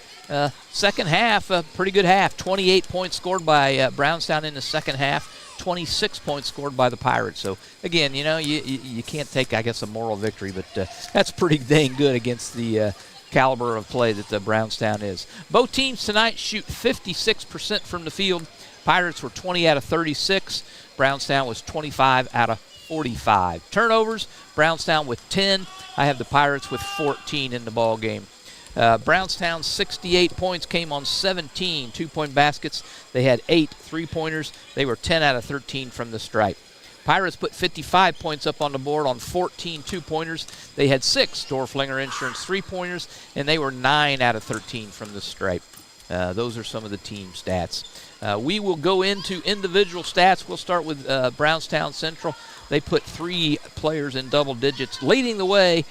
Second half, a pretty good half. 28 points scored by Brownstown in the second half. 26 points scored by the Pirates. So, again, you can't take, I guess, a moral victory, but that's pretty dang good against the caliber of play that Brownstown is. Both teams tonight shoot 56% from the field. Pirates were 20 out of 36. Brownstown was 25 out of 45. Turnovers, Brownstown with 10. I have the Pirates with 14 in the ball game. Brownstown's 68 points came on 17 two-point baskets. They had 8 three-pointers. They were 10 out of 13 from the stripe. Pirates put 55 points up on the board on 14 two-pointers. They had 6 Dorflinger Insurance three-pointers, and they were 9 out of 13 from the stripe. Those are some of the team stats. We will go into individual stats. We'll start with Brownstown Central. They put 3 players in double digits. Leading the way,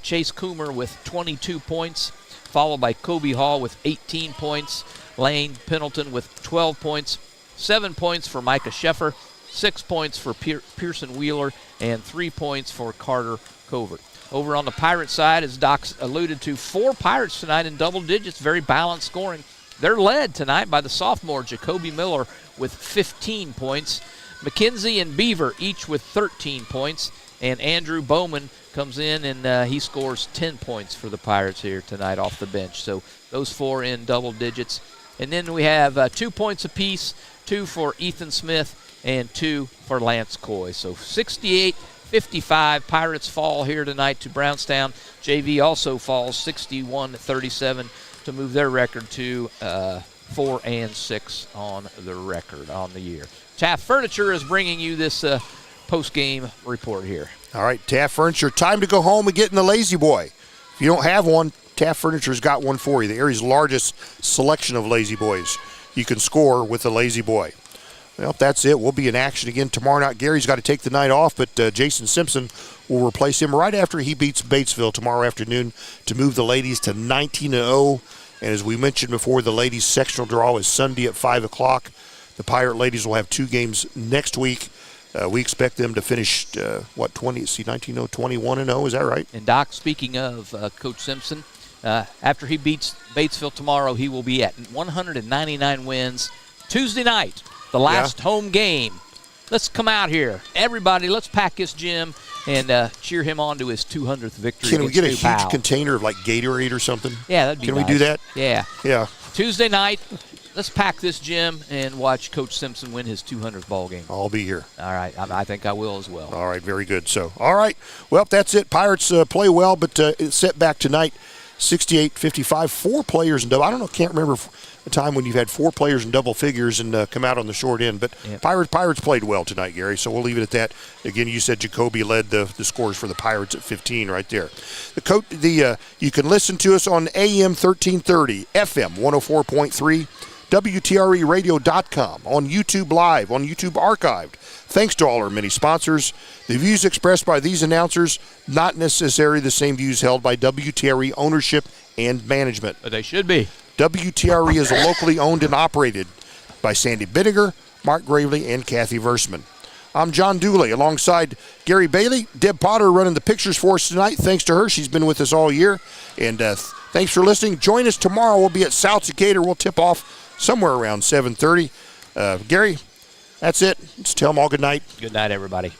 Chase Coomer with 22 points, followed by Kobe Hall with 18 points, Lane Pendleton with 12 points, 7 points for Micah Sheffer, 6 points for Pearson Wheeler, and 3 points for Carter Covert. Over on the Pirate side, as Doc alluded to, 4 Pirates tonight in double digits, very balanced scoring. They're led tonight by the sophomore Jacoby Miller with 15 points. McKenzie and Beaver each with 13 points, and Andrew Bowman comes in and he scores 10 points for the Pirates here tonight off the bench. So those 4 in double digits. And then we have 2 points apiece, 2 for Ethan Smith and 2 for Lance Coy. So 68-55, Pirates fall here tonight to Brownstown. JV also falls 61-37 to move their record to 4-6 on the record on the year. Taft Furniture is bringing you this post-game report here. All right, Taft Furniture, time to go home and get in the Lazy Boy. If you don't have one, Taft Furniture's got one for you. The area's largest selection of Lazy Boys. You can score with the Lazy Boy. Well, that's it. We'll be in action again tomorrow night. Gary's got to take the night off, but Jason Simpson will replace him right after he beats Batesville tomorrow afternoon to move the ladies to 19-0. And as we mentioned before, the ladies' sectional draw is Sunday at 5 o'clock. The Pirate ladies will have 2 games next week. We expect them to finish, 19-0, 21-0. Is that right? And, Doc, speaking of Coach Simpson, after he beats Batesville tomorrow, he will be at 199 wins. Tuesday night, the last home game. Let's come out here. Everybody, let's pack this gym and cheer him on to his 200th victory. Can we get a huge Powell. container of, like, Gatorade or something? Yeah, that'd be Can nice. we do that? Yeah. Yeah. Tuesday night, let's pack this gym and watch Coach Simpson win his 200th ball game. I'll be here. All right. I think I will as well. All right, very good. So, all right. Well, that's it. Pirates play well, but it's set back tonight, 68-55. 4 players in double. I don't know, can't remember a time when you've had 4 players in double figures and come out on the short end. But Pirates played well tonight, Gary, so we'll leave it at that. Again, you said Jacoby led the scores for the Pirates at 15 right there. You can listen to us on AM 1330, FM 104.3, WTREradio.com, on YouTube Live, on YouTube Archived. Thanks to all our many sponsors. The views expressed by these announcers, not necessarily the same views held by WTRE ownership and management. But they should be. WTRE is locally owned and operated by Sandy Binniger, Mark Gravely, and Kathy Versman. I'm John Dooley alongside Gary Bailey. Deb Potter running the pictures for us tonight. Thanks to her. She's been with us all year. And thanks for listening. Join us tomorrow. We'll be at South Decatur. We'll tip off somewhere around 7:30. Gary, that's it. Let's tell them all good night. Good night, everybody.